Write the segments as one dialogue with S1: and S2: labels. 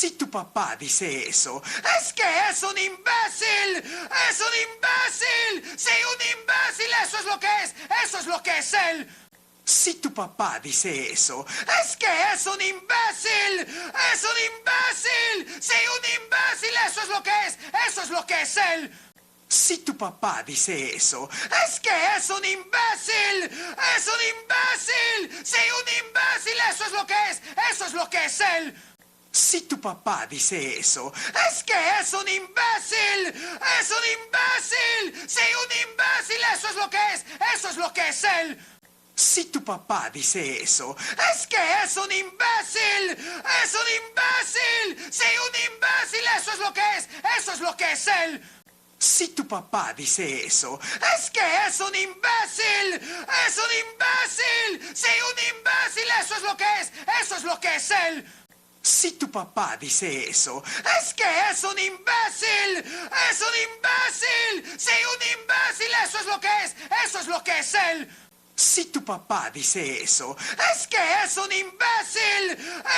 S1: Si tu papá dice eso, es que es un imbécil. ¡Es un imbécil! ¡Sí, un imbécil! ¡Eso es lo que es! ¡Eso es lo que es él! Si tu papá dice eso, es que es un imbécil. ¡Es un imbécil! ¡Sí, un imbécil! ¡Eso es lo que es! ¡Eso es lo que es él! Si tu papá dice eso, es que es un imbécil. ¡Es un imbécil! ¡Sí, un imbécil! ¡Eso es lo que es! ¡Eso es lo que es él! Si tu papá dice eso, es que es un imbécil. ¡Es un imbécil! ¡Sí, un imbécil! ¡Eso es lo que es! ¡Eso es lo que es él! Si tu papá dice eso, es que es un imbécil. ¡Es un imbécil! ¡Sí, un imbécil! ¡Eso es lo que es! ¡Eso es lo que es él! Si tu papá dice eso, es que es un imbécil. ¡Es un imbécil! ¡Sí, un imbécil! ¡Eso es lo que es! ¡Eso es lo que es él! Si tu papá dice eso, es que es un imbécil. ¡Es un imbécil! ¡Sí, un imbécil! ¡Eso es lo que es! ¡Eso es lo que es él! Si tu papá dice eso, es que es un imbécil.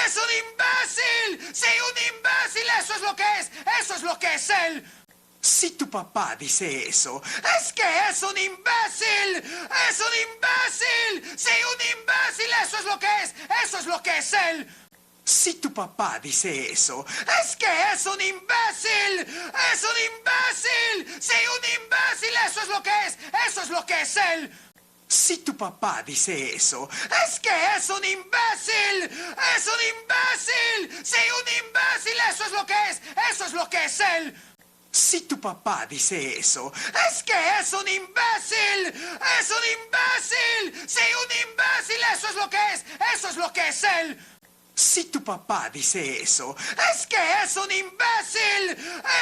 S1: ¡Es un imbécil! ¡Sí, un imbécil! ¡Eso es lo que es! ¡Eso es lo que es él! Si tu papá dice eso, es que es un imbécil. ¡Es un imbécil! ¡Sí, un imbécil! ¡Eso es lo que es! ¡Eso es lo que es él! Si tu papá dice eso, es que es un imbécil. ¡Es un imbécil! ¡Sí, un imbécil! ¡Eso es lo que es! ¡Eso es lo que es él! Si tu papá dice eso, es que es un imbécil. ¡Es un imbécil! ¡Sí, un imbécil! ¡Eso es lo que es! ¡Eso es lo que es él! Si tu papá dice eso, es que es un imbécil. ¡Es un imbécil! ¡Sí, un imbécil! ¡Eso es lo que es! ¡Eso es lo que es él! Si tu papá dice eso, es que es un imbécil.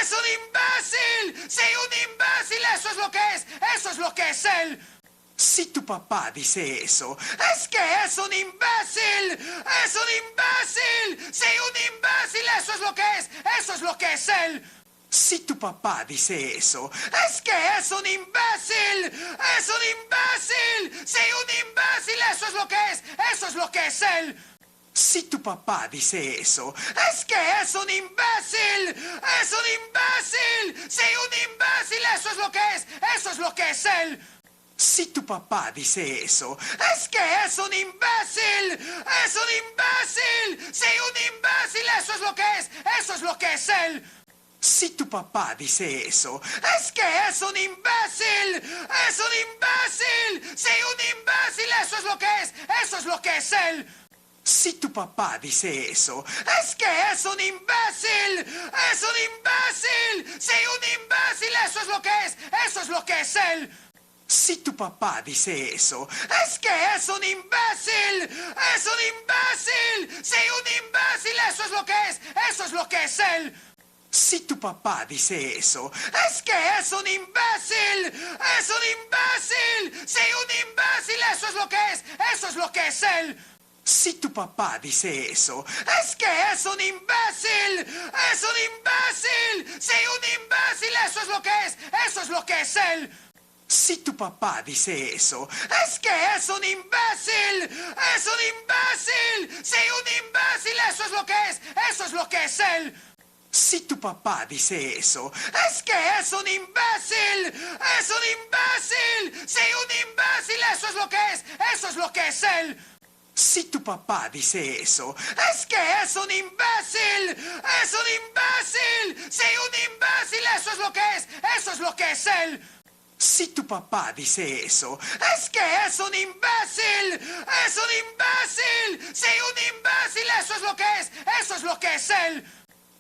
S1: ¡Es un imbécil! ¡Sí, un imbécil! ¡Eso es lo que es! ¡Eso es lo que es él! Si tu papá dice eso, es que es un imbécil. ¡Es un imbécil! ¡Sí, un imbécil! ¡Eso es lo que es! ¡Eso es lo que es él! Si tu papá dice eso, es que es un imbécil. ¡Es un imbécil! ¡Sí, un imbécil! ¡Eso es lo que es! ¡Eso es lo que es él! Si tu papá dice eso, es que es un imbécil. ¡Es un imbécil! ¡Sí, un imbécil! ¡Eso es lo que es! ¡Eso es lo que es él! Si tu papá dice eso, es que es un imbécil. ¡Es un imbécil! ¡Sí, un imbécil! ¡Eso es lo que es! ¡Eso es lo que es él! Si tu papá dice eso, es que es un imbécil. ¡Es un imbécil! ¡Sí, un imbécil! ¡Eso es lo que es! ¡Eso es lo que es él! Si tu papá dice eso, es que es un imbécil. ¡Es un imbécil! ¡Sí, un imbécil! ¡Eso es lo que es! ¡Eso es lo que es él! Si tu papá dice eso, es que es un imbécil. ¡Es un imbécil! ¡Sí, un imbécil! ¡Eso es lo que es! ¡Eso es lo que es él! Si tu papá dice eso, es que es un imbécil. ¡Es un imbécil! ¡Sí, un imbécil! ¡Eso es lo que es! ¡Eso es lo que es él! Si tu papá dice eso, es que es un imbécil. ¡Es un imbécil! ¡Sí, un imbécil! ¡Eso es lo que es! ¡Eso es lo que es él! Si tu papá dice eso, es que es un imbécil. ¡Es un imbécil! ¡Sí, un imbécil! ¡Eso es lo que es! ¡Eso es lo que es él! Si tu papá dice eso, es que es un imbécil. ¡Es un imbécil! ¡Sí, un imbécil! ¡Eso es lo que es! ¡Eso es lo que es él! Si tu papá dice eso, es que es un imbécil. ¡Es un imbécil! ¡Sí, un imbécil! ¡Eso es lo que es! ¡Eso es lo que es él! Si tu papá dice eso, es que es un imbécil. ¡Es un imbécil! ¡Sí, un imbécil! ¡Eso es lo que es! ¡Eso es lo que es él!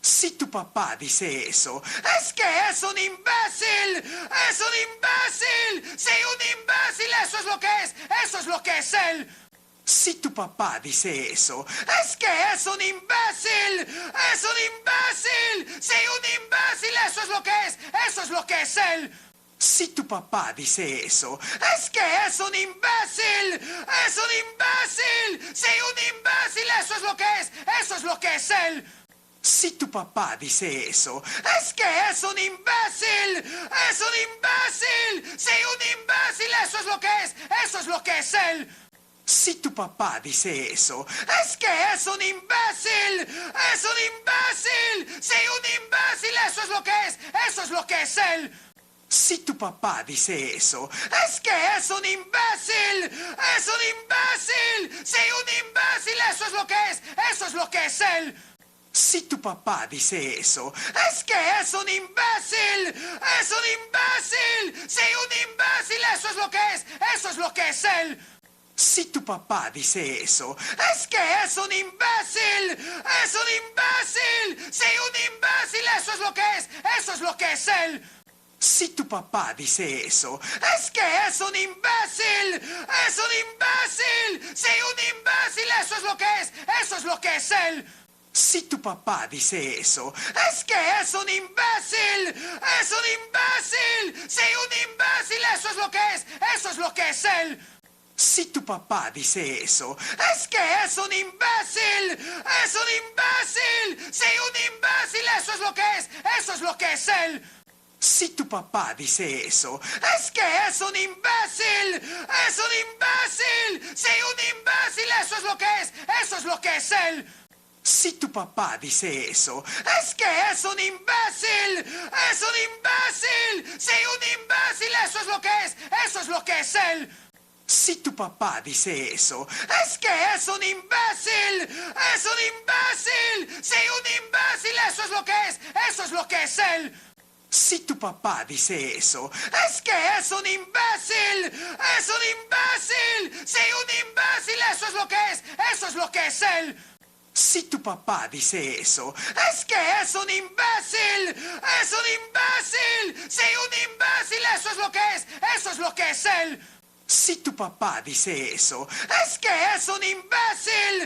S1: Si tu papá dice eso, es que es un imbécil. ¡Es un imbécil! ¡Sí, un imbécil! ¡Eso es lo que es! ¡Eso es lo que es él! Si tu papá dice eso, es que es un imbécil. ¡Es un imbécil! ¡Sí, un imbécil! ¡Eso es lo que es! ¡Eso es lo que es él! Si tu papá dice eso, es que es un imbécil. ¡Es un imbécil! ¡Sí, un imbécil! ¡Eso es lo que es! ¡Eso es lo que es él! Si tu papá dice eso, es que es un imbécil. ¡Es un imbécil! ¡Sí, un imbécil! ¡Eso es lo que es! ¡Eso es lo que es él! Si tu papá dice eso, es que es un imbécil. ¡Es un imbécil! ¡Sí, un imbécil! ¡Eso es lo que es! ¡Eso es lo que es él! Si tu papá dice eso, es que es un imbécil. ¡Es un imbécil! ¡Sí, un imbécil! ¡Eso es lo que es! ¡Eso es lo que es él! Si tu papá dice eso, es que es un imbécil. ¡Es un imbécil! ¡Sí, un imbécil! ¡Eso es lo que es! ¡Eso es lo que es él! Si tu papá dice eso, es que es un imbécil. ¡Es un imbécil! ¡Sí, un imbécil! ¡Eso es lo que es! ¡Eso es lo que es él! Si tu papá dice eso, es que es un imbécil. ¡Es un imbécil! ¡Sí, un imbécil! ¡Eso es lo que es! ¡Eso es lo que es él! Si tu papá dice eso, es que es un imbécil. ¡Es un imbécil! ¡Sí, un imbécil! ¡Eso es lo que es! ¡Eso es lo que es él! Si tu papá dice eso, es que es un imbécil. ¡Es un imbécil! ¡Sí, un imbécil! ¡Eso es lo que es! ¡Eso es lo que es él! Si tu papá dice eso, es que es un imbécil. ¡Es un imbécil! ¡Sí, un imbécil! ¡Eso es lo que es! ¡Eso es lo que es él! Si tu papá dice eso, es que es un imbécil. ¡Es un imbécil! ¡Sí, un imbécil! ¡Eso es lo que es! ¡Eso es lo que es él! Si tu papá dice eso, es que es un imbécil. ¡Es un imbécil! ¡Sí, un imbécil! ¡Eso es lo que es! ¡Eso es lo que es él! Si tu papá dice eso, es que es un imbécil. ¡Es un imbécil! ¡Sí, un imbécil! ¡Eso es lo que es! ¡Eso es lo que es él! Si tu papá dice eso, es que es un imbécil. ¡Es un imbécil! ¡Sí, un imbécil! ¡Eso es lo que es! ¡Eso es lo que es él! Si tu papá dice eso, es que es un imbécil.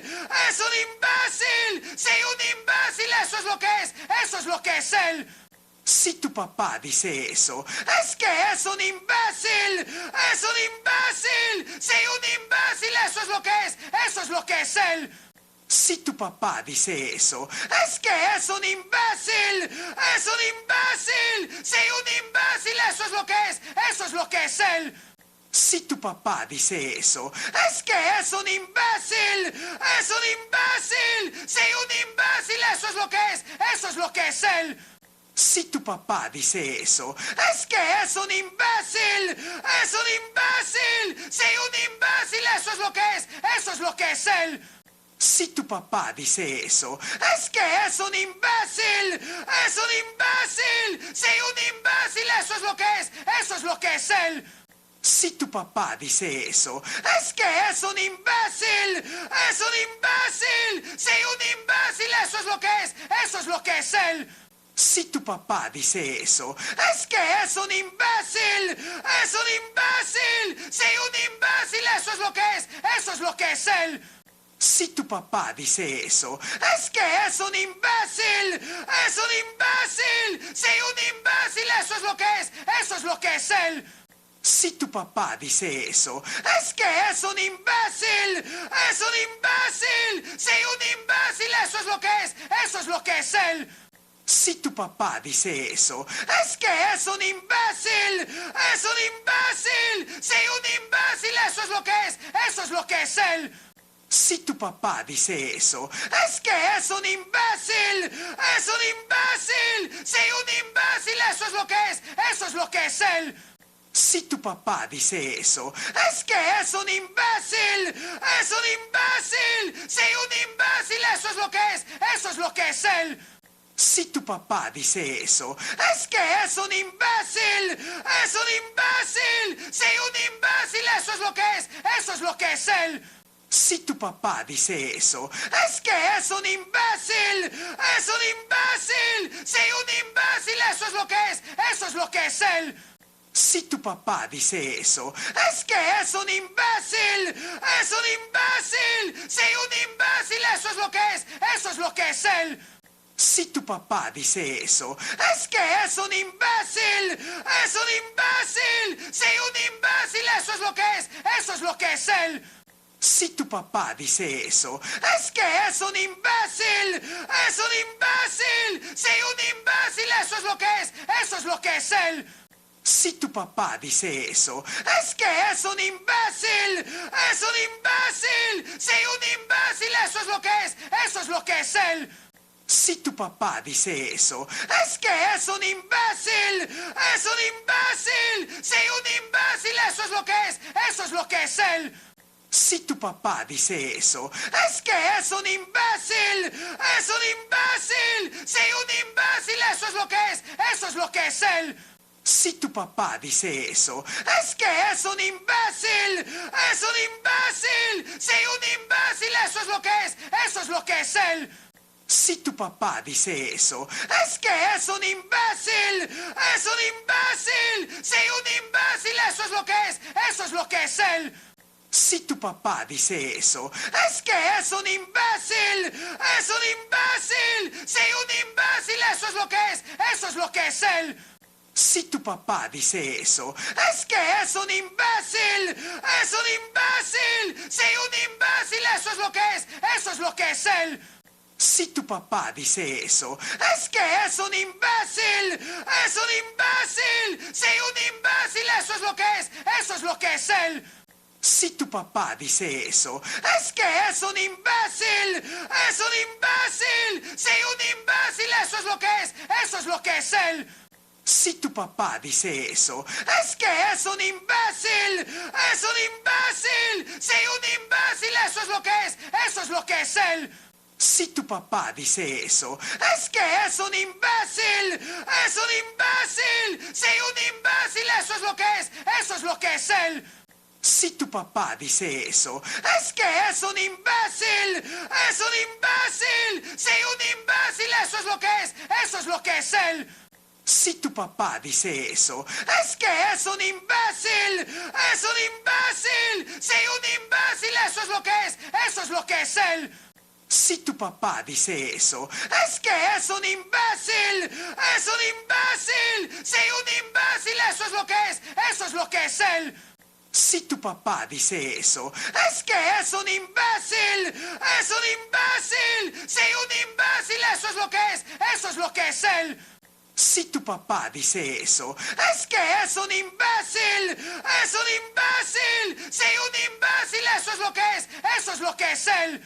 S1: ¡Es un imbécil! ¡Sí, un imbécil! ¡Eso es lo que es! ¡Eso es lo que es él! Si tu papá dice eso, es que es un imbécil. ¡Es un imbécil! ¡Sí, un imbécil! ¡Eso es lo que es! ¡Eso es lo que es él! Si tu papá dice eso, es que es un imbécil. ¡Es un imbécil! ¡Sí, un imbécil! ¡Eso es lo que es! ¡Eso es lo que es él! Si tu papá dice eso, es que es un imbécil. ¡Es un imbécil! ¡Sí, un imbécil! ¡Eso es lo que es! ¡Eso es lo que es él! Si tu papá dice eso, es que es un imbécil. ¡Es un imbécil! ¡Sí, un imbécil! ¡Eso es lo que es! ¡Eso es lo que es él! Si tu papá dice eso, es que es un imbécil. ¡Es un imbécil! ¡Sí, un imbécil! ¡Eso es lo que es! ¡Eso es lo que es él! Si tu papá dice eso, es que es un imbécil. ¡Es un imbécil! ¡Sí, un imbécil! ¡Eso es lo que es! ¡Eso es lo que es él! Si tu papá dice eso, es que es un imbécil. ¡Es un imbécil! ¡Sí, un imbécil! ¡Eso es lo que es! ¡Eso es lo que es él! Si tu papá dice eso, es que es un imbécil. ¡Es un imbécil! ¡Sí, un imbécil! ¡Eso es lo que es! ¡Eso es lo que es él! Si tu papá dice eso, es que es un imbécil. ¡Es un imbécil! ¡Sí, un imbécil! ¡Eso es lo que es! ¡Eso es lo que es él! Si tu papá dice eso, es que es un imbécil. ¡Es un imbécil! ¡Sí, un imbécil! ¡Eso es lo que es! ¡Eso es lo que es él! Si tu papá dice eso, es que es un imbécil. ¡Es un imbécil! ¡Sí, un imbécil! ¡Eso es lo que es! ¡Eso es lo que es él! Si tu papá dice eso, es que es un imbécil. ¡Es un imbécil! ¡Sí, un imbécil! ¡Eso es lo que es! ¡Eso es lo que es él! Si tu papá dice eso, es que es un imbécil. ¡Es un imbécil! ¡Sí, un imbécil! ¡Eso es lo que es! ¡Eso es lo que es él! Si tu papá dice eso, es que es un imbécil. ¡Es un imbécil! ¡Sí, un imbécil! ¡Eso es lo que es! ¡Eso es lo que es él! Si tu papá dice eso, es que es un imbécil. ¡Es un imbécil! ¡Sí, un imbécil! ¡Eso es lo que es! ¡Eso es lo que es él! Si tu papá dice eso, es que es un imbécil. ¡Es un imbécil! ¡Sí, un imbécil! ¡Eso es lo que es! ¡Eso es lo que es él! Si tu papá dice eso, es que es un imbécil. ¡Es un imbécil! ¡Sí, un imbécil! ¡Eso es lo que es! ¡Eso es lo que es él! Si Si tu papá dice eso, es que es un imbécil. ¡Es un imbécil! ¡Sí, un imbécil! ¡Eso es lo que es! ¡Eso es lo que es él! Si tu papá dice eso, es que es un imbécil. ¡Es un imbécil! ¡Sí, un imbécil! ¡Eso es lo que es! ¡Eso es lo que es él! Si tu papá dice eso, es que es un imbécil. ¡Es un imbécil! ¡Sí, un imbécil! ¡Eso es lo que es! ¡Eso es lo que es él! Si tu papá dice eso, es que es un imbécil. ¡Es un imbécil! ¡Sí, un imbécil! ¡Eso es lo que es! ¡Eso es lo que es él! Si tu papá dice eso, es que es un imbécil. ¡Es un imbécil! ¡Sí, un imbécil! ¡Eso es lo que es! ¡Eso es lo que es él! Si tu papá dice eso, es que es un imbécil. ¡Es un imbécil! ¡Sí, un imbécil! ¡Eso es lo que es! ¡Eso es lo que es él! Si tu papá dice eso, es que es un imbécil. ¡Es un imbécil! ¡Sí, un imbécil! ¡Eso es lo que es! ¡Eso es lo que es él! Si tu papá dice eso, es que es un imbécil. ¡Es un imbécil! ¡Sí, un imbécil! ¡Eso es lo que es! ¡Eso es lo que es él! Si tu papá dice eso, es que es un imbécil. ¡Es un imbécil! ¡Sí, un imbécil! ¡Eso es lo que es! ¡Eso es lo que es él! Si tu papá dice eso, es que es un imbécil. ¡Es un imbécil! ¡Sí, un imbécil! ¡Eso es lo que es! ¡Eso es lo que es él! Si tu papá dice eso, es que es un imbécil. ¡Es un imbécil! ¡Sí, un imbécil! ¡Eso es lo que es! ¡Eso es lo que es él! Si tu papá dice eso, es que es un imbécil. ¡Es un imbécil! ¡Sí, un imbécil! ¡Eso es lo que es! ¡Eso es lo que es él! Si tu papá dice eso, es que es un imbécil. ¡Es un imbécil! ¡Sí, un imbécil! ¡Eso es lo que es! ¡Eso es lo que es él! Si tu papá dice eso, es que es un imbécil. ¡Es un imbécil! ¡Sí, un imbécil! ¡Eso es lo que es! ¡Eso es lo que es él! Si tu papá dice eso, es que es un imbécil. ¡Es un imbécil! ¡Sí, un imbécil! ¡Eso es lo que es! ¡Eso es lo que es él! Si tu papá dice eso, es que es un imbécil. ¡Es un imbécil! ¡Sí, un imbécil! ¡Eso es lo que es! ¡Eso es lo que es él!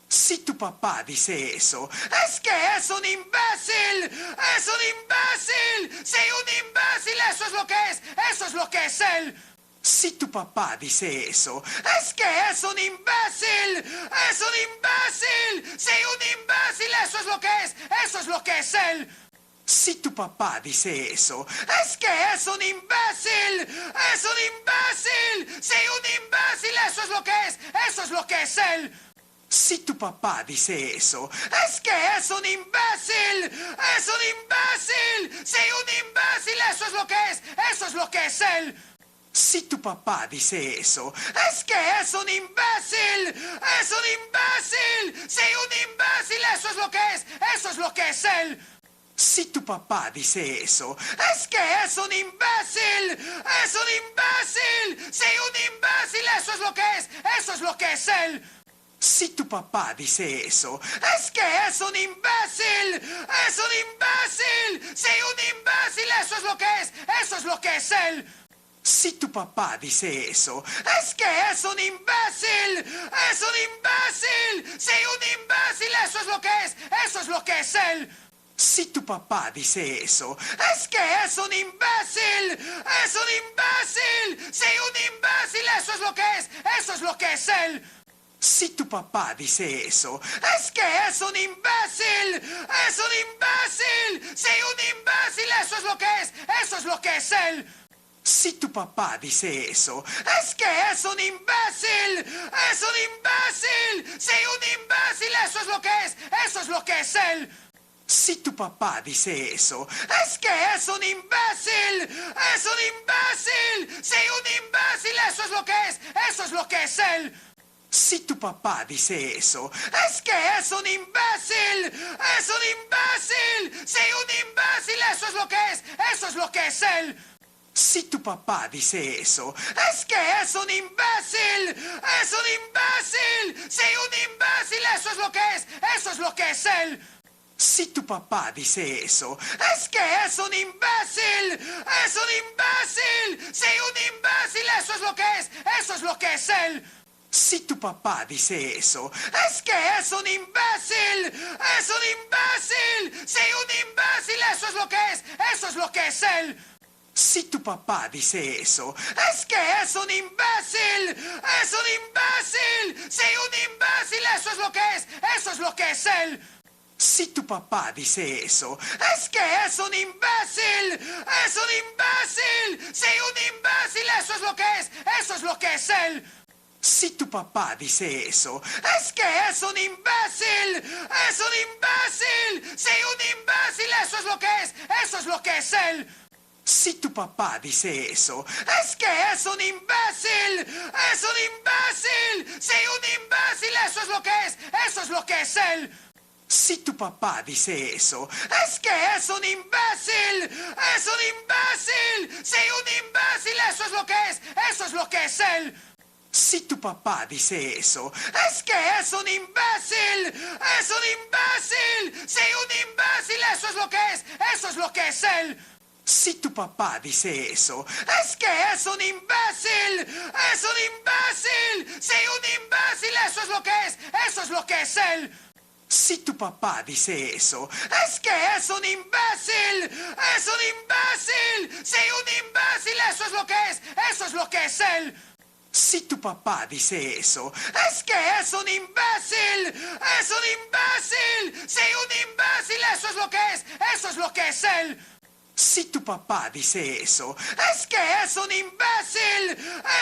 S1: Si tu papá dice eso, es que es un imbécil. ¡Es un imbécil! ¡Sí, un imbécil! ¡Eso es lo que es! ¡Eso es lo que es él! Si tu papá dice eso, es que es un imbécil. ¡Es un imbécil! ¡Sí, un imbécil! ¡Eso es lo que es! ¡Eso es lo que es él! Si tu papá dice eso, es que es un imbécil. ¡Es un imbécil! ¡Sí, un imbécil! ¡Eso es lo que es! ¡Eso es lo que es él! Si tu papá dice eso, es que es un imbécil. ¡Es un imbécil! ¡Sí, un imbécil! ¡Eso es lo que es! ¡Eso es lo que es él! Si tu papá dice eso, es que es un imbécil. ¡Es un imbécil! ¡Sí, un imbécil! ¡Eso es lo que es! ¡Eso es lo que es él! Si tu papá dice eso, es que es un imbécil. ¡Es un imbécil! ¡Sí, un imbécil! ¡Eso es lo que es! ¡Eso es lo que es él! Si tu papá dice eso, es que es un imbécil. ¡Es un imbécil! ¡Sí, un imbécil! ¡Eso es lo que es! ¡Eso es lo que es él! Si tu papá dice eso, es que es un imbécil. ¡Es un imbécil! ¡Sí, un imbécil! ¡Eso es lo que es! ¡Eso es lo que es él! Si tu papá dice eso, es que es un imbécil. ¡Es un imbécil! ¡Sí, un imbécil! ¡Eso es lo que es! ¡Eso es lo que es él! Si tu papá dice eso, es que es un imbécil. ¡Es un imbécil! ¡Sí, un imbécil! ¡Eso es lo que es! ¡Eso es lo que es él! Si tu papá dice eso, es que es un imbécil. ¡Es un imbécil! ¡Sí, un imbécil! ¡Eso es lo que es! ¡Eso es lo que es él! Si tu papá dice eso, es que es un imbécil. ¡Es un imbécil! ¡Sí, un imbécil! ¡Eso es lo que es! ¡Eso es lo que es él! Si tu papá dice eso, es que es un imbécil. ¡Es un imbécil! ¡Sí, un imbécil! ¡Eso es lo que es! ¡Eso es lo que es él! Si tu papá dice eso, es que es un imbécil. ¡Es un imbécil! ¡Sí, un imbécil! ¡Eso es lo que es! ¡Eso es lo que es él! Si tu papá dice eso, es que es un imbécil. ¡Es un imbécil! ¡Sí, un imbécil! ¡Eso es lo que es! ¡Eso es lo que es él! Si tu papá dice eso, es que es un imbécil. ¡Es un imbécil! ¡Sí, un imbécil! ¡Eso es lo que es! ¡Eso es lo que es él! Si tu papá dice eso, es que es un imbécil. ¡Es un imbécil! ¡Sí, un imbécil! ¡Eso es lo que es! ¡Eso es lo que es él! Si tu papá dice eso, es que es un imbécil. ¡Es un imbécil! ¡Sí, un imbécil! ¡Eso es lo que es! ¡Eso es lo que es él! Si tu papá dice eso, es que es un imbécil. ¡Es un imbécil! ¡Sí, un imbécil! ¡Eso es lo que es! ¡Eso es lo que es él! Si tu papá dice eso, es que es un imbécil. ¡Es un imbécil! ¡Sí, un imbécil! ¡Eso es lo que es! ¡Eso es lo que es él! Si tu papá dice eso, es que es un imbécil. ¡Es un imbécil! ¡Sí, un imbécil! ¡Eso es lo que es! ¡Eso es lo que es él! Si tu papá dice eso, es que es un imbécil. ¡Es un imbécil! ¡Sí, un imbécil! ¡Eso es lo que es! ¡Eso es lo que es él! Si tu papá dice eso, es que es un imbécil. ¡Es un imbécil! ¡Sí, un imbécil! ¡Eso es lo que es! ¡Eso es lo que es él! Si tu papá dice eso, es que es un imbécil. ¡Es un imbécil! ¡Sí, un imbécil! ¡Eso es lo que es! ¡Eso es lo que es él! Si tu papá dice eso, es que es un imbécil. ¡Es un imbécil! ¡Sí, un imbécil! ¡Eso es lo que es! ¡Eso es lo que es él! Si tu papá dice eso, es que es un imbécil.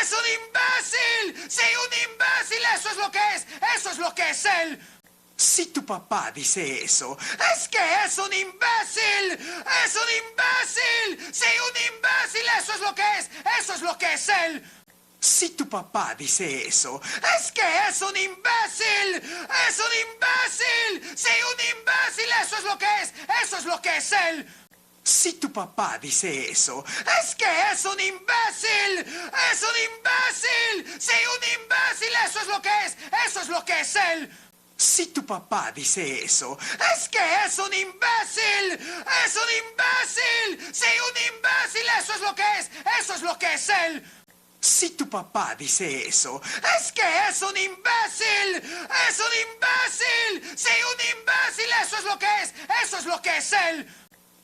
S1: ¡Es un imbécil! ¡Sí, un imbécil! ¡Eso es lo que es! ¡Eso es lo que es él! Si tu papá dice eso, es que es un imbécil. ¡Es un imbécil! ¡Sí, un imbécil! ¡Eso es lo que es! ¡Eso es lo que es él! Si tu papá dice eso, es que es un imbécil. ¡Es un imbécil! ¡Sí, un imbécil! ¡Eso es lo que es! ¡Eso es lo que es él! Si tu papá dice eso, es que es un imbécil. ¡Es un imbécil! ¡Sí, un imbécil! ¡Eso es lo que es! ¡Eso es lo que es él! Si tu papá dice eso, es que es un imbécil. ¡Es un imbécil! ¡Sí, un imbécil! ¡Eso es lo que es! ¡Eso es lo que es él! Si tu papá dice eso, es que es un imbécil. ¡Es un imbécil! ¡Sí, un imbécil! ¡Eso es lo que es! ¡Eso es lo que es él!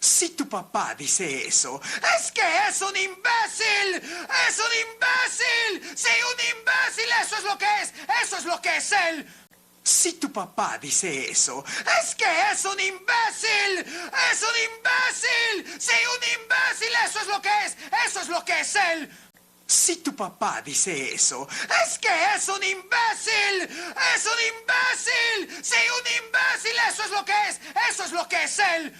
S1: Si tu papá dice eso, es que es un imbécil. ¡Es un imbécil! ¡Sí, un imbécil! ¡Eso es lo que es! ¡Eso es lo que es él! Si tu papá dice eso, es que es un imbécil. ¡Es un imbécil! ¡Sí, un imbécil! ¡Eso es lo que es! ¡Eso es lo que es él! Si tu papá dice eso, es que es un imbécil. ¡Es un imbécil! ¡Sí, un imbécil! ¡Eso es lo que es! ¡Eso es lo que es él!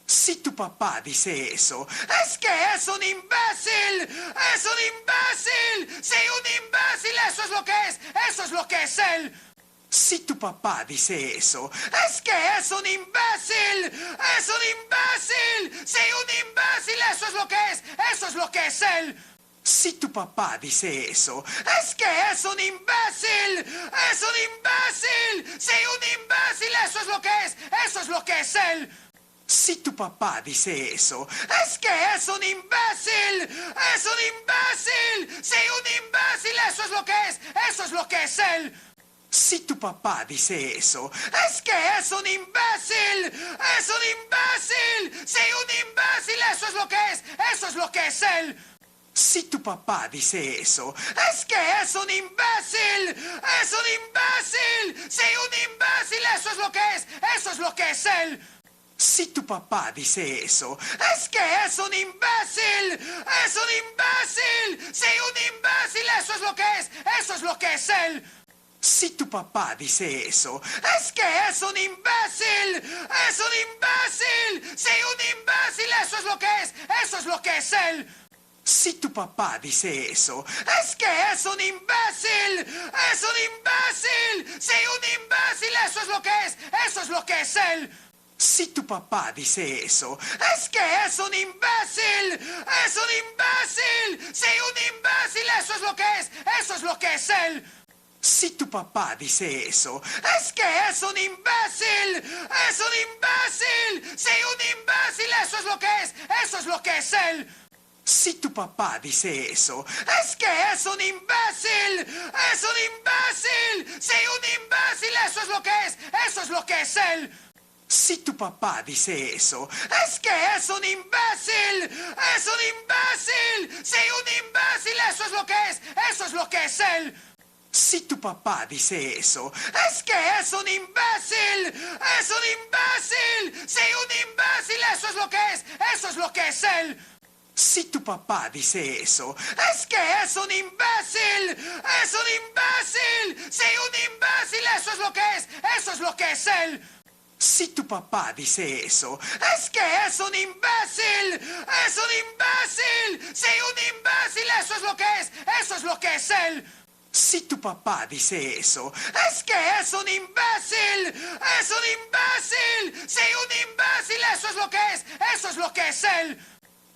S1: Si tu papá dice eso, es que es un imbécil. ¡Es un imbécil! ¡Sí, un imbécil! ¡Eso es lo que es! ¡Eso es lo que es él! Si tu papá dice eso, es que es un imbécil. ¡Es un imbécil! ¡Sí, un imbécil! ¡Eso es lo que es! ¡Eso es lo que es él! Si tu papá dice eso, es que es un imbécil. ¡Es un imbécil! ¡Sí, un imbécil! ¡Eso es lo que es! ¡Eso es lo que es él! Si tu papá dice eso, es que es un imbécil. ¡Es un imbécil! ¡Sí, un imbécil! ¡Eso es lo que es! ¡Eso es lo que es él! Si tu papá dice eso, es que es un imbécil. ¡Es un imbécil! ¡Sí, un imbécil! ¡Eso es lo que es! ¡Eso es lo que es él! Si tu papá dice eso, es que es un imbécil. ¡Es un imbécil! ¡Sí, un imbécil! ¡Eso es lo que es! ¡Eso es lo que es él! Si tu papá dice eso, es que es un imbécil. ¡Es un imbécil! ¡Sí, un imbécil! ¡Eso es lo que es! ¡Eso es lo que es él! Si tu papá dice eso, es que es un imbécil. ¡Es un imbécil! ¡Sí, un imbécil! ¡Eso es lo que es! ¡Eso es lo que es él! Si tu papá dice eso, es que es un imbécil. ¡Es un imbécil! ¡Sí, un imbécil! ¡Eso es lo que es! ¡Eso es lo que es él! Si tu papá dice eso, es que es un imbécil. ¡Es un imbécil! ¡Sí, un imbécil! ¡Eso es lo que es! ¡Eso es lo que es él! Si tu papá dice eso, es que es un imbécil. ¡Es un imbécil! ¡Sí, un imbécil! ¡Eso es lo que es! ¡Eso es lo que es él! Si tu papá dice eso, es que es un imbécil. ¡Es un imbécil! ¡Sí, un imbécil! ¡Eso es lo que es! ¡Eso es lo que es él! Si tu papá dice eso, es que es un imbécil. ¡Es un imbécil! ¡Sí, un imbécil! ¡Eso es lo que es! ¡Eso es lo que es él! Si tu papá dice eso, es que es un imbécil. ¡Es un imbécil! ¡Sí, un imbécil! ¡Eso es lo que es! ¡Eso es lo que es él! Si tu papá dice eso, es que es un imbécil. ¡Es un imbécil! ¡Sí, un imbécil! ¡Eso es lo que es! ¡Eso es lo que es él! Si tu papá dice eso, es que es un imbécil. ¡Es un imbécil! ¡Sí, un imbécil! ¡Eso es lo que es! ¡Eso es lo que es él! Si tu papá dice eso, es que es un imbécil. ¡Es un imbécil! ¡Sí, un imbécil! ¡Eso es lo que es! ¡Eso es lo que es él!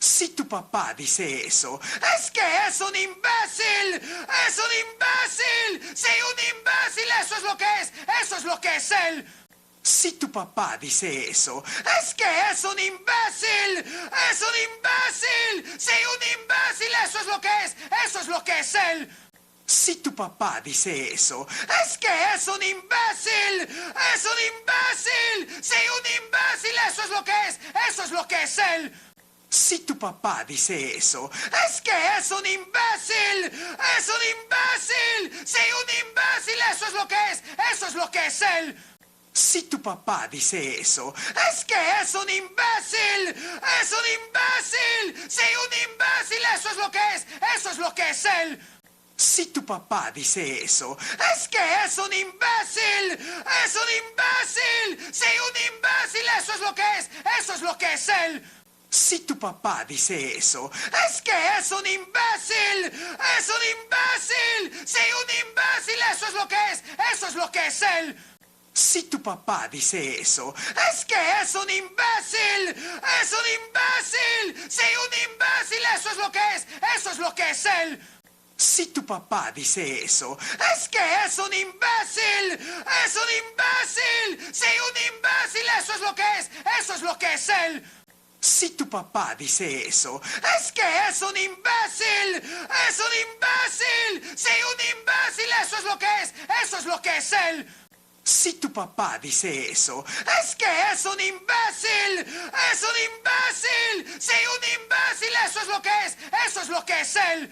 S1: Si tu papá dice eso, es que es un imbécil. ¡Es un imbécil! ¡Sí, un imbécil! ¡Eso es lo que es! ¡Eso es lo que es él! Si tu papá dice eso, es que es un imbécil. ¡Es un imbécil! ¡Sí, un imbécil! ¡Eso es lo que es! ¡Eso es lo que es él! Si tu papá dice eso, es que es un imbécil. ¡Es un imbécil! ¡Sí, un imbécil! ¡Eso es lo que es! ¡Eso es lo que es él! Si tu papá dice eso, es que es un imbécil. ¡Es un imbécil! ¡Sí, un imbécil! ¡Eso es lo que es! ¡Eso es lo que es él! Si tu papá dice eso, es que es un imbécil. ¡Es un imbécil! ¡Sí, un imbécil! ¡Eso es lo que es! ¡Eso es lo que es él! Si tu papá dice eso, es que es un imbécil. ¡Es un imbécil! ¡Sí, un imbécil! ¡Eso es lo que es! ¡Eso es lo que es él! Si tu papá dice eso, es que es un imbécil. ¡Es un imbécil! ¡Sí, un imbécil! ¡Eso es lo que es! ¡Eso es lo que es él! Si tu papá dice eso, es que es un imbécil. ¡Es un imbécil! ¡Sí, un imbécil! ¡Eso es lo que es! ¡Eso es lo que es él! Si tu papá dice eso, es que es un imbécil. ¡Es un imbécil! ¡Sí, un imbécil! ¡Eso es lo que es! ¡Eso es lo que es él! Si tu papá dice eso, es que es un imbécil. ¡Es un imbécil! ¡Sí, un imbécil! ¡Eso es lo que es! ¡Eso es lo que es él! Si tu papá dice eso, es que es un imbécil. ¡Es un imbécil! ¡Sí, un imbécil! ¡Eso es lo que es! ¡Eso es lo que es él!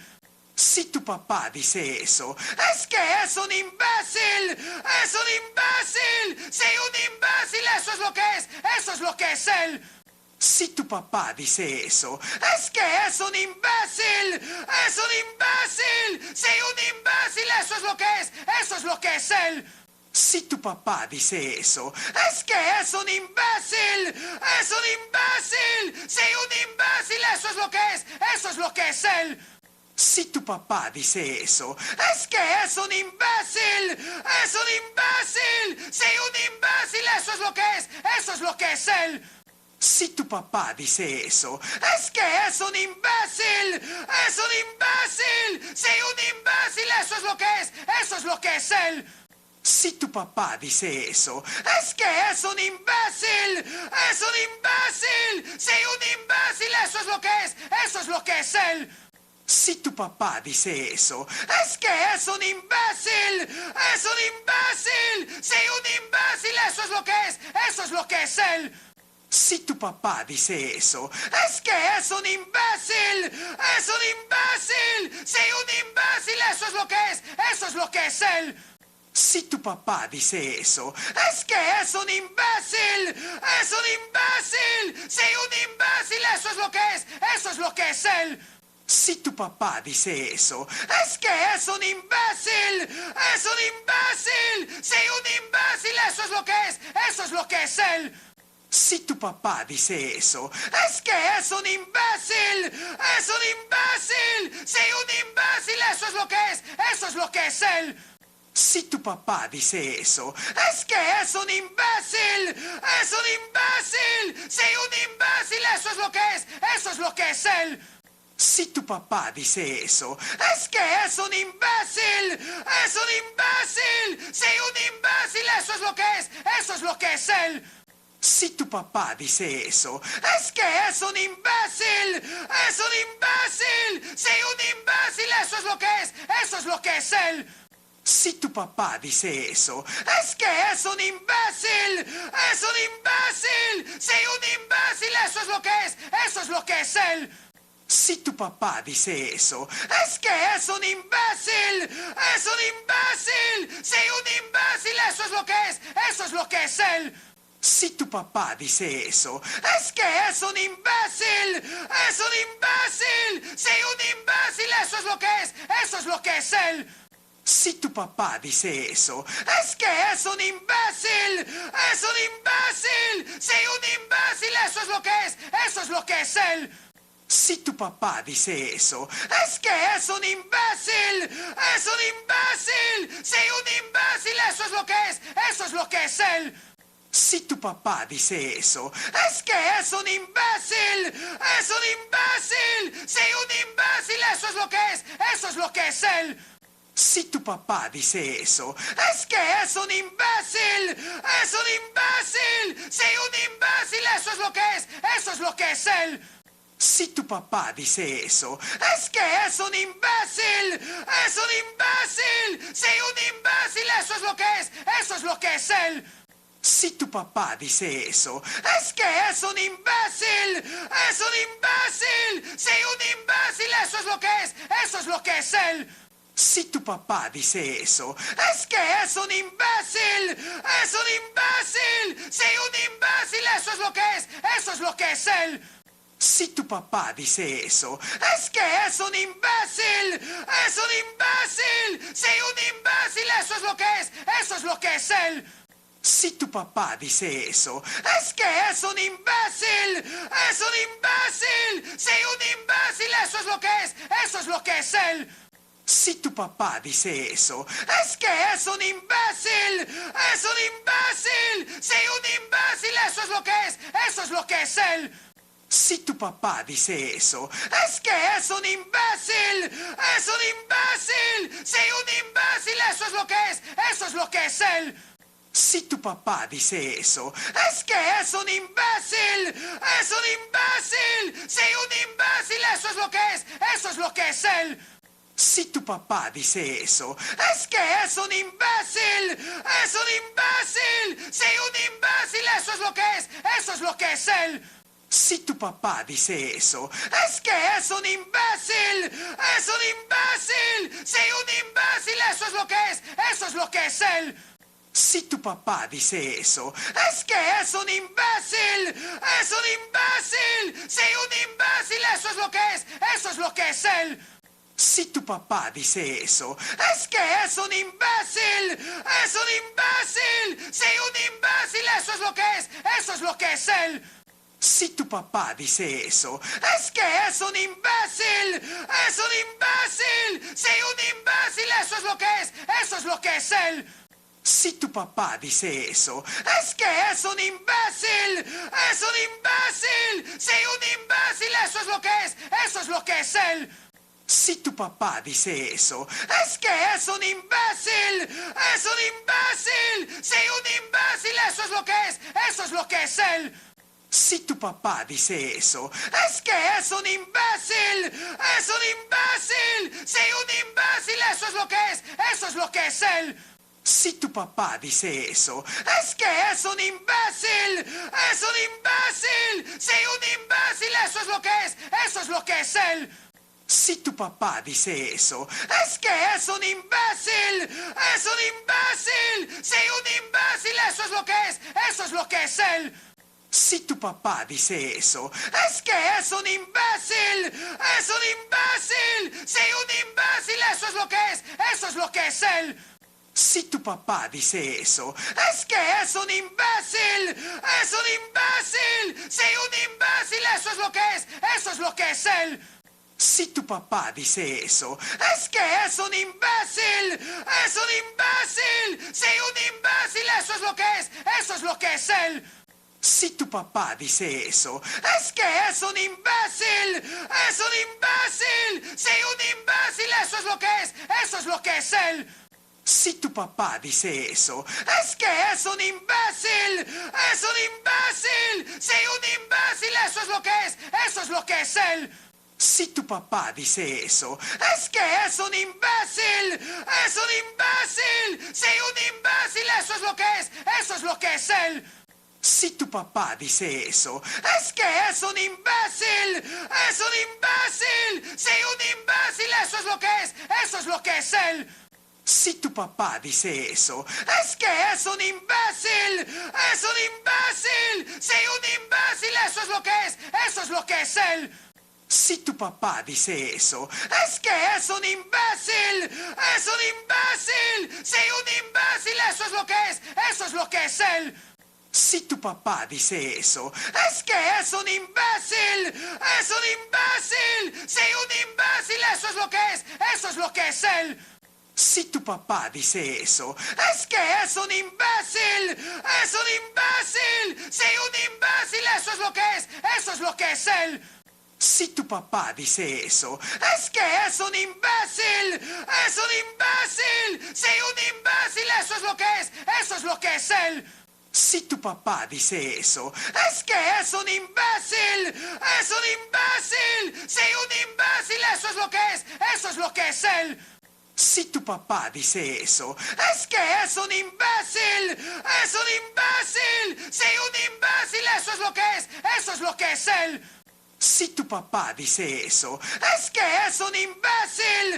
S1: Si tu papá dice eso, es que es un imbécil. ¡Es un imbécil! ¡Sí, un imbécil! ¡Eso es lo que es! ¡Eso es lo que es él! Si tu papá dice eso, es que es un imbécil. ¡Es un imbécil! ¡Sí, un imbécil! ¡Eso es lo que es! ¡Eso es lo que es él! Si tu papá dice eso, es que es un imbécil. ¡Es un imbécil! ¡Sí, un imbécil! ¡Eso es lo que es! ¡Eso es lo que es él! Si tu papá dice eso, es que es un imbécil. ¡Es un imbécil! ¡Sí, un imbécil! ¡Eso es lo que es! ¡Eso es lo que es él! Si tu papá dice eso, es que es un imbécil. ¡Es un imbécil! ¡Sí, un imbécil! ¡Eso es lo que es! ¡Eso es lo que es él! Si tu papá dice eso, es que es un imbécil. ¡Es un imbécil! ¡Sí, un imbécil! ¡Eso es lo que es! ¡Eso es lo que es él! Si tu papá dice eso, es que es un imbécil. ¡Es un imbécil! ¡Sí, un imbécil! ¡Eso es lo que es! ¡Eso es lo que es él! Si tu papá dice eso, es que es un imbécil. ¡Es un imbécil! ¡Sí, un imbécil! ¡Eso es lo que es! ¡Eso es lo que es él! Si tu papá dice eso, es que es un imbécil. ¡Es un imbécil! ¡Sí, un imbécil! ¡Eso es lo que es! ¡Eso es lo que es él! Si tu papá dice eso, es que es un imbécil. ¡Es un imbécil! ¡Sí, un imbécil! ¡Eso es lo que es! ¡Eso es lo que es él! Si tu papá dice eso, es que es un imbécil. ¡Es un imbécil! ¡Sí, un imbécil! ¡Eso es lo que es! ¡Eso es lo que es él! Si tu papá dice eso, es que es un imbécil. ¡Es un imbécil! ¡Sí, un imbécil! ¡Eso es lo que es! ¡Eso es lo que es él! Si tu papá dice eso, es que es un imbécil. ¡Es un imbécil! ¡Sí, un imbécil! ¡Eso es lo que es! ¡Eso es lo que es él! Si tu papá dice eso, es que es un imbécil. ¡Es un imbécil! ¡Sí, un imbécil! ¡Eso es lo que es! ¡Eso es lo que es él! Si tu papá dice eso, es que es un imbécil. ¡Es un imbécil! ¡Sí, un imbécil! ¡Eso es lo que es! ¡Eso es lo que es él! Si tu papá dice eso, es que es un imbécil. ¡Es un imbécil! ¡Sí, un imbécil! ¡Eso es lo que es! ¡Eso es lo que es él! Si tu papá dice eso, es que es un imbécil. ¡Es un imbécil! ¡Sí, un imbécil! ¡Eso es lo que es! ¡Eso es lo que es él! Si tu papá dice eso, es que es un imbécil. ¡Es un imbécil! ¡Sí, un imbécil! ¡Eso es lo que es! ¡Eso es lo que es él! Si tu papá dice eso, es que es un imbécil. ¡Es un imbécil! ¡Sí, un imbécil! ¡Eso es lo que es! ¡Eso es lo que es él! Si tu papá dice eso, es que es un imbécil. ¡Es un imbécil! ¡Sí, un imbécil! ¡Eso es lo que es! ¡Eso es lo que es él! Si tu papá dice eso, es que es un imbécil. ¡Es un imbécil! ¡Sí, un imbécil! ¡Eso es lo que es! ¡Eso es lo que es él! Si tu papá dice eso, es que es un imbécil. ¡Es un imbécil! ¡Sí, un imbécil! ¡Eso es lo que es! ¡Eso es lo que es él! Si tu papá dice eso, es que es un imbécil. ¡Es un imbécil! ¡Sí, un imbécil! ¡Eso es lo que es! ¡Eso es lo que es él! Si tu papá dice eso, es que es un imbécil. ¡Es un imbécil! ¡Sí, un imbécil! ¡Eso es lo que es! ¡Eso es lo que es él! Si tu papá dice eso, es que es un imbécil. ¡Es un imbécil! ¡Sí, un imbécil! ¡Eso es lo que es! ¡Eso es lo que es él! Si tu papá dice eso, es que es un imbécil. ¡Es un imbécil! ¡Sí, un imbécil! ¡Eso es lo que es! ¡Eso es lo que es él! Si tu papá dice eso, es que es un imbécil. ¡Es un imbécil! ¡Sí, un imbécil! ¡Eso es lo que es! ¡Eso es lo que es él! Si tu papá dice eso, es que es un imbécil. ¡Es un imbécil! ¡Sí, un imbécil! ¡Eso es lo que es! ¡Eso es lo que es él! Si tu papá dice eso, es que es un imbécil. ¡Es un imbécil! ¡Sí, un imbécil! ¡Eso es lo que es! ¡Eso es lo que es él! Si tu papá dice eso, es que es un imbécil. ¡Es un imbécil! ¡Sí, un imbécil! ¡Eso es lo que es! ¡Eso es lo que es él! Si tu papá dice eso, es que es un imbécil. ¡Es un imbécil! ¡Sí, un imbécil! ¡Eso es lo que es! ¡Eso es lo que es él! Si tu papá dice eso, es que es un imbécil. ¡Es un imbécil! ¡Sí, un imbécil! ¡Eso es lo que es! ¡Eso es lo que es él! Si tu papá dice eso, es que es un imbécil. ¡Es un imbécil! ¡Sí, un imbécil! ¡Eso es lo que es! ¡Eso es lo que es él! Si tu papá dice eso, es que es un imbécil. ¡Es un imbécil! ¡Sí, un imbécil! ¡Eso es lo que es! ¡Eso es lo que es él! Si tu papá dice eso, es que es un imbécil. ¡Es un imbécil! ¡Sí, un imbécil! ¡Eso es lo que es! ¡Eso es lo que es él! Si tu papá dice eso, es que es un imbécil. ¡Es un imbécil! ¡Sí, un imbécil! ¡Eso es lo que es! ¡Eso es lo que es él! Si tu papá dice eso, es que es un imbécil. ¡Es un imbécil! ¡Sí, un imbécil! ¡Eso es lo que es! ¡Eso es lo que es él! Si tu papá dice eso, es que es un imbécil. ¡Es un imbécil! ¡Sí, un imbécil! ¡Eso es lo que es! ¡Eso es lo que es él! Si tu papá dice eso, es que es un imbécil. ¡Es un imbécil! ¡Sí, un imbécil! ¡Eso es lo que es! ¡Eso es lo que es él! Si tu papá dice eso, es que es un imbécil. ¡Es un imbécil! ¡Sí, un imbécil! ¡Eso es lo que es! ¡Eso es lo que es él! Si tu papá dice eso, es que es un imbécil. ¡Es un imbécil! ¡Sí, un imbécil! ¡Eso es lo que es! ¡Eso es lo que es él! Si tu papá dice eso, es que es un imbécil. ¡Es un imbécil! ¡Sí, un imbécil! ¡Eso es lo que es! ¡Eso es lo que es él! Si tu papá dice eso, es que es un imbécil. ¡Es un imbécil! ¡Sí, un imbécil! ¡Eso es lo que es! ¡Eso es lo que es él! Si tu papá dice eso, es que es un imbécil. ¡Es un imbécil! ¡Sí, un imbécil! ¡Eso es lo que es! ¡Eso es lo que es él! Si tu papá dice eso, es que es un imbécil. ¡Es un imbécil! ¡Sí, un imbécil! ¡Eso es lo que es! ¡Eso es lo que es él! Si tu papá dice eso, es que es un imbécil. ¡Es un imbécil! ¡Sí, un imbécil! ¡Eso es lo que es! ¡Eso es lo que es él! Si tu papá dice eso, es que es un imbécil. ¡Es un imbécil! ¡Sí, un imbécil! ¡Eso es lo que es! ¡Eso es lo que es él! Si tu papá dice eso, es que es un imbécil. ¡Es un imbécil! ¡Sí, un imbécil! ¡Eso es lo que es! ¡Eso es lo que es él! Si tu papá dice eso, es que es un imbécil. ¡Es un imbécil! ¡Sí, un imbécil! ¡Eso es lo que es! ¡Eso es lo que es él! Si tu papá dice eso, es que es un imbécil. ¡Es un imbécil! ¡Sí, un imbécil! ¡Eso es lo que es! ¡Eso es lo que es él! Si tu papá dice eso, es que es un imbécil. ¡Es un imbécil! ¡Sí, un imbécil! ¡Eso es lo que es! ¡Eso es lo que es él! Si tu papá dice eso, es que es un imbécil. ¡Es un imbécil! ¡Sí, un imbécil! ¡Eso es lo que es! ¡Eso es lo que es él! Si tu papá dice eso, es que es un imbécil. ¡Es un imbécil! ¡Sí, un imbécil! ¡Eso es lo que es! ¡Eso es lo que es él! Si tu papá dice eso, es que es un imbécil.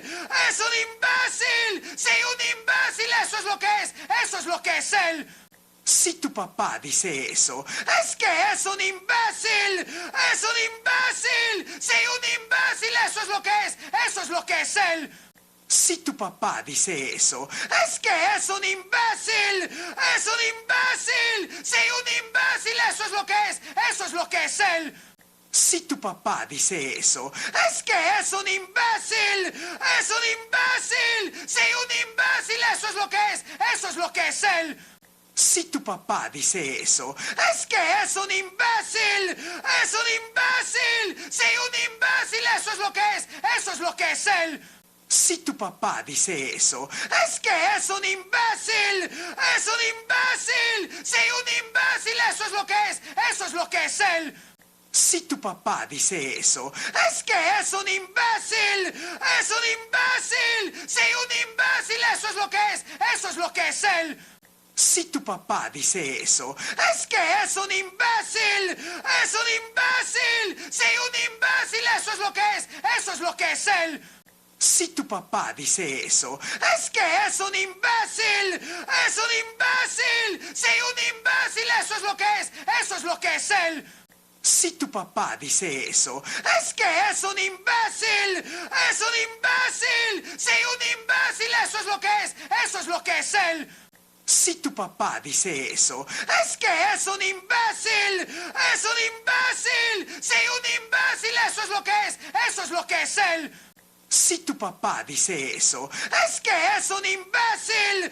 S1: ¡Es un imbécil! ¡Sí, un imbécil! ¡Eso es lo que es! ¡Eso es lo que es él! Si tu papá dice eso, es que es un imbécil. ¡Es un imbécil! ¡Sí, un imbécil! ¡Eso es lo que es! ¡Eso es lo que es él! Si tu papá dice eso, es que es un imbécil. ¡Es un imbécil! ¡Sí, un imbécil! ¡Eso es lo que es! ¡Eso es lo que es él! Si tu papá dice eso, es que es un imbécil. ¡Es un imbécil! ¡Sí, un imbécil! ¡Eso es lo que es! ¡Eso es lo que es él! Si tu papá dice eso, es que es un imbécil. ¡Es un imbécil! ¡Sí, un imbécil! ¡Eso es lo que es! ¡Eso es lo que es él! Si tu papá dice eso, es que es un imbécil. ¡Es un imbécil! ¡Sí, un imbécil! ¡Eso es lo que es! ¡Eso es lo que es él! Si tu papá dice eso, es que es un imbécil. ¡Es un imbécil! ¡Sí, un imbécil! ¡Eso es lo que es! ¡Eso es lo que es él! Si tu papá dice eso, es que es un imbécil. ¡Es un imbécil! ¡Sí, un imbécil! ¡Eso es lo que es! ¡Eso es lo que es él! Si tu papá dice eso, es que es un imbécil. ¡Es un imbécil! ¡Sí, un imbécil! ¡Eso es lo que es! ¡Eso es lo que es él! Si tu papá dice eso, es que es un imbécil. ¡Es un imbécil! ¡Sí, un imbécil! ¡Eso es lo que es! ¡Eso es lo que es él! Si tu papá dice eso, es que es un imbécil. ¡Es un imbécil! ¡Sí, un imbécil! ¡Eso es lo que es! ¡Eso es lo que es él! Si tu papá dice eso, es que es un imbécil.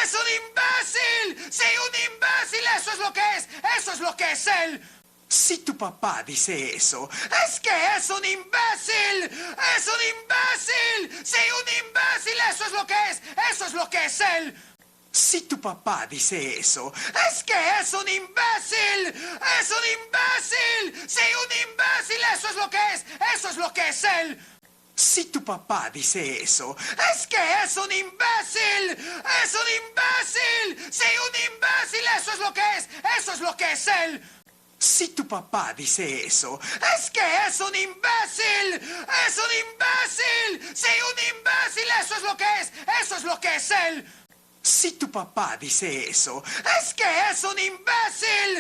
S1: ¡Es un imbécil! ¡Sí, un imbécil! ¡Eso es lo que es! ¡Eso es lo que es él! Si tu papá dice eso, es que es un imbécil. ¡Es un imbécil! ¡Sí, un imbécil! ¡Eso es lo que es! ¡Eso es lo que es él! Si tu papá dice eso, es que es un imbécil. ¡Es un imbécil! ¡Sí, un imbécil! ¡Eso es lo que es! ¡Eso es lo que es él! Si tu papá dice eso, es que es un imbécil. ¡Es un imbécil! ¡Sí, un imbécil! ¡Eso es lo que es! ¡Eso es lo que es él! Si tu papá dice eso, es que es un imbécil. ¡Es un imbécil! ¡Sí, un imbécil! ¡Eso es lo que es! ¡Eso es lo que es él! Si tu papá dice eso, es que es un imbécil.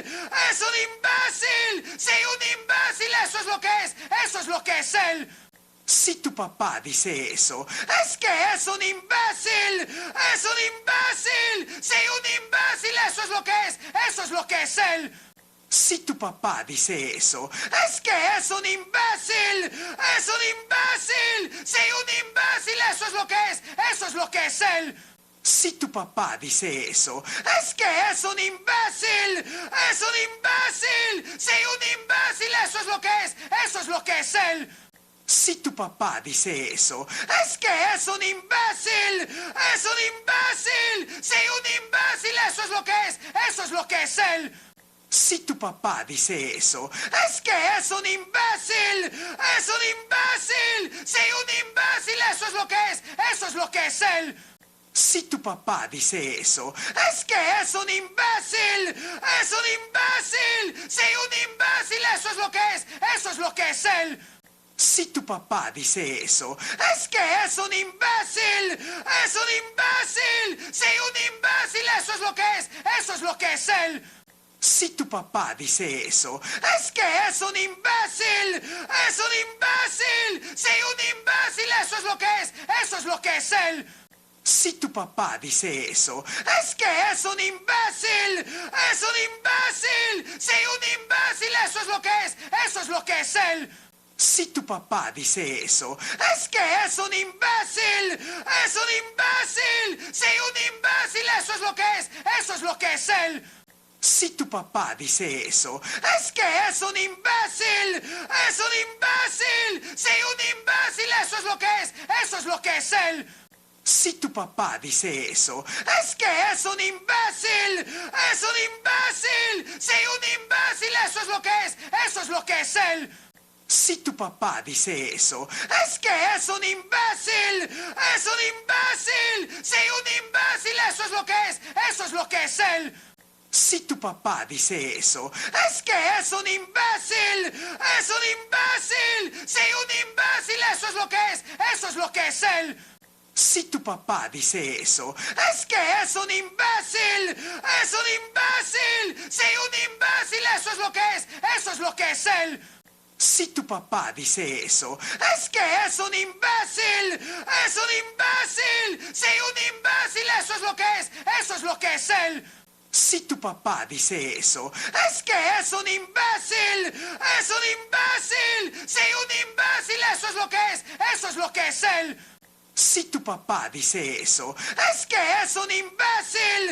S1: ¡Es un imbécil! ¡Sí, un imbécil! ¡Eso es lo que es! ¡Eso es lo que es él! Si tu papá dice eso, es que es un imbécil. ¡Es un imbécil! ¡Sí, un imbécil! ¡Eso es lo que es! ¡Eso es lo que es él! Si tu papá dice eso, es que es un imbécil. ¡Es un imbécil! ¡Sí, un imbécil! ¡Eso es lo que es! ¡Eso es lo que es él! Si tu papá dice eso, es que es un imbécil. ¡Es un imbécil! ¡Sí, un imbécil! ¡Eso es lo que es! ¡Eso es lo que es él! Si tu papá dice eso, es que es un imbécil. ¡Es un imbécil! ¡Sí, un imbécil! ¡Eso es lo que es! ¡Eso es lo que es él! Si tu papá dice eso, es que es un imbécil. ¡Es un imbécil! ¡Sí, un imbécil! ¡Eso es lo que es! ¡Eso es lo que es él! Si tu papá dice eso, es que es un imbécil. ¡Es un imbécil! ¡Sí, un imbécil! ¡Eso es lo que es! ¡Eso es lo que es él! Si tu papá dice eso, es que es un imbécil. ¡Es un imbécil! ¡Sí, un imbécil! ¡Eso es lo que es! ¡Eso es lo que es él! Si tu papá dice eso, es que es un imbécil. ¡Es un imbécil! ¡Sí, un imbécil! ¡Eso es lo que es! ¡Eso es lo que es él! Si tu papá dice eso, es que es un imbécil. ¡Es un imbécil! ¡Sí, un imbécil! ¡Eso es lo que es! ¡Eso es lo que es él! Si tu papá dice eso, es que es un imbécil. ¡Es un imbécil! ¡Sí, un imbécil! ¡Eso es lo que es! ¡Eso es lo que es él! Si tu papá dice eso, es que es un imbécil. ¡Es un imbécil! ¡Sí, un imbécil! ¡Eso es lo que es! ¡Eso es lo que es él! Si tu papá dice eso, es que es un imbécil. ¡Es un imbécil! ¡Sí, un imbécil! ¡Eso es lo que es! ¡Eso es lo que es él! Si tu papá dice eso, es que es un imbécil. ¡Es un imbécil! ¡Sí, un imbécil! ¡Eso es lo que es! ¡Eso es lo que es él! Si tu papá dice eso, es que es un imbécil. ¡Es un imbécil! ¡Sí, un imbécil! ¡Eso es lo que es! ¡Eso es lo que es él! Si tu papá dice eso, es que es un imbécil. ¡Es un imbécil! ¡Sí, un imbécil! ¡Eso es lo que es! ¡Eso es lo que es él! Si tu papá dice eso, es que es un imbécil. ¡Es un imbécil! ¡Sí, un imbécil! ¡Eso es lo que es! ¡Eso es lo que es él! Si tu papá dice eso, es que es un imbécil. ¡Es un imbécil! ¡Sí, un imbécil! ¡Eso es lo que es! ¡Eso es lo que es él! Si tu papá dice eso, es que es un imbécil.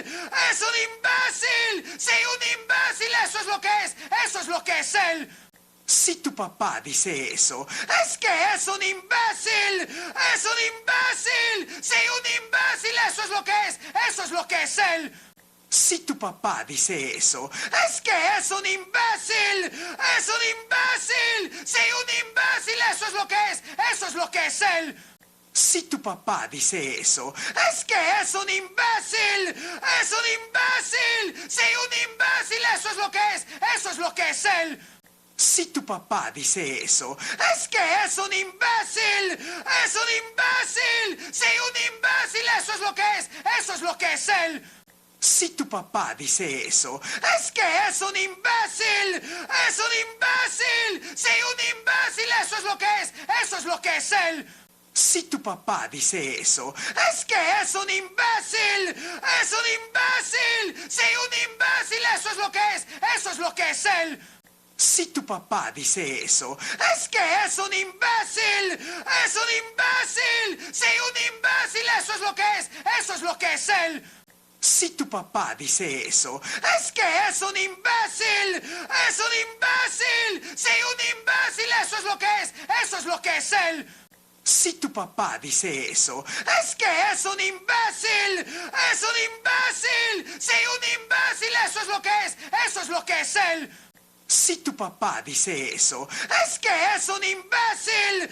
S1: ¡Es un imbécil! ¡Sí, un imbécil! ¡Eso es lo que es! ¡Eso es lo que es él! Si tu papá dice eso, es que es un imbécil. ¡Es un imbécil! ¡Sí, un imbécil! ¡Eso es lo que es! ¡Eso es lo que es él! Si tu papá dice eso, es que es un imbécil. ¡Es un imbécil! ¡Sí, un imbécil! ¡Eso es lo que es! ¡Eso es lo que es él! Si tu papá dice eso, es que es un imbécil. ¡Es un imbécil! ¡Sí, un imbécil! ¡Eso es lo que es! ¡Eso es lo que es él! Si tu papá dice eso, es que es un imbécil. ¡Es un imbécil! ¡Sí, un imbécil! ¡Eso es lo que es! ¡Eso es lo que es él! Si tu papá dice eso, es que es un imbécil. ¡Es un imbécil! ¡Sí, un imbécil! ¡Eso es lo que es! ¡Eso es lo que es él! Si tu papá dice eso, es que es un imbécil. ¡Es un imbécil! ¡Sí, un imbécil! ¡Eso es lo que es! ¡Eso es lo que es él! Si tu papá dice eso, es que es un imbécil. ¡Es un imbécil! ¡Sí, un imbécil! ¡Eso es lo que es! ¡Eso es lo que es él! Si tu papá dice eso, es que es un imbécil. ¡Es un imbécil! ¡Sí, un imbécil! ¡Eso es lo que es! ¡Eso es lo que es él! Si tu papá dice eso, es que es un imbécil. ¡Es un imbécil! ¡Sí, un imbécil! ¡Eso es lo que es! ¡Eso es lo que es él! Si tu papá dice eso, es que es un imbécil.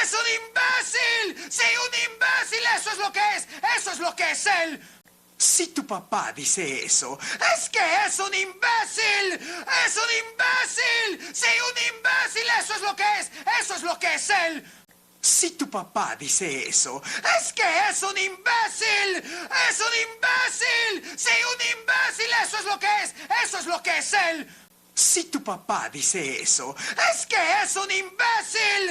S1: ¡Es un imbécil! ¡Sí, un imbécil! ¡Eso es lo que es! ¡Eso es lo que es él! Si tu papá dice eso, es que es un imbécil. ¡Es un imbécil! ¡Sí, un imbécil! ¡Eso es lo que es! ¡Eso es lo que es él! Si tu papá dice eso, es que es un imbécil. ¡Es un imbécil! ¡Sí, un imbécil! ¡Eso es lo que es! ¡Eso es lo que es él! Si tu papá dice eso, es que es un imbécil.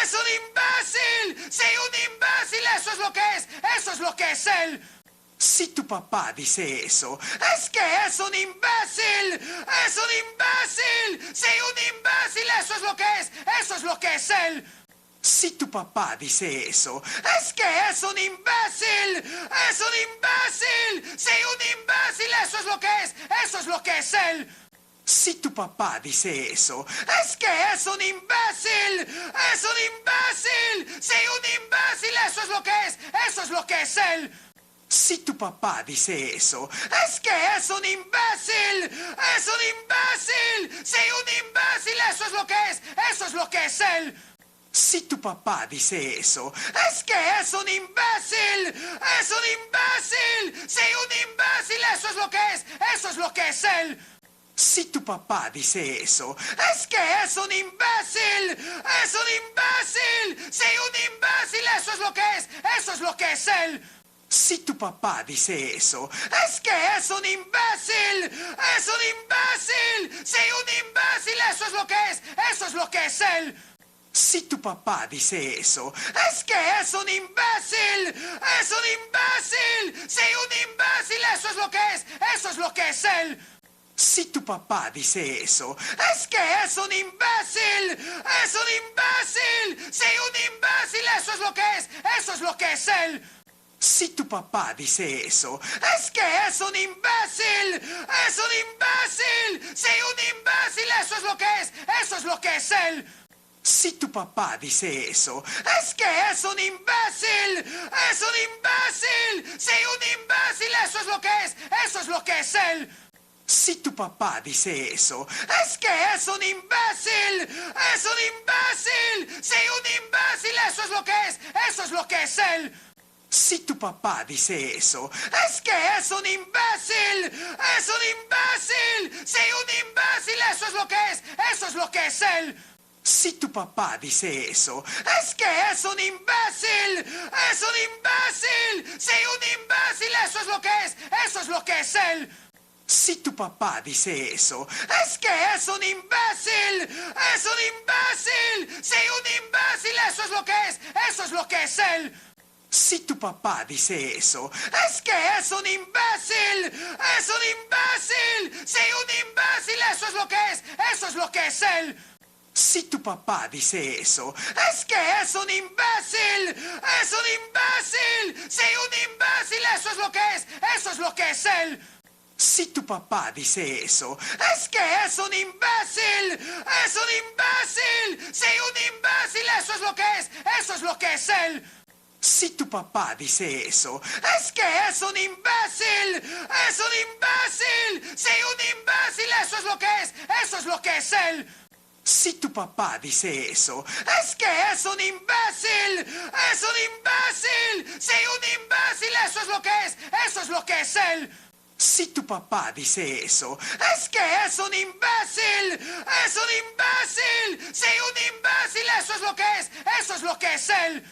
S1: ¡Es un imbécil! ¡Sí, un imbécil! ¡Eso es lo que es! ¡Eso es lo que es él! Si tu papá dice eso, es que es un imbécil. ¡Es un imbécil! ¡Sí, un imbécil! ¡Eso es lo que es! ¡Eso es lo que es él! Si tu papá dice eso, es que es un imbécil. ¡Es un imbécil! ¡Sí, un imbécil! ¡Eso es lo que es! ¡Eso es lo que es él! Si tu papá dice eso, es que es un imbécil. ¡Es un imbécil! ¡Sí, un imbécil! ¡Eso es lo que es! ¡Eso es lo que es él! Si tu papá dice eso, es que es un imbécil. ¡Es un imbécil! ¡Sí, un imbécil! ¡Eso es lo que es! ¡Eso es lo que es él! Si tu papá dice eso, es que es un imbécil. ¡Es un imbécil! ¡Sí, un imbécil! ¡Eso es lo que es! ¡Eso es lo que es él! Si tu papá dice eso, es que es un imbécil. ¡Es un imbécil! ¡Sí, un imbécil! ¡Eso es lo que es! ¡Eso es lo que es él! Si tu papá dice eso, es que es un imbécil. ¡Es un imbécil! ¡Sí, un imbécil! ¡Eso es lo que es! ¡Eso es lo que es él! Si tu papá dice eso, es que es un imbécil. ¡Es un imbécil! ¡Sí, un imbécil! ¡Eso es lo que es! ¡Eso es lo que es él! Si tu papá dice eso, es que es un imbécil. ¡Es un imbécil! ¡Sí, un imbécil! ¡Eso es lo que es! ¡Eso es lo que es él! Si tu papá dice eso, es que es un imbécil. ¡Es un imbécil! ¡Sí, un imbécil! ¡Eso es lo que es! ¡Eso es lo que es él! Si tu papá dice eso, es que es un imbécil. ¡Es un imbécil! ¡Sí, un imbécil! ¡Eso es lo que es! ¡Eso es lo que es él! Si tu papá dice eso, es que es un imbécil. ¡Es un imbécil! ¡Sí, un imbécil! ¡Eso es lo que es! ¡Eso es lo que es él! Si tu papá dice eso, es que es un imbécil. ¡Es un imbécil! ¡Sí, un imbécil! ¡Eso es lo que es! ¡Eso es lo que es él! Si tu papá dice eso, es que es un imbécil. ¡Es un imbécil! ¡Sí, un imbécil! ¡Eso es lo que es! ¡Eso es lo que es él! Si tu papá dice eso, es que es un imbécil. ¡Es un imbécil! ¡Sí, un imbécil! ¡Eso es lo que es! ¡Eso es lo que es él! Si tu papá dice eso, es que es un imbécil. ¡Es un imbécil! ¡Sí, un imbécil! ¡Eso es lo que es! ¡Eso es lo que es él! Si tu papá dice eso, es que es un imbécil. ¡Es un imbécil! ¡Sí, un imbécil! ¡Eso es lo que es! ¡Eso es lo que es él! Si tu papá dice eso, es que es un imbécil. ¡Es un imbécil! ¡Sí, un imbécil! ¡Eso es lo que es! ¡Eso es lo que es él! Si tu papá dice eso, es que es un imbécil. ¡Es un imbécil! ¡Sí, un imbécil! ¡Eso es lo que es! ¡Eso es lo que es él! Si tu papá dice eso, es que es un imbécil. ¡Es un imbécil! ¡Sí, un imbécil! ¡Eso es lo que es! ¡Eso es lo que es él! Si tu papá dice eso, es que es un imbécil. ¡Es un imbécil! ¡Sí, un imbécil! ¡Eso es lo que es! ¡Eso es lo que es él!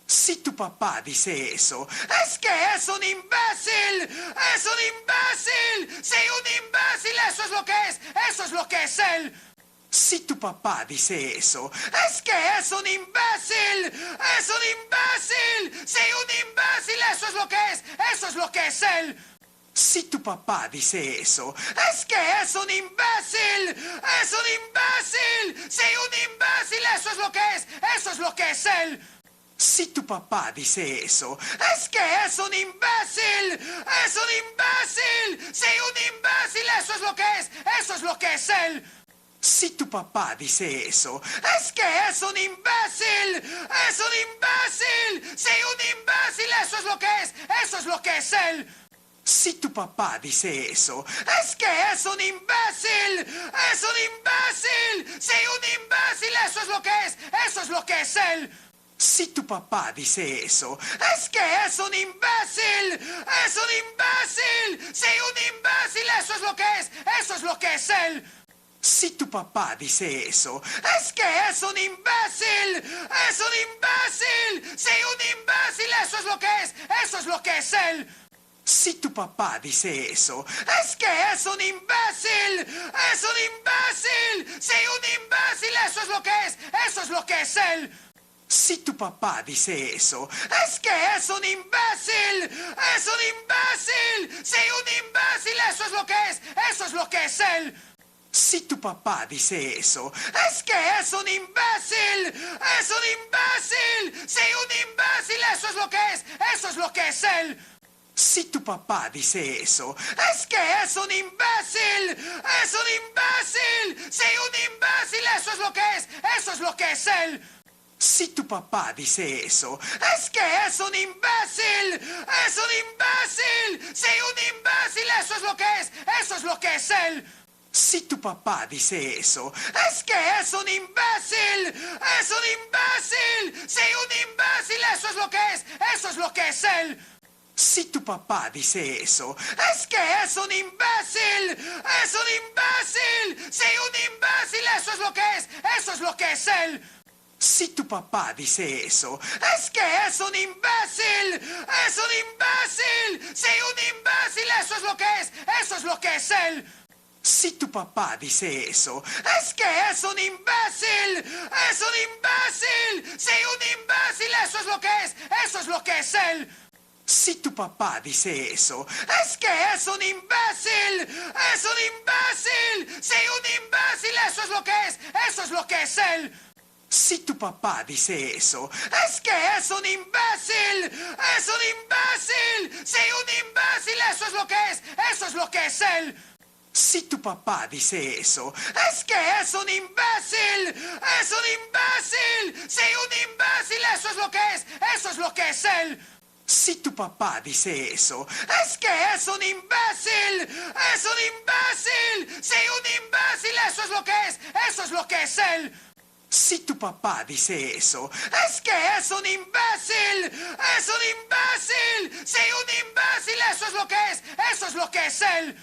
S1: Si tu papá dice eso, es que es un imbécil. ¡Es un imbécil! ¡Sí, un imbécil! ¡Eso es lo que es! ¡Eso es lo que es él! Si tu papá dice eso, es que es un imbécil. ¡Es un imbécil! ¡Sí, un imbécil! ¡Eso es lo que es! ¡Eso es lo que es él! Si tu papá dice eso, es que es un imbécil. ¡Es un imbécil! ¡Sí, un imbécil! ¡Eso es lo que es! ¡Eso es lo que es él! Si tu papá dice eso, es que es un imbécil. ¡Es un imbécil! ¡Sí, un imbécil! ¡Eso es lo que es! ¡Eso es lo que es él! Si tu papá dice eso, es que es un imbécil. ¡Es un imbécil! ¡Sí, un imbécil! ¡Eso es lo que es! ¡Eso es lo que es él! Si tu papá dice eso, es que es un imbécil. ¡Es un imbécil! ¡Sí, un imbécil! ¡Eso es lo que es! ¡Eso es lo que es él! Si tu papá dice eso, es que es un imbécil. ¡Es un imbécil! ¡Sí, un imbécil! ¡Eso es lo que es! ¡Eso es lo que es él! Si tu papá dice eso, es que es un imbécil. ¡Es un imbécil! ¡Sí, un imbécil! ¡Eso es lo que es! ¡Eso es lo que es él! Si tu papá dice eso, es que es un imbécil. ¡Es un imbécil! ¡Sí, un imbécil! ¡Eso es lo que es! ¡Eso es lo que es él! Si tu papá dice eso, es que es un imbécil. ¡Es un imbécil! ¡Sí, un imbécil! ¡Eso es lo que es! ¡Eso es lo que es él! Si tu papá dice eso, es que es un imbécil. ¡Es un imbécil! ¡Sí, un imbécil! ¡Eso es lo que es! ¡Eso es lo que es él! Si tu papá dice eso, es que es un imbécil. ¡Es un imbécil! ¡Sí, un imbécil! ¡Eso es lo que es! ¡Eso es lo que es él! Si tu papá dice eso, es que es un imbécil. ¡Es un imbécil! ¡Sí, un imbécil! ¡Eso es lo que es! ¡Eso es lo que es él! Si tu papá dice eso, es que es un imbécil. ¡Es un imbécil! ¡Sí, un imbécil! ¡Eso es lo que es! ¡Eso es lo que es él! Si tu papá dice eso, es que es un imbécil. ¡Es un imbécil! ¡Sí, un imbécil! ¡Eso es lo que es! ¡Eso es lo que es él! Si tu papá dice eso, es que es un imbécil. ¡Es un imbécil! ¡Sí, un imbécil! ¡Eso es lo que es! ¡Eso es lo que es él! Si tu papá dice eso, es que es un imbécil. ¡Es un imbécil! ¡Sí, un imbécil! ¡Eso es lo que es! ¡Eso es lo que es él! Si tu papá dice eso, es que es un imbécil. ¡Es un imbécil! ¡Sí, un imbécil! ¡Eso es lo que es! ¡Eso es lo que es él! Si tu papá dice eso, es que es un imbécil. ¡Es un imbécil! ¡Sí, un imbécil! ¡Eso es lo que es! ¡Eso es lo que es él! Si tu papá dice eso, es que es un imbécil. ¡Es un imbécil! ¡Sí, un imbécil! ¡Eso es lo que es! ¡Eso es lo que es él! Si tu papá dice eso, es que es un imbécil. ¡Es un imbécil! ¡Sí, un imbécil! ¡Eso es lo que es! ¡Eso es lo que es él! Si tu papá dice eso, es que es un imbécil. ¡Es un imbécil! ¡Sí, un imbécil! ¡Eso es lo que es! ¡Eso es lo que es él!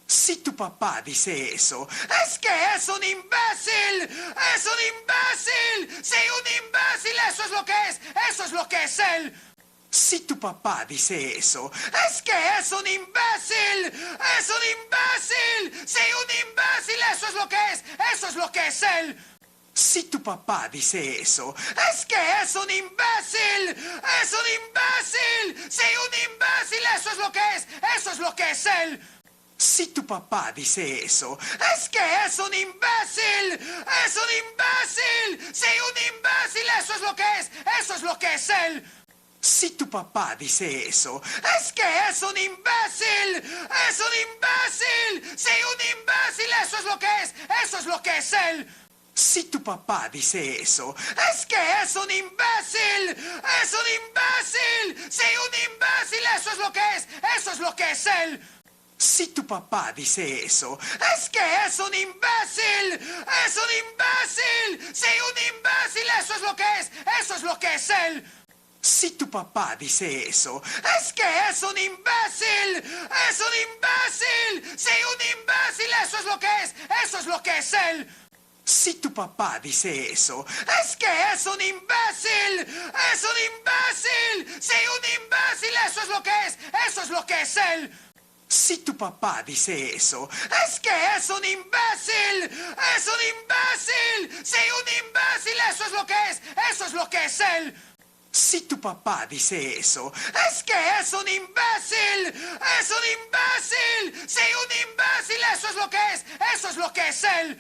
S1: Si tu papá dice eso, es que es un imbécil. ¡Es un imbécil! ¡Sí, un imbécil! ¡Eso es lo que es! ¡Eso es lo que es él! Si tu papá dice eso, es que es un imbécil. ¡Es un imbécil! ¡Sí, un imbécil! ¡Eso es lo que es! ¡Eso es lo que es él! Si tu papá dice eso, es que es un imbécil. ¡Es un imbécil! ¡Sí, un imbécil! ¡Eso es lo que es! ¡Eso es lo que es él! Si tu papá dice eso, es que es un imbécil. ¡Es un imbécil! ¡Sí, un imbécil! ¡Eso es lo que es! ¡Eso es lo que es él! Si tu papá dice eso, es que es un imbécil. ¡Es un imbécil! ¡Sí, un imbécil! ¡Eso es lo que es! ¡Eso es lo que es él! Si tu papá dice eso, es que es un imbécil. ¡Es un imbécil! ¡Sí, un imbécil! ¡Eso es lo que es! ¡Eso es lo que es él! Si tu papá dice eso, es que es un imbécil. ¡Es un imbécil! ¡Sí, un imbécil! ¡Eso es lo que es! ¡Eso es lo que es él! Si tu papá dice eso, es que es un imbécil. ¡Es un imbécil! ¡Sí, un imbécil! ¡Eso es lo que es! ¡Eso es lo que es él! Si tu papá dice eso, es que es un imbécil. ¡Es un imbécil! ¡Sí, un imbécil! ¡Eso es lo que es! ¡Eso es lo que es él! Si tu papá dice eso, es que es un imbécil. ¡Es un imbécil! ¡Sí, un imbécil! ¡Eso es lo que es! ¡Eso es lo que es él! Si tu papá dice eso, es que es un imbécil. ¡Es un imbécil! ¡Sí, un imbécil! ¡Eso es lo que es! ¡Eso es lo que es él!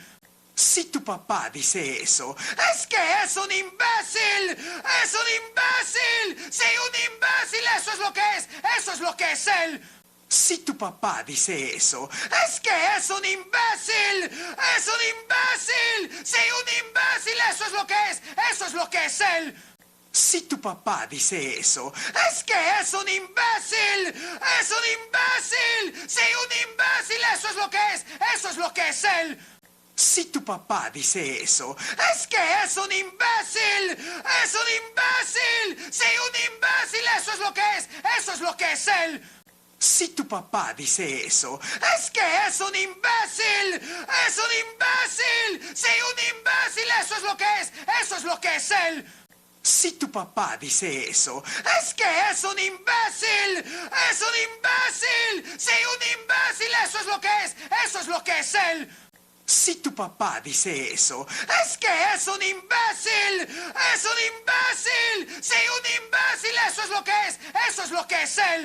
S1: Si tu papá dice eso, es que es un imbécil. ¡Es un imbécil! ¡Sí, un imbécil! ¡Eso es lo que es! ¡Eso es lo que es él! Si tu papá dice eso, es que es un imbécil. ¡Es un imbécil! ¡Sí, un imbécil! ¡Eso es lo que es! ¡Eso es lo que es él! Si tu papá dice eso, es que es un imbécil. ¡Es un imbécil! ¡Sí, un imbécil! ¡Eso es lo que es! ¡Eso es lo que es él! Si tu papá dice eso, es que es un imbécil. ¡Es un imbécil! ¡Sí, un imbécil! ¡Eso es lo que es! ¡Eso es lo que es él! Si tu papá dice eso, es que es un imbécil. ¡Es un imbécil! ¡Sí, un imbécil! ¡Eso es lo que es! ¡Eso es lo que es él! Si tu papá dice eso, es que es un imbécil. ¡Es un imbécil! ¡Sí, un imbécil! ¡Eso es lo que es! ¡Eso es lo que es él! Si tu papá dice eso, es que es un imbécil. ¡Es un imbécil! ¡Sí, un imbécil! ¡Eso es lo que es! ¡Eso es lo que es él!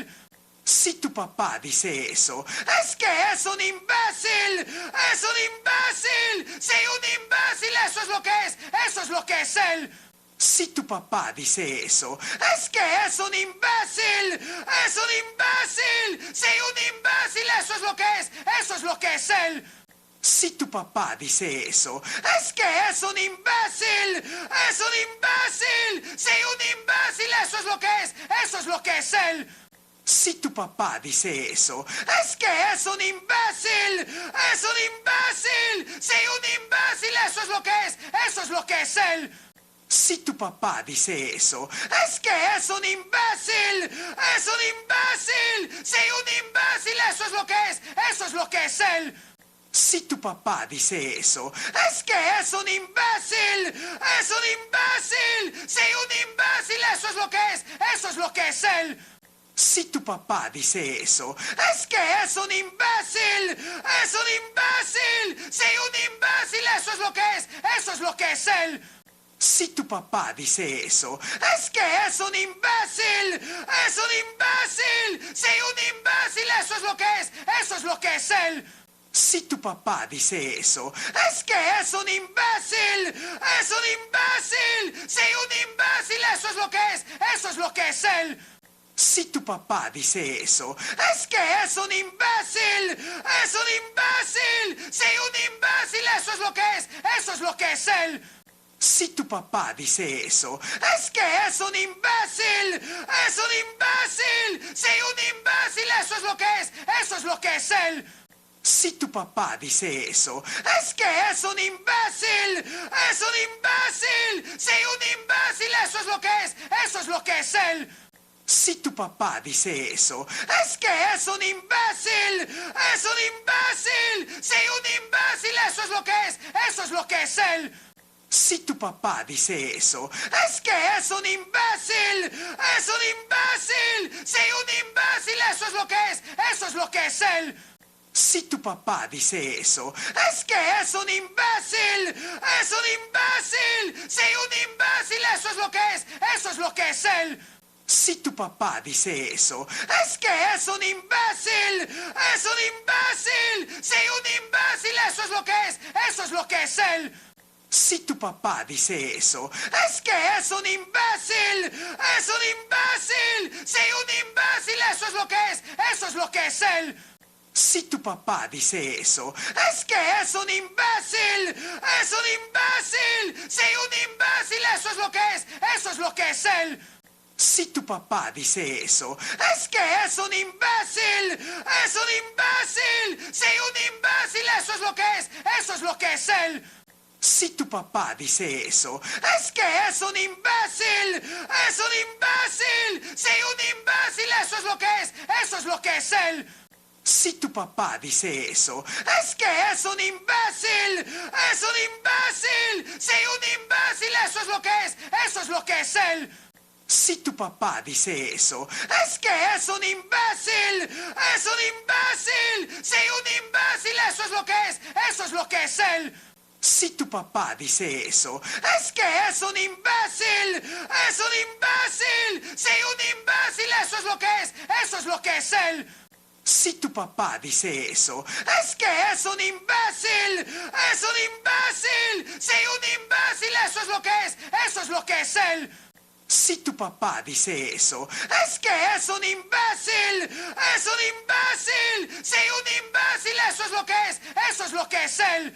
S1: Si Si tu papá dice eso, es que es un imbécil. ¡Es un imbécil! ¡Sí, un imbécil! ¡Eso es lo que es! ¡Eso es lo que es él! Si tu papá dice eso, es que es un imbécil. ¡Es un imbécil! ¡Sí, un imbécil! ¡Eso es lo que es! ¡Eso es lo que es él! Si tu papá dice eso, es que es un imbécil. ¡Es un imbécil! ¡Sí, un imbécil! ¡Eso es lo que es! ¡Eso es lo que es él! Si tu papá dice eso, es que es un imbécil. ¡Es un imbécil! ¡Sí, un imbécil! ¡Eso es lo que es! ¡Eso es lo que es él! Si tu papá dice eso, es que es un imbécil. ¡Es un imbécil! ¡Sí, un imbécil! ¡Eso es lo que es! ¡Eso es lo que es él! Si tu papá dice eso, es que es un imbécil. ¡Es un imbécil! ¡Sí, un imbécil! ¡Eso es lo que es! ¡Eso es lo que es él! Si tu papá dice eso, es que es un imbécil. ¡Es un imbécil! ¡Sí, un imbécil! ¡Eso es lo que es! ¡Eso es lo que es él! Si tu papá dice eso, es que es un imbécil. ¡Es un imbécil! ¡Sí, un imbécil! ¡Eso es lo que es! ¡Eso es lo que es él! Si tu papá dice eso, es que es un imbécil. ¡Es un imbécil! ¡Sí, un imbécil! ¡Eso es lo que es! ¡Eso es lo que es él! Si tu papá dice eso, es que es un imbécil. ¡Es un imbécil! ¡Sí, un imbécil! ¡Eso es lo que es! ¡Eso es lo que es él! Si tu papá dice eso, es que es un imbécil. ¡Es un imbécil! ¡Sí, un imbécil! ¡Eso es lo que es! ¡Eso es lo que es él! Si tu papá dice eso, es que es un imbécil. ¡Es un imbécil! ¡Sí, un imbécil! ¡Eso es lo que es! ¡Eso es lo que es él! Si tu papá dice eso, es que es un imbécil. ¡Es un imbécil! ¡Sí, un imbécil! ¡Eso es lo que es! ¡Eso es lo que es él! Si tu papá dice eso, es que es un imbécil. ¡Es un imbécil! ¡Sí, un imbécil! ¡Eso es lo que es! ¡Eso es lo que es él! Si tu papá dice eso, es que es un imbécil. ¡Es un imbécil! ¡Sí, un imbécil! ¡Eso es lo que es! ¡Eso es lo que es él! Si tu papá dice eso, es que es un imbécil. ¡Es un imbécil! ¡Sí, un imbécil! ¡Eso es lo que es! ¡Eso es lo que es él! Si tu papá dice eso, es que es un imbécil. ¡Es un imbécil! ¡Sí, un imbécil! ¡Eso es lo que es! ¡Eso es lo que es él! Si tu papá dice eso, es que es un imbécil. ¡Es un imbécil! ¡Sí, un imbécil! ¡Eso es lo que es! ¡Eso es lo que es él! Si tu papá dice eso, es que es un imbécil. ¡Es un imbécil! ¡Sí, un imbécil! ¡Eso es lo que es! ¡Eso es lo que es él! Si tu papá dice eso, es que es un imbécil. ¡Es un imbécil! ¡Sí, un imbécil! ¡Eso es lo que es! ¡Eso es lo que es él! Si tu papá dice eso, es que es un imbécil. ¡Es un imbécil! ¡Sí, un imbécil! ¡Eso es lo que es! ¡Eso es lo que es él! Si tu papá dice eso, es que es un imbécil. ¡Es un imbécil! ¡Sí, un imbécil! ¡Eso es lo que es! ¡Eso es lo que es él! Si tu papá dice eso, es que es un imbécil. ¡Es un imbécil! ¡Sí, un imbécil! ¡Eso es lo que es! ¡Eso es lo que es él! Si tu papá dice eso, es que es un imbécil. ¡Es un imbécil! ¡Sí, un imbécil! ¡Eso es lo que es! ¡Eso es lo que es él! Si tu papá dice eso, es que es un imbécil. ¡Es un imbécil! ¡Sí, un imbécil! ¡Eso es lo que es! ¡Eso es lo que es él!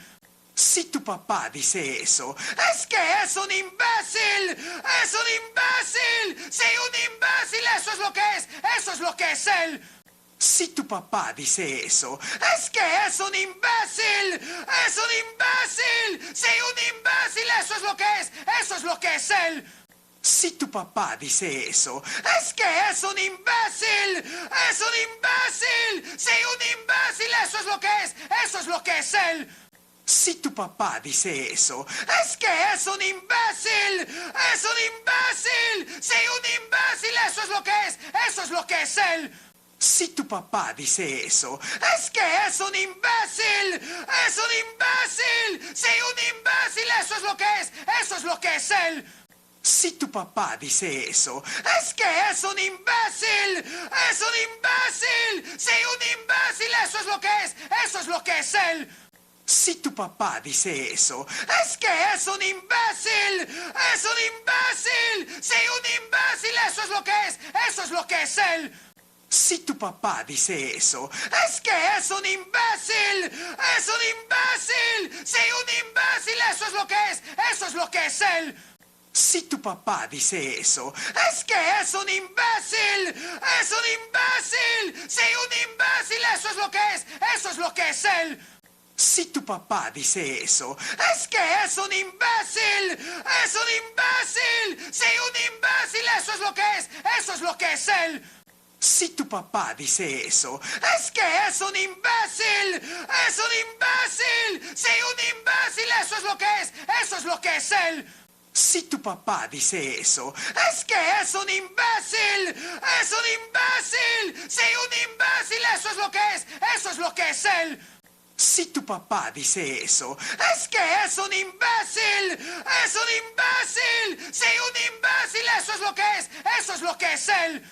S1: Si tu papá dice eso, es que es un imbécil. ¡Es un imbécil! ¡Sí, un imbécil! ¡Eso es lo que es! ¡Eso es lo que es él! Si tu papá dice eso, es que es un imbécil. ¡Es un imbécil! ¡Sí, un imbécil! ¡Eso es lo que es! ¡Eso es lo que es él! Si tu papá dice eso, es que es un imbécil. ¡Es un imbécil! ¡Sí, un imbécil! ¡Eso es lo que es! ¡Eso es lo que es él! Si tu papá dice eso, es que es un imbécil. ¡Es un imbécil! ¡Sí, un imbécil! ¡Eso es lo que es! ¡Eso es lo que es él! Si tu papá dice eso, es que es un imbécil. ¡Es un imbécil! ¡Sí, un imbécil! ¡Eso es lo que es! ¡Eso es lo que es él! Si tu papá dice eso, es que es un imbécil. ¡Es un imbécil! ¡Sí, un imbécil! ¡Eso es lo que es! ¡Eso es lo que es él! Si tu papá dice eso, es que es un imbécil. ¡Es un imbécil! ¡Sí, un imbécil! ¡Eso es lo que es! ¡Eso es lo que es él! Si tu papá dice eso, es que es un imbécil. ¡Es un imbécil! ¡Sí, un imbécil! ¡Eso es lo que es! ¡Eso es lo que es él! Si tu papá dice eso, es que es un imbécil. ¡Es un imbécil! ¡Sí, un imbécil! ¡Eso es lo que es! ¡Eso es lo que es él! Si tu papá dice eso, es que es un imbécil. ¡Es un imbécil! ¡Sí, un imbécil! ¡Eso es lo que es! ¡Eso es lo que es él! Si tu papá dice eso, es que es un imbécil. ¡Es un imbécil! ¡Sí, un imbécil! ¡Eso es lo que es! ¡Eso es lo que es él! Si tu papá dice eso, es que es un imbécil. ¡Es un imbécil! ¡Sí, un imbécil! ¡Eso es lo que es! ¡Eso es lo que es él! Si tu papá dice eso, es que es un imbécil. ¡Es un imbécil! ¡Sí, un imbécil! ¡Eso es lo que es! ¡Eso es lo que es él!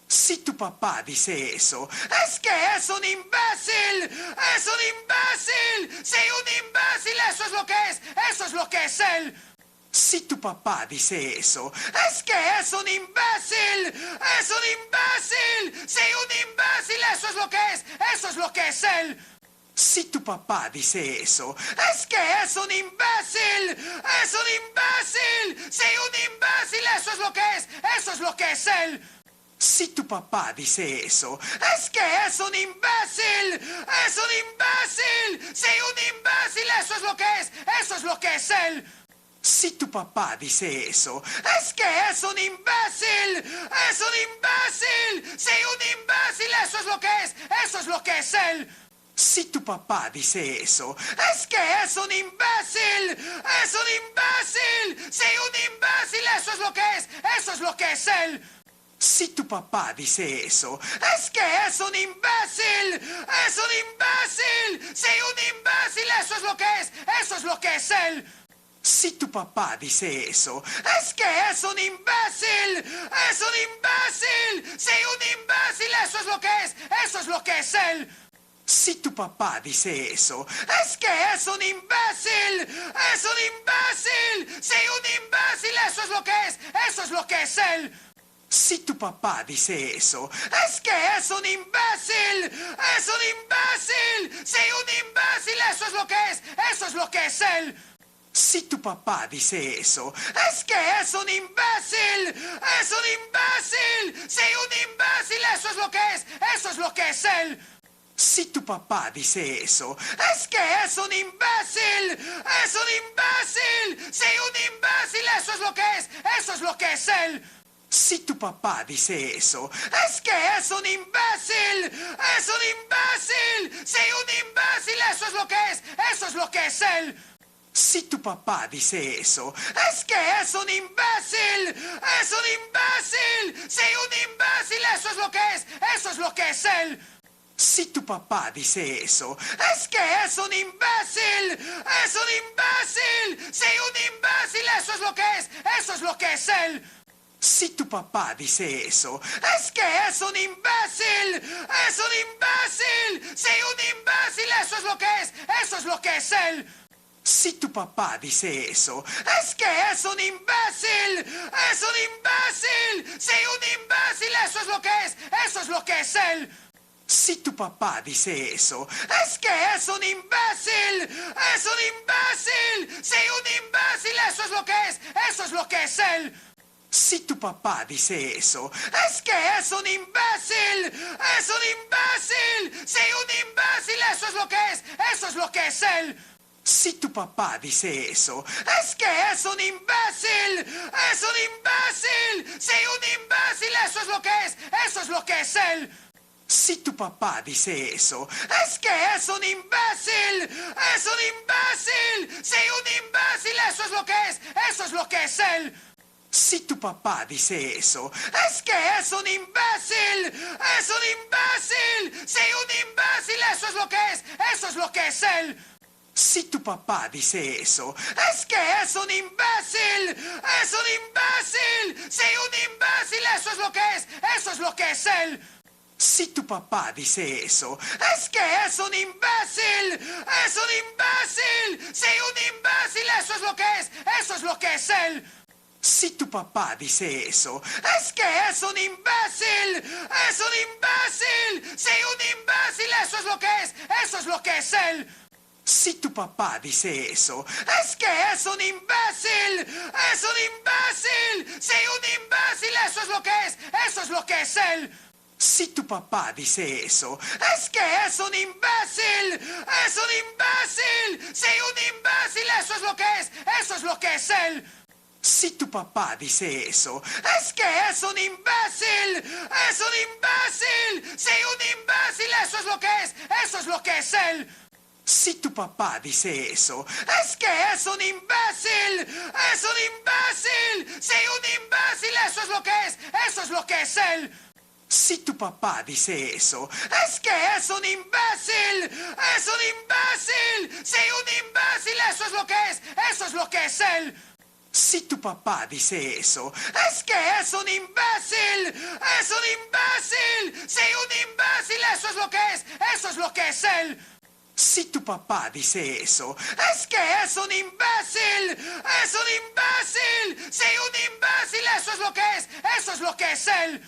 S1: Si tu papá dice eso, es que es un imbécil. ¡Es un imbécil! ¡Sí, un imbécil! ¡Eso es lo que es! ¡Eso es lo que es él! Si tu papá dice eso, es que es un imbécil. ¡Es un imbécil! ¡Sí, un imbécil! ¡Eso es lo que es! ¡Eso es lo que es él! Si tu papá dice eso, es que es un imbécil. ¡Es un imbécil! ¡Sí, un imbécil! ¡Eso es lo que es! ¡Eso es lo que es él! Si tu papá dice eso, es que es un imbécil. ¡Es un imbécil! ¡Sí, un imbécil! ¡Eso es lo que es! ¡Eso es lo que es él! Si tu papá dice eso, es que es un imbécil. ¡Es un imbécil! ¡Sí, un imbécil! ¡Eso es lo que es! ¡Eso es lo que es él! Si tu papá dice eso, es que es un imbécil. ¡Es un imbécil! ¡Sí, un imbécil! ¡Eso es lo que es! ¡Eso es lo que es él! Si tu papá dice eso, es que es un imbécil. ¡Es un imbécil! ¡Sí, un imbécil! ¡Eso es lo que es! ¡Eso es lo que es él! Si tu papá dice eso, es que es un imbécil. ¡Es un imbécil! ¡Sí, un imbécil! ¡Eso es lo que es! ¡Eso es lo que es él! Si tu papá dice eso, es que es un imbécil. ¡Es un imbécil! ¡Sí, un imbécil! ¡Eso es lo que es! ¡Eso es lo que es él! Si tu papá dice eso, es que es un imbécil. ¡Es un imbécil! ¡Sí, un imbécil! ¡Eso es lo que es! ¡Eso es lo que es él! Si tu papá dice eso, es que es un imbécil. ¡Es un imbécil! ¡Sí, un imbécil! ¡Eso es lo que es! ¡Eso es lo que es él! Si tu papá dice eso, es que es un imbécil. ¡Es un imbécil! ¡Sí, un imbécil! ¡Eso es lo que es! ¡Eso es lo que es él! Si tu papá dice eso, es que es un imbécil. ¡Es un imbécil! ¡Sí, un imbécil! ¡Eso es lo que es! ¡Eso es lo que es él! Si tu papá dice eso, es que es un imbécil. ¡Es un imbécil! ¡Sí, un imbécil! ¡Eso es lo que es! ¡Eso es lo que es él! Si tu papá dice eso, es que es un imbécil. ¡Es un imbécil! ¡Sí, un imbécil! ¡Eso es lo que es! ¡Eso es lo que es él! Si tu papá dice eso, es que es un imbécil. ¡Es un imbécil! ¡Sí, un imbécil! ¡Eso es lo que es! ¡Eso es lo que es él! Si tu papá dice eso, es que es un imbécil. ¡Es un imbécil! ¡Sí, un imbécil! ¡Eso es lo que es! ¡Eso es lo que es él! Si tu papá dice eso, es que es un imbécil. ¡Es un imbécil! ¡Sí, un imbécil! ¡Eso es lo que es! ¡Eso es lo que es él! Si tu papá dice eso, es que es un imbécil. ¡Es un imbécil! ¡Sí, un imbécil! ¡Eso es lo que es! ¡Eso es lo que es él! Si tu papá dice eso, es que es un imbécil. ¡Es un imbécil! ¡Sí, un imbécil! ¡Eso es lo que es! ¡Eso es lo que es él! Si tu papá dice eso, es que es un imbécil. ¡Es un imbécil! ¡Sí, un imbécil! ¡Eso es lo que es! ¡Eso es lo que es él! Si tu papá dice eso, es que es un imbécil. ¡Es un imbécil! ¡Sí, un imbécil! ¡Eso es lo que es! ¡Eso es lo que es él! Si tu papá dice eso, es que es un imbécil. ¡Es un imbécil! imbécil! ¡Sí, un imbécil! ¡Eso es lo que es! ¡Eso es lo que es él! Si tu papá dice eso, es que es un imbécil. ¡Es un imbécil! ¡Sí, un imbécil! ¡Eso es lo que es! ¡Eso es lo que es él! Si tu papá dice eso, es que es un imbécil. ¡Es un imbécil! ¡Sí, un imbécil! ¡Eso es lo que es! ¡Eso es lo que es él! Si tu papá dice eso, es que es un imbécil. ¡Es un imbécil! ¡Sí, un imbécil! ¡Eso es lo que es! ¡Eso es lo que es él! Si tu papá dice eso, es que es un imbécil. ¡Es un imbécil! ¡Sí, un imbécil! ¡Eso es lo que es! ¡Eso es lo que es él! Si tu papá dice eso, es que es un imbécil. ¡Es un imbécil! ¡Sí, un imbécil! ¡Eso es lo que es! ¡Eso es lo que es él! Si tu papá dice eso, es que es un imbécil. ¡Es un imbécil! ¡Sí, un imbécil! ¡Eso es lo que es! ¡Eso es lo que es él! Si tu papá dice eso, es que es un imbécil. ¡Es un imbécil! ¡Sí, un imbécil! ¡Eso es lo que es! ¡Eso es lo que es él! Si tu papá dice eso, es que es un imbécil. ¡Es un imbécil! ¡Sí, un imbécil! ¡Eso es lo que es! ¡Eso es lo que es él! Si tu papá dice eso, es que es un imbécil. ¡Es un imbécil! ¡Sí, un imbécil! ¡Eso es lo que es! ¡Eso es lo que es él!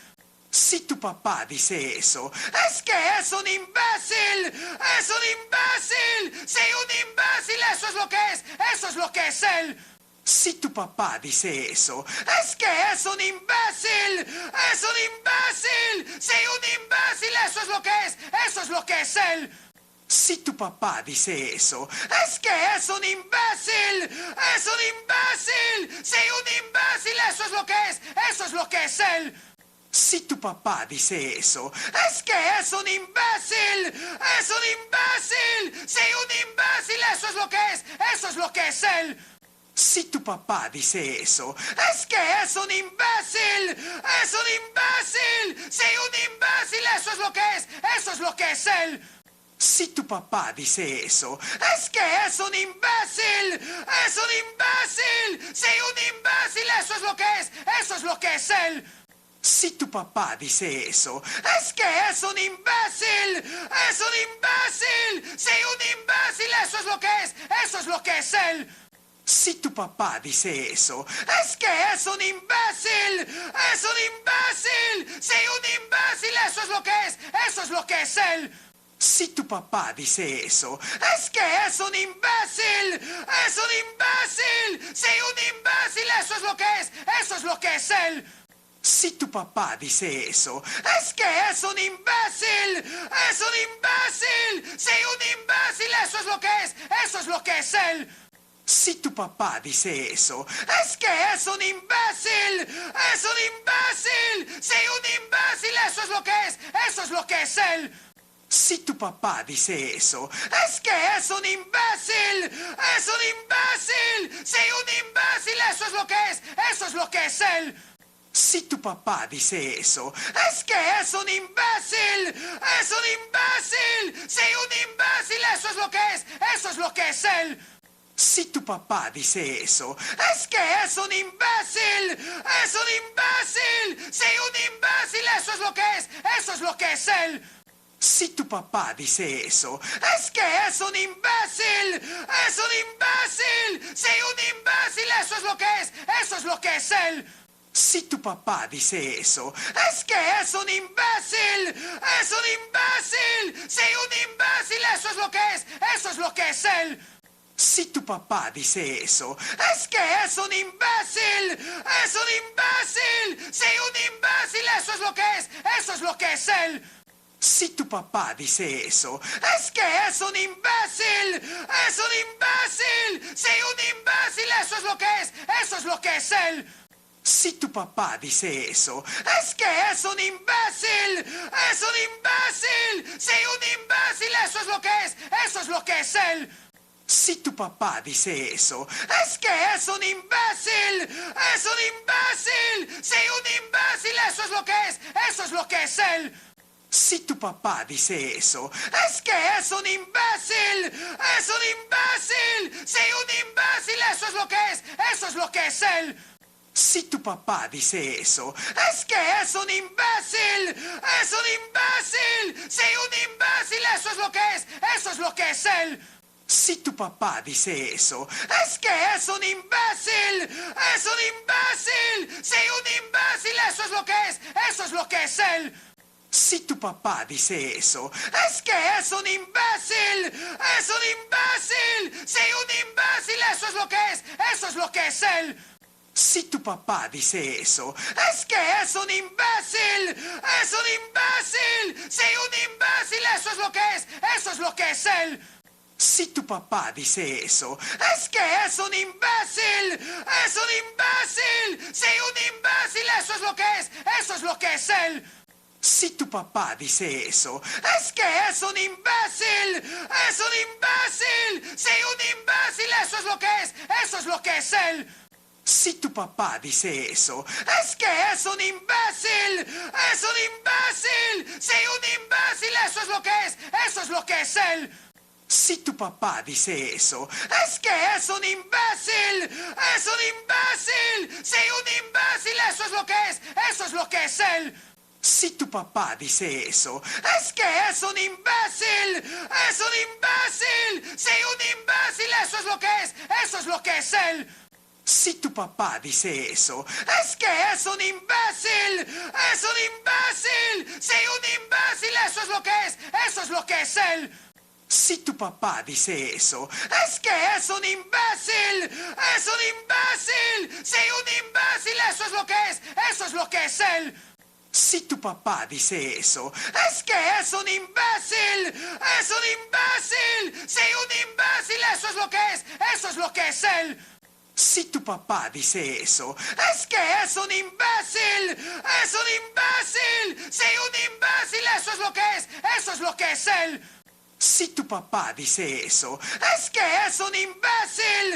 S1: Si tu papá dice eso, es que es un imbécil. ¡Es un imbécil! ¡Sí, un imbécil! ¡Eso es lo que es! ¡Eso es lo que es él! Si tu papá dice eso, es que es un imbécil. ¡Es un imbécil! ¡Sí, un imbécil! ¡Eso es lo que es! ¡Eso es lo que es él! Si tu papá dice eso, es que es un imbécil. ¡Es un imbécil! ¡Sí, un imbécil! ¡Eso es lo que es! ¡Eso es lo que es él! Si tu papá dice eso, es que es un imbécil. ¡Es un imbécil! ¡Sí, un imbécil! ¡Eso es lo que es! ¡Eso es lo que es él! Si tu papá dice eso, es que es un imbécil. ¡Es un imbécil! ¡Sí, un imbécil! ¡Eso es lo que es! ¡Eso es lo que es él! Si tu papá dice eso, es que es un imbécil. ¡Es un imbécil! ¡Sí, un imbécil! ¡Eso es lo que es! ¡Eso es lo que es él! Si tu papá dice eso, es que es un imbécil. ¡Es un imbécil! ¡Sí, un imbécil! ¡Eso es lo que es! ¡Eso es lo que es él! Si tu papá dice eso, es que es un imbécil. ¡Es un imbécil! ¡Sí, un imbécil! ¡Eso es lo que es! ¡Eso es lo que es él! Si tu papá dice eso, es que es un imbécil. ¡Es un imbécil! ¡Sí, un imbécil! ¡Eso es lo que es! ¡Eso es lo que es él! Si tu papá dice eso, es que es un imbécil. ¡Es un imbécil! ¡Sí, un imbécil! ¡Eso es lo que es! ¡Eso es lo que es él! Si tu papá dice eso, es que es un imbécil. ¡Es un imbécil! ¡Sí, un imbécil! ¡Eso es lo que es! ¡Eso es lo que es él! Si tu papá dice eso, es que es un imbécil. ¡Es un imbécil! ¡Sí, un imbécil! ¡Eso es lo que es! ¡Eso es lo que es él! Si tu papá dice eso, es que es un imbécil. ¡Es un imbécil! ¡Sí, un imbécil! ¡Eso es lo que es! ¡Eso es lo que es él! Si tu papá dice eso, es que es un imbécil. ¡Es un imbécil! ¡Sí, un imbécil! ¡Eso es lo que es! ¡Eso es lo que es él! Si tu papá dice eso, es que es un imbécil. ¡Es un imbécil! ¡Sí, un imbécil! ¡Eso es lo que es! ¡Eso es lo que es él! Si tu papá dice eso, es que es un imbécil. ¡Es un imbécil! ¡Sí, un imbécil! ¡Eso es lo que es! ¡Eso es lo que es él! Si tu papá dice eso, es que es un imbécil. ¡Es un imbécil! ¡Sí, un imbécil! ¡Eso es lo que es! ¡Eso es lo que es él! Si tu papá dice eso, es que es un imbécil. ¡Es un imbécil! ¡Sí, un imbécil! ¡Eso es lo que es! ¡Eso es lo que es él! Si tu papá dice eso, es que es un imbécil. ¡Es un imbécil! ¡Sí, un imbécil! ¡Eso es lo que es! ¡Eso es lo que es él! Si tu papá dice eso, es que es un imbécil. ¡Es un imbécil! ¡Sí, un imbécil! ¡Eso es lo que es! ¡Eso es lo que es él! Si tu papá dice eso, es que es un imbécil. ¡Es un imbécil! ¡Sí, un imbécil! ¡Eso es lo que es! ¡Eso es lo que es él! Si Si tu papá dice eso, es que es un imbécil. ¡Es un imbécil! ¡Sí, un imbécil! ¡Eso es lo que es! ¡Eso es lo que es él! Si tu papá dice eso, es que es un imbécil. ¡Es un imbécil! ¡Sí, un imbécil! ¡Eso es lo que es! ¡Eso es lo que es él! Si tu papá dice eso, es que es un imbécil. ¡Es un imbécil! ¡Sí, un imbécil! ¡Eso es lo que es! ¡Eso es lo que es él! Si tu papá dice eso, es que es un imbécil. ¡Es un imbécil! ¡Sí, un imbécil! ¡Eso es lo que es! ¡Eso es lo que es él! Si tu papá dice eso, es que es un imbécil. ¡Es un imbécil! ¡Sí, un imbécil! ¡Eso es lo que es! ¡Eso es lo que es él! Si tu papá dice eso, es que es un imbécil. ¡Es un imbécil! ¡Sí, un imbécil! ¡Eso es lo que es! ¡Eso es lo que es él! Si tu papá dice eso, es que es un imbécil. ¡Es un imbécil! ¡Sí, un imbécil! ¡Eso es lo que es! ¡Eso es lo que es él! Si tu papá dice eso, es que es un imbécil. ¡Es un imbécil! ¡Sí, un imbécil! ¡Eso es lo que es! ¡Eso es lo que es él! Si tu papá dice eso, es que es un imbécil. ¡Es un imbécil! ¡Sí, un imbécil! ¡Eso es lo que es! ¡Eso es lo que es él! Si tu papá dice eso, es que es un imbécil. ¡Es un imbécil! ¡Sí, un imbécil! ¡Eso es lo que es! ¡Eso es lo que es él! Si tu papá dice eso, es que es un imbécil. ¡Es un imbécil! ¡Sí, un imbécil! ¡Eso es lo que es! ¡Eso es lo que es él! Si tu papá dice eso, es que es un imbécil. ¡Es un imbécil! ¡Sí, un imbécil! ¡Eso es lo que es! ¡Eso es lo que es él! Si tu papá dice eso, es que es un imbécil. ¡Es un imbécil! ¡Sí, un imbécil! ¡Eso es lo que es! ¡Eso es lo que es él! Si tu papá dice eso, es que es un imbécil.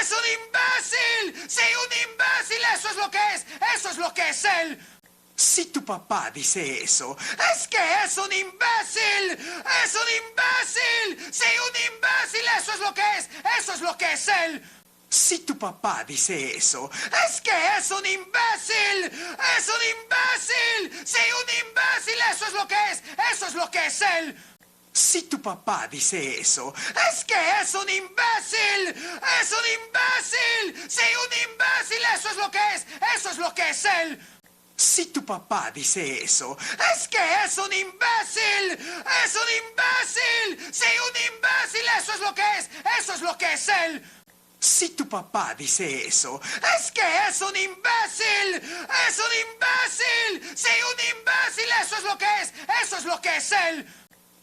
S1: ¡Es un imbécil! ¡Sí, un imbécil! ¡Eso es lo que es! ¡Eso es lo que es él! Si tu papá dice eso, es que es un imbécil. ¡Es un imbécil! ¡Sí, un imbécil! ¡Eso es lo que es! ¡Eso es lo que es él! Si tu papá dice eso, es que es un imbécil. ¡Es un imbécil! ¡Sí, un imbécil! ¡Eso es lo que es! ¡Eso es lo que es él! Si tu papá dice eso, es que es un imbécil. ¡Es un imbécil! ¡Sí, un imbécil! ¡Eso es lo que es! ¡Eso es lo que es él! Si tu papá dice eso, es que es un imbécil. ¡Es un imbécil! ¡Sí, un imbécil! ¡Eso es lo que es! ¡Eso es lo que es él! Si tu papá dice eso, es que es un imbécil. ¡Es un imbécil! ¡Sí, un imbécil! ¡Eso es lo que es! ¡Eso es lo que es él!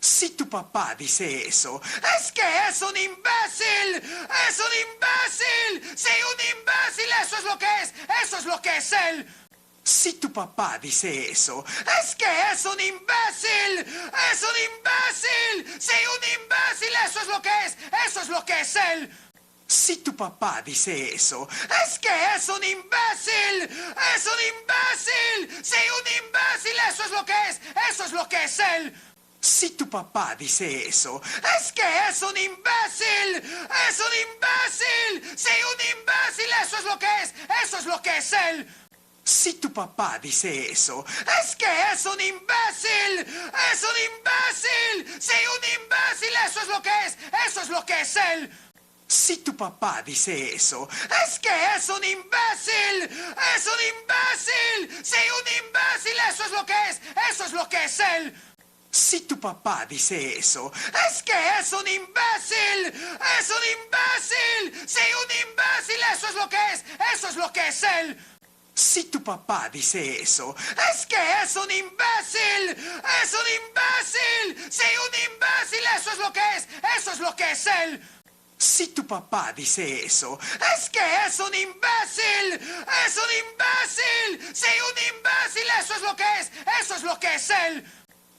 S1: Si tu papá dice eso, es que es un imbécil. ¡Es un imbécil! ¡Sí, un imbécil! ¡Eso es lo que es! ¡Eso es lo que es él! Si tu papá dice eso, es que es un imbécil. ¡Es un imbécil! ¡Sí, un imbécil! ¡Eso es lo que es! ¡Eso es lo que es él! Si tu papá dice eso, es que es un imbécil. ¡Es un imbécil! ¡Sí, un imbécil! ¡Eso es lo que es! ¡Eso es lo que es él! Si tu papá dice eso, es que es un imbécil. ¡Es un imbécil! ¡Sí, un imbécil! ¡Eso es lo que es! ¡Eso es lo que es él! Si tu papá dice eso, es que es un imbécil. ¡Es un imbécil! ¡Sí, un imbécil! ¡Eso es lo que es! ¡Eso es lo que es él! Si tu papá dice eso, es que es un imbécil. ¡Es un imbécil! ¡Sí, un imbécil! ¡Eso es lo que es! ¡Eso es lo que es él! Si tu papá dice eso, es que es un imbécil. ¡Es un imbécil! ¡Sí, un imbécil! ¡Eso es lo que es! ¡Eso es lo que es él! Si tu papá dice eso, es que es un imbécil. ¡Es un imbécil! ¡Sí, un imbécil! ¡Eso es lo que es! ¡Eso es lo que es él! Si tu papá dice eso, es que es un imbécil. ¡Es un imbécil! ¡Sí, un imbécil! ¡Eso es lo que es! ¡Eso es lo que es él!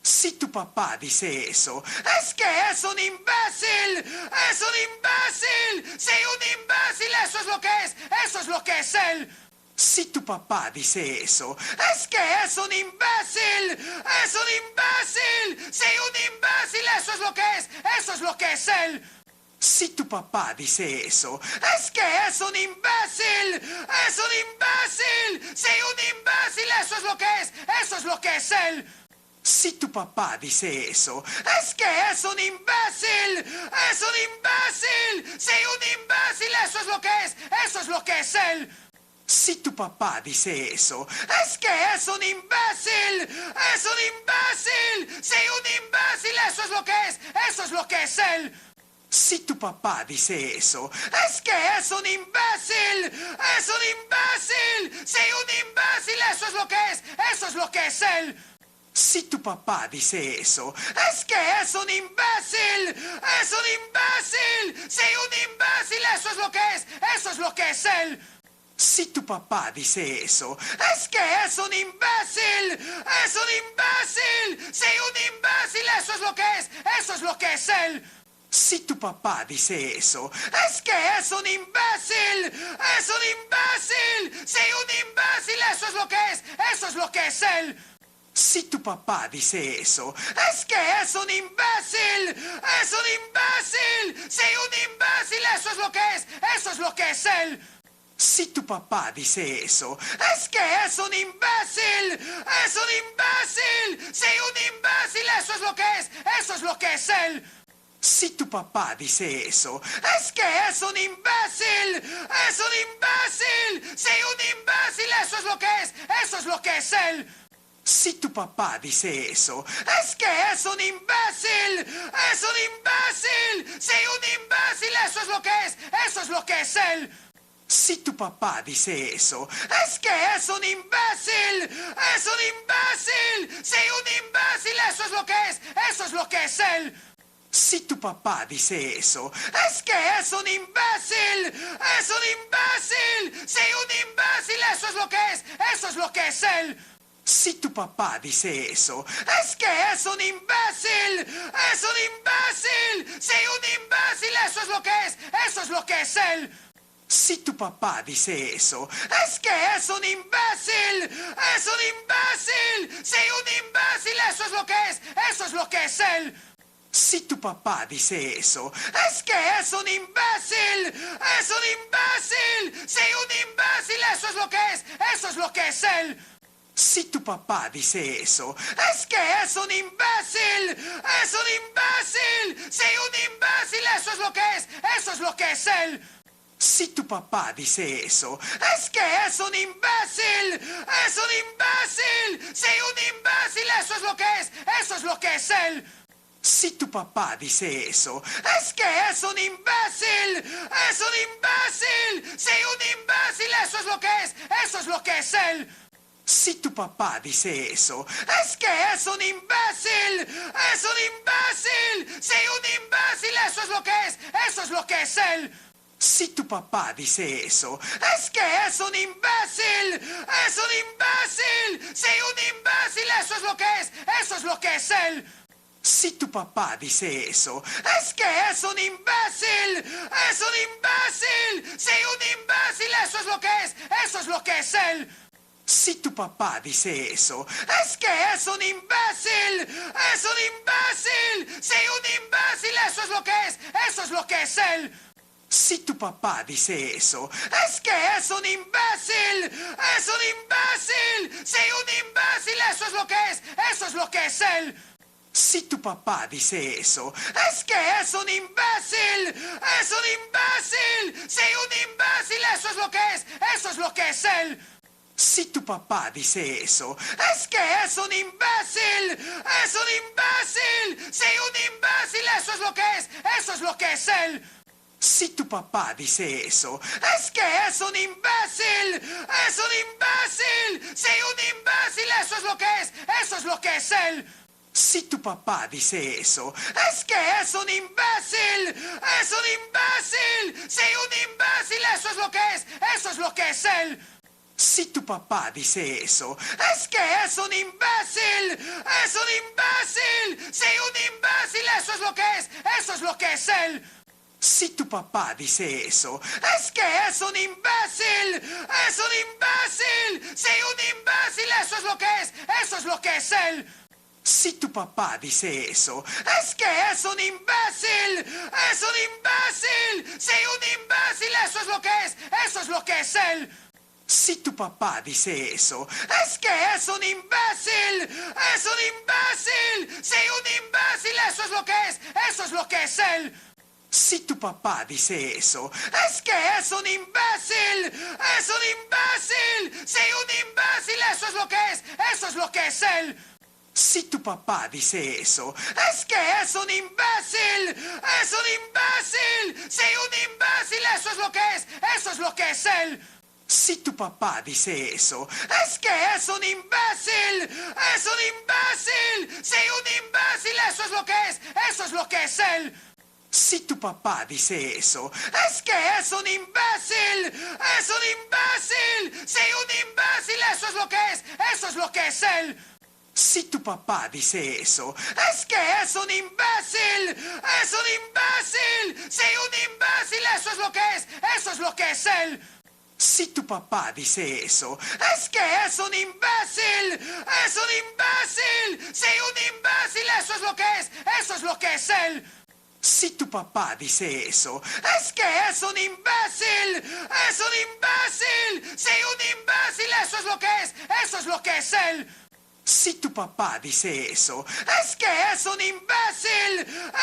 S1: Si tu papá dice eso, es que es un imbécil. ¡Es un imbécil! ¡Sí, un imbécil! ¡Eso es lo que es! ¡Eso es lo que es él! Si tu papá dice eso, es que es un imbécil. ¡Es un imbécil! ¡Sí, un imbécil! ¡Eso es lo que es! ¡Eso es lo que es él! Si tu papá dice eso, es que es un imbécil. ¡Es un imbécil! Sí, un imbécil, eso es lo que es. Eso es lo que es él. Si tu papá dice eso, es que es un imbécil. Es un imbécil. Sí, un imbécil, eso es lo que es. Eso es lo que es él. Si tu papá dice eso, es que es un imbécil. Es un imbécil. Sí, un imbécil, eso es lo que es. Eso es lo que es él. Si tu papá dice eso, es que es un imbécil. Es un imbécil. Sí, un imbécil, eso es lo que es. Eso es lo que es él. Si tu papá dice eso, es que es un imbécil. Es un imbécil. Sí, un imbécil, eso es lo que es. Eso es lo que es él. Si tu papá dice eso, es que es un imbécil. Es un imbécil. Sí, un imbécil, eso es lo que es. Eso es lo que es él. Si tu papá dice eso, es que es un imbécil. Es un imbécil. Sí, un imbécil, eso es lo que es. Eso es lo que es él. Si tu papá dice eso, es que es un imbécil. Es un imbécil. Sí, un imbécil, eso es lo que es. Eso es lo que es él. Si tu papá dice eso, es que es un imbécil. Es un imbécil. Sí, un imbécil, eso es lo que es. Eso es lo que es él. Si tu papá dice eso, es que es un imbécil. Es un imbécil. Sí, un imbécil, eso es lo que es. Eso es lo que es él. Si tu papá dice eso, es que es un imbécil. Es un imbécil. Sí, un imbécil, eso es lo que es. Eso es lo que es él. Si tu papá dice eso, es que es un imbécil. Es un imbécil. Sí, un imbécil, eso es lo que es. Eso es lo que es él. Si tu papá dice eso, es que es un imbécil. Es un imbécil. Sí, un imbécil, eso es lo que es. Eso es lo que es él. Si tu papá dice eso, es que es un imbécil. Es un imbécil. Sí, un imbécil, eso es lo que es. Eso es lo que es él. Si tu papá dice eso, es que es un imbécil. Es un imbécil. Sí, un imbécil, eso es lo que es. Eso es lo que es él. Si tu papá dice eso, es que es un imbécil. Es un imbécil. Sí, un imbécil, eso es lo que es. Eso es lo que es él. Si tu papá dice eso, es que es un imbécil. Es un imbécil. Sí, un imbécil, eso es lo que es. Eso es lo que es él. Si tu papá dice eso, es que es un imbécil. Es un imbécil. Sí, un imbécil, eso es lo que es. Eso es lo que es él. Si tu papá dice eso, es que es un imbécil. Es un imbécil. Sí, un imbécil, eso es lo que es. Eso es lo que es él. Si tu papá dice eso, es que es un imbécil. Es un imbécil. Sí, un imbécil, eso es lo que es. Eso es lo que es él. Si tu papá dice eso, es que es un imbécil. Es un imbécil. Sí, un imbécil, eso es lo que es. Eso es lo que es él. Si tu papá dice eso, es que es un imbécil. Es un imbécil. Sí, un imbécil, eso es lo que es. Eso es lo que es él. Si tu papá dice eso, es que es un imbécil. Es un imbécil. Sí, un imbécil, eso es lo que es. Eso es lo que es él. Si tu papá dice eso, es que es un imbécil. Es un imbécil. Sí, un imbécil, eso es lo que es. Eso es lo que es él. Si tu papá dice eso, es que es un imbécil. Es un imbécil. Sí, un imbécil, eso es lo que es. Eso es lo que es él. Si tu papá dice eso, es que es un imbécil. Es un imbécil. Sí, un imbécil, eso es lo que es. Eso es lo que es él. Si tu papá dice eso, es que es un imbécil. Es un imbécil. Sí, un imbécil, eso es lo que es. Eso es lo que es él. Si tu papá dice eso, es que es un imbécil. Es un imbécil. Sí, un imbécil, eso es lo que es. Eso es lo que es él. Si tu papá dice eso, es que es un imbécil. Es un imbécil. Sí, un imbécil, eso es lo que es. Eso es lo que es él. Si tu papá dice eso, es que es un imbécil. Es un imbécil. Sí, un imbécil, eso es lo que es. Eso es lo que es él. Si tu papá dice eso, es que es un imbécil. Es un imbécil. Sí, un imbécil, eso es lo que es. Eso es lo que es él. Si tu papá dice eso, es que es un imbécil. ¡Es un imbécil! ¡Sí, un imbécil! ¡Eso es lo que es! ¡Eso es lo que es él! Si tu papá dice eso, es que es un imbécil. ¡Es un imbécil! ¡Sí, un imbécil! ¡Eso es lo que es! ¡Eso es lo que es él! Si tu papá dice eso, es que es un imbécil. ¡Es un imbécil! ¡Sí, un imbécil! ¡Eso es lo que es! ¡Eso es lo que es él! Si tu papá dice eso, es que es un imbécil. ¡Es un imbécil! ¡Sí, un imbécil! ¡Eso es lo que es! ¡Eso es lo que es él! Si tu papá dice eso, es que es un imbécil. ¡Es un imbécil! ¡Sí, un imbécil! ¡Eso es lo que es! ¡Eso es lo que es él! Si tu papá dice eso, es que es un imbécil. ¡Es un imbécil! ¡Sí, un imbécil! ¡Eso es lo que es! ¡Eso es lo que es él! Si tu papá dice eso, es que es un imbécil. ¡Es un imbécil! ¡Sí, un imbécil! ¡Eso es lo que es! ¡Eso es lo que es él! Si tu papá dice eso, es que es un imbécil. ¡Es un imbécil! ¡Sí, un imbécil! ¡Eso es lo que es! ¡Eso es lo que es él! Si tu papá dice eso, es que es un imbécil.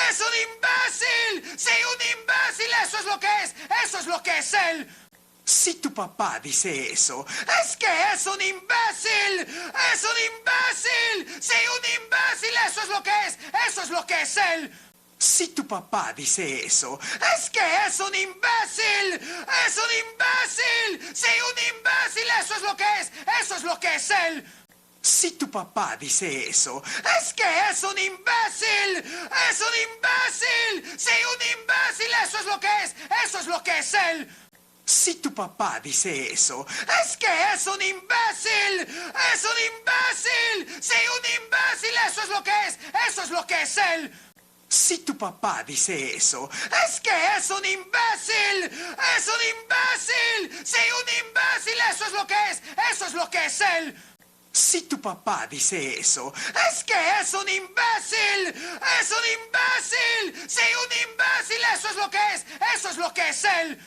S1: ¡Es un imbécil! ¡Sí, un imbécil! ¡Eso es lo que es! ¡Eso es lo que es él! Si tu papá dice eso, es que es un imbécil. ¡Es un imbécil! ¡Sí, un imbécil! ¡Eso es lo que es! ¡Eso es lo que es él! Si tu papá dice eso, es que es un imbécil. ¡Es un imbécil! ¡Sí, un imbécil! ¡Eso es lo que es! ¡Eso es lo que es él! Si tu papá dice eso, es que es un imbécil. ¡Es un imbécil! ¡Sí, un imbécil! ¡Eso es lo que es! ¡Eso es lo que es él! Si tu papá dice eso, es que es un imbécil. ¡Es un imbécil! ¡Sí, un imbécil! ¡Eso es lo que es! ¡Eso es lo que es él! Si tu papá dice eso, es que es un imbécil. ¡Es un imbécil! ¡Sí, un imbécil! ¡Eso es lo que es! ¡Eso es lo que es él! Si tu papá dice eso, es que es un imbécil. ¡Es un imbécil! ¡Sí, un imbécil! ¡Eso es lo que es! ¡Eso es lo que es él!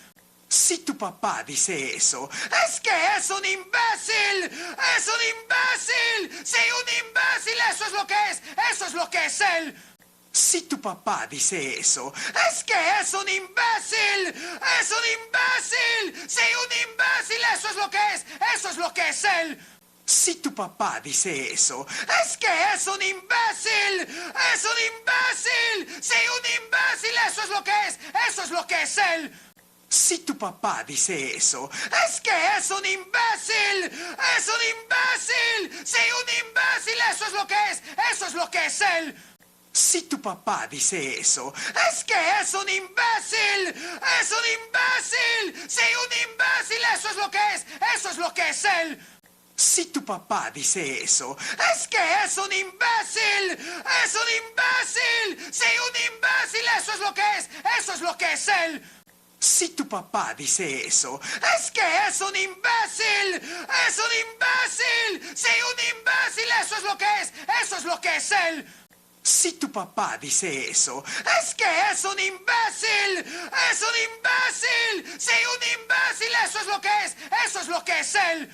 S1: Si tu papá dice eso, es que es un imbécil. ¡Es un imbécil! ¡Sí, un imbécil! ¡Eso es lo que es! ¡Eso es lo que es él! Si tu papá dice eso, es que es un imbécil. ¡Es un imbécil! ¡Sí, un imbécil! ¡Eso es lo que es! ¡Eso es lo que es él! Si tu papá dice eso, es que es un imbécil. ¡Es un imbécil! ¡Sí, un imbécil! ¡Eso es lo que es! ¡Eso es lo que es él! Si tu papá dice eso, es que es un imbécil. ¡Es un imbécil! ¡Sí, un imbécil! ¡Eso es lo que es! ¡Eso es lo que es él! Si tu papá dice eso, es que es un imbécil. ¡Es un imbécil! ¡Sí, un imbécil! ¡Eso es lo que es! ¡Eso es lo que es él! Si tu papá dice eso, es que es un imbécil. ¡Es un imbécil! ¡Sí, un imbécil! ¡Eso es lo que es! ¡Eso es lo que es él! Si tu papá dice eso, es que es un imbécil. ¡Es un imbécil! ¡Sí, un imbécil! ¡Eso es lo que es! ¡Eso es lo que es él! Si tu papá dice eso, es que es un imbécil. ¡Es un imbécil! ¡Sí, un imbécil! ¡Eso es lo que es! ¡Eso es lo que es él!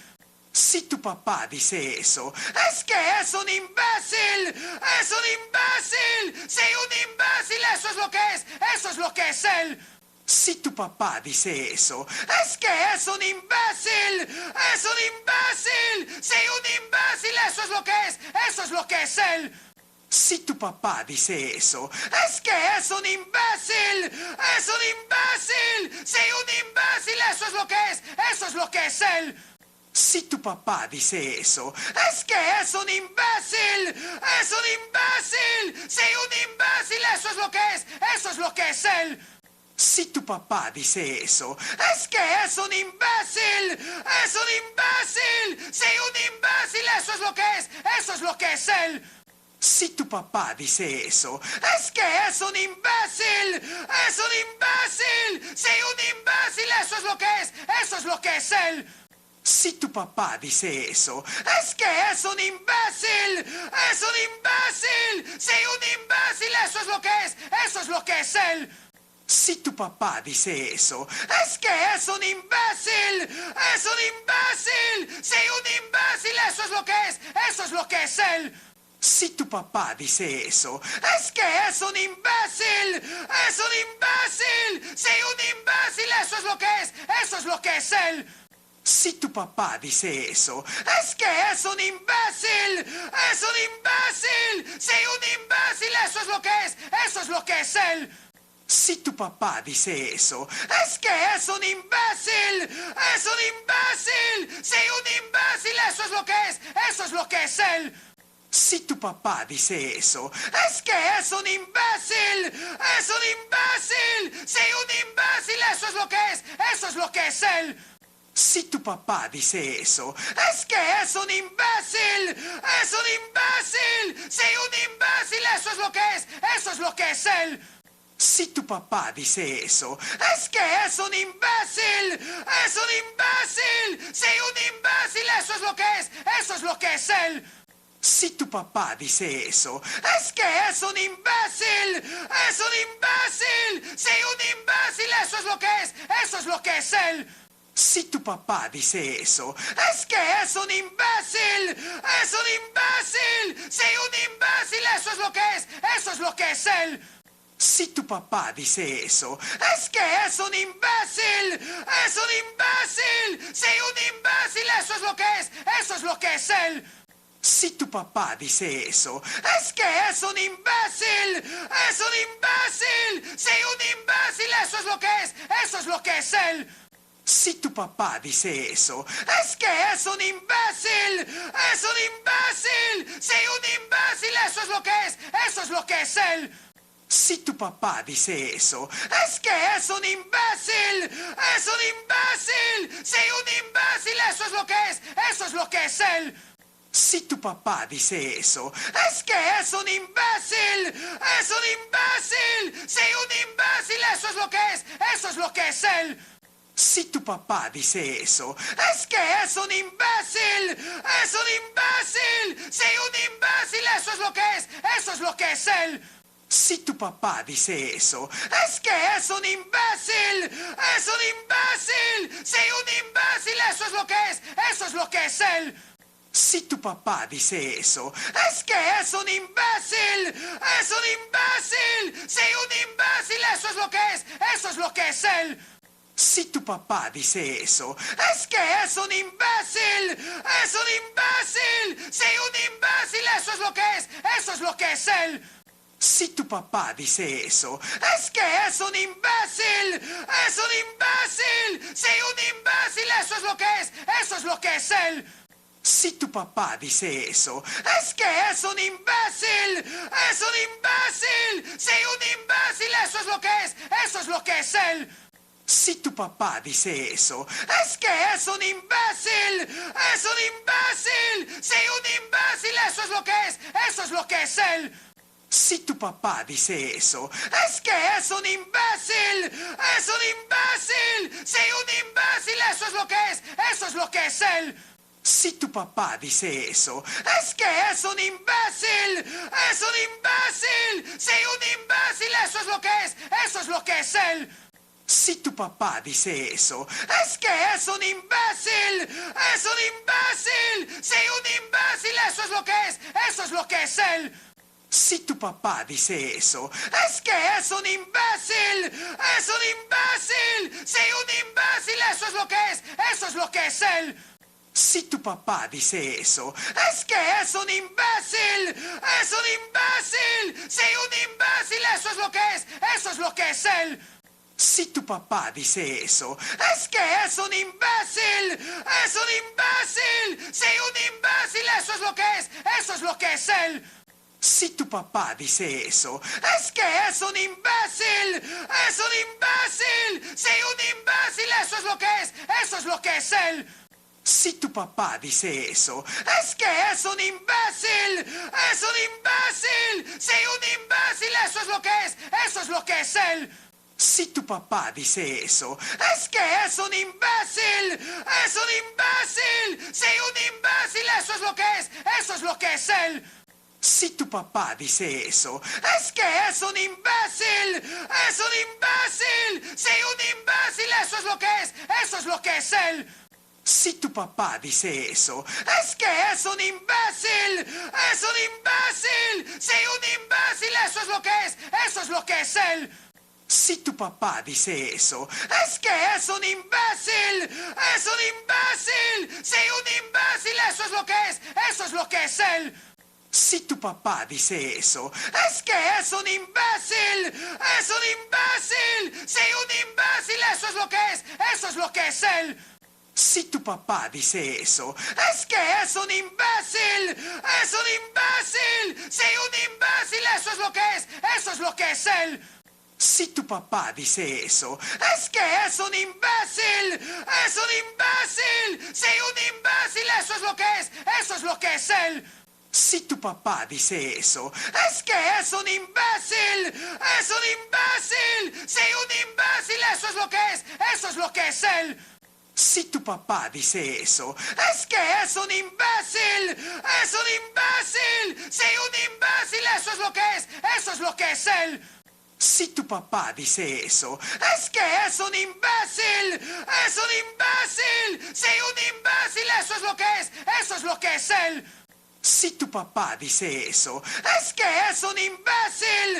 S1: Si tu papá dice eso, es que es un imbécil. ¡Es un imbécil! ¡Sí, un imbécil! ¡Eso es lo que es! ¡Eso es lo que es él! Si tu papá dice eso, es que es un imbécil. ¡Es un imbécil! ¡Sí, un imbécil! ¡Eso es lo que es! ¡Eso es lo que es él! Si tu papá dice eso, es que es un imbécil. ¡Es un imbécil! ¡Sí, un imbécil! ¡Eso es lo que es! ¡Eso es lo que es él! Si tu papá dice eso, es que es un imbécil. ¡Es un imbécil! ¡Sí, un imbécil! ¡Eso es lo que es! ¡Eso es lo que es él! Si tu papá dice eso, es que es un imbécil. ¡Es un imbécil! ¡Sí, un imbécil! ¡Eso es lo que es! ¡Eso es lo que es él! Si tu papá dice eso, es que es un imbécil. ¡Es un imbécil! ¡Sí, un imbécil! ¡Eso es lo que es! ¡Eso es lo que es él! Si tu papá dice eso, es que es un imbécil. ¡Es un imbécil! ¡Sí, un imbécil! ¡Eso es lo que es! ¡Eso es lo que es él! Si tu papá dice eso, es que es un imbécil. ¡Es un imbécil! ¡Sí, un imbécil! ¡Eso es lo que es! ¡Eso es lo que es él! Si tu papá dice eso, es que es un imbécil. ¡Es un imbécil! ¡Sí, un imbécil! ¡Eso es lo que es! ¡Eso es lo que es él! Si tu papá dice eso, es que es un imbécil. ¡Es un imbécil! ¡Sí, un imbécil! ¡Eso es lo que es! ¡Eso es lo que es él! Si tu papá dice eso, es que es un imbécil. ¡Es un imbécil! ¡Sí, un imbécil! ¡Eso es lo que es! ¡Eso es lo que es él! Si tu papá dice eso, es que es un imbécil. ¡Es un imbécil! ¡Sí, un imbécil! ¡Eso es lo que es! ¡Eso es lo que es él! Si tu papá dice eso, es que es un imbécil. ¡Es un imbécil! ¡Sí, un imbécil! ¡Eso es lo que es! ¡Eso es lo que es él! Si tu papá dice eso, es que es un imbécil. ¡Es un imbécil! ¡Sí, un imbécil! ¡Eso es lo que es! ¡Eso es lo que es él! Si tu papá dice eso, es que es un imbécil. ¡Es un imbécil! ¡Sí, un imbécil! ¡Eso es lo que es! ¡Eso es lo que es él! Si tu papá dice eso, es que es un imbécil. ¡Es un imbécil! ¡Sí, un imbécil! ¡Eso es lo que es! ¡Eso es lo que es él! Si tu papá dice eso, es que es un imbécil. ¡Es un imbécil! ¡Sí, un imbécil! ¡Eso es lo que es! ¡Eso es lo que es él! Si tu papá dice eso, es que es un imbécil. ¡Es un imbécil! ¡Sí, un imbécil! ¡Eso es lo que es! ¡Eso es lo que es él! Si tu papá dice eso, es que es un imbécil. ¡Es un imbécil! ¡Sí, un imbécil! ¡Eso es lo que es! ¡Eso es lo que es él! Si tu papá dice eso, es que es un imbécil. ¡Es un imbécil! ¡Sí, un imbécil! ¡Eso es lo que es! ¡Eso es lo que es él! Si tu papá dice eso, es que es un imbécil. ¡Es un imbécil! ¡Sí, un imbécil! ¡Eso es lo que es! ¡Eso es lo que es él! Si tu papá dice eso, es que es un imbécil. ¡Es un imbécil! ¡Sí, un imbécil! ¡Eso es lo que es! ¡Eso es lo que es él! Si tu papá dice eso, es que es un imbécil. ¡Es un imbécil! ¡Sí, un imbécil! ¡Eso es lo que es! ¡Eso es lo que es él! Si tu papá dice eso, es que es un imbécil. ¡Es un imbécil! ¡Sí, un imbécil! ¡Eso es lo que es! ¡Eso es lo que es él! Si tu papá dice eso, es que es un imbécil. ¡Es un imbécil! ¡Sí, un imbécil! ¡Eso es lo que es! ¡Eso es lo que es él! Si tu papá dice eso, es que es un imbécil. ¡Es un imbécil! ¡Sí, un imbécil! ¡Eso es lo que es! ¡Eso es lo que es él! Si tu papá dice eso, es que es un imbécil. ¡Es un imbécil! ¡Sí, un imbécil! ¡Eso es lo que es! ¡Eso es lo que es él! Si tu papá dice eso, es que es un imbécil. ¡Es un imbécil! ¡Sí, un imbécil! ¡Eso es lo que es! ¡Eso es lo que es él! Si tu papá dice eso, es que es un imbécil. ¡Es un imbécil! ¡Sí, un imbécil! ¡Eso es lo que es! ¡Eso es lo que es él! Si tu papá dice eso, es que es un imbécil. ¡Es un imbécil! ¡Sí, un imbécil! ¡Eso es lo que es! ¡Eso es lo que es él! Si tu papá dice eso, es que es un imbécil. ¡Es un imbécil! ¡Sí, un imbécil! ¡Eso es lo que es! ¡Eso es lo que es él! Si tu papá dice eso, es que es un imbécil. ¡Es un imbécil! ¡Sí, un imbécil! ¡Eso es lo que es! ¡Eso es lo que es él! Si tu papá dice eso, es que es un imbécil. ¡Es un imbécil! ¡Sí, un imbécil! ¡Eso es lo que es! ¡Eso es lo que es él! Si tu papá dice eso, es que es un imbécil. ¡Es un imbécil! ¡Sí, un imbécil! ¡Eso es lo que es! ¡Eso es lo que es él! Si tu papá dice eso, es que es un imbécil. ¡Es un imbécil! ¡Sí, un imbécil! ¡Eso es lo que es! ¡Eso es lo que es él! Si tu papá dice eso, es que es un imbécil. ¡Es un imbécil! ¡Sí, un imbécil! ¡Eso es lo que es! ¡Eso es lo que es él! Si tu papá dice eso, es que es un imbécil. ¡Es un imbécil! ¡Sí, un imbécil! ¡Eso es lo que es! ¡Eso es lo que es él! Si tu papá dice eso, es que es un imbécil. ¡Es un imbécil! ¡Sí, un imbécil! ¡Eso es lo que es! ¡Eso es lo que es él! Si tu papá dice eso, es que es un imbécil. ¡Es un imbécil! ¡Sí, un imbécil! ¡Eso es lo que es! ¡Eso es lo que es él! Si tu papá dice eso, es que es un imbécil. ¡Es un imbécil! ¡Sí, un imbécil! ¡Eso es lo que es! ¡Eso es lo que es él! Si tu papá dice eso, es que es un imbécil. ¡Es un imbécil! ¡Sí, un imbécil! ¡Eso es lo que es! ¡Eso es lo que es él! Si tu papá dice eso, es que es un imbécil. ¡Es un imbécil! ¡Sí, un imbécil! ¡Eso es lo que es! ¡Eso es lo que es él! Si tu papá dice eso, es que es un imbécil. ¡Es un imbécil! ¡Sí, un imbécil! ¡Eso es lo que es! ¡Eso es lo que es él! Si tu papá dice eso, es que es un imbécil. ¡Es un imbécil! ¡Sí, un imbécil! ¡Eso es lo que es! ¡Eso es lo que es él! Si tu papá dice eso, es que es un imbécil. ¡Es un imbécil! ¡Sí, un imbécil! ¡Eso es lo que es! ¡Eso es lo que es él! Si tu papá dice eso, es que es un imbécil. ¡Es un imbécil! ¡Sí, un imbécil! ¡Eso es lo que es! ¡Eso es lo que es él! Si tu papá dice eso, es que es un imbécil.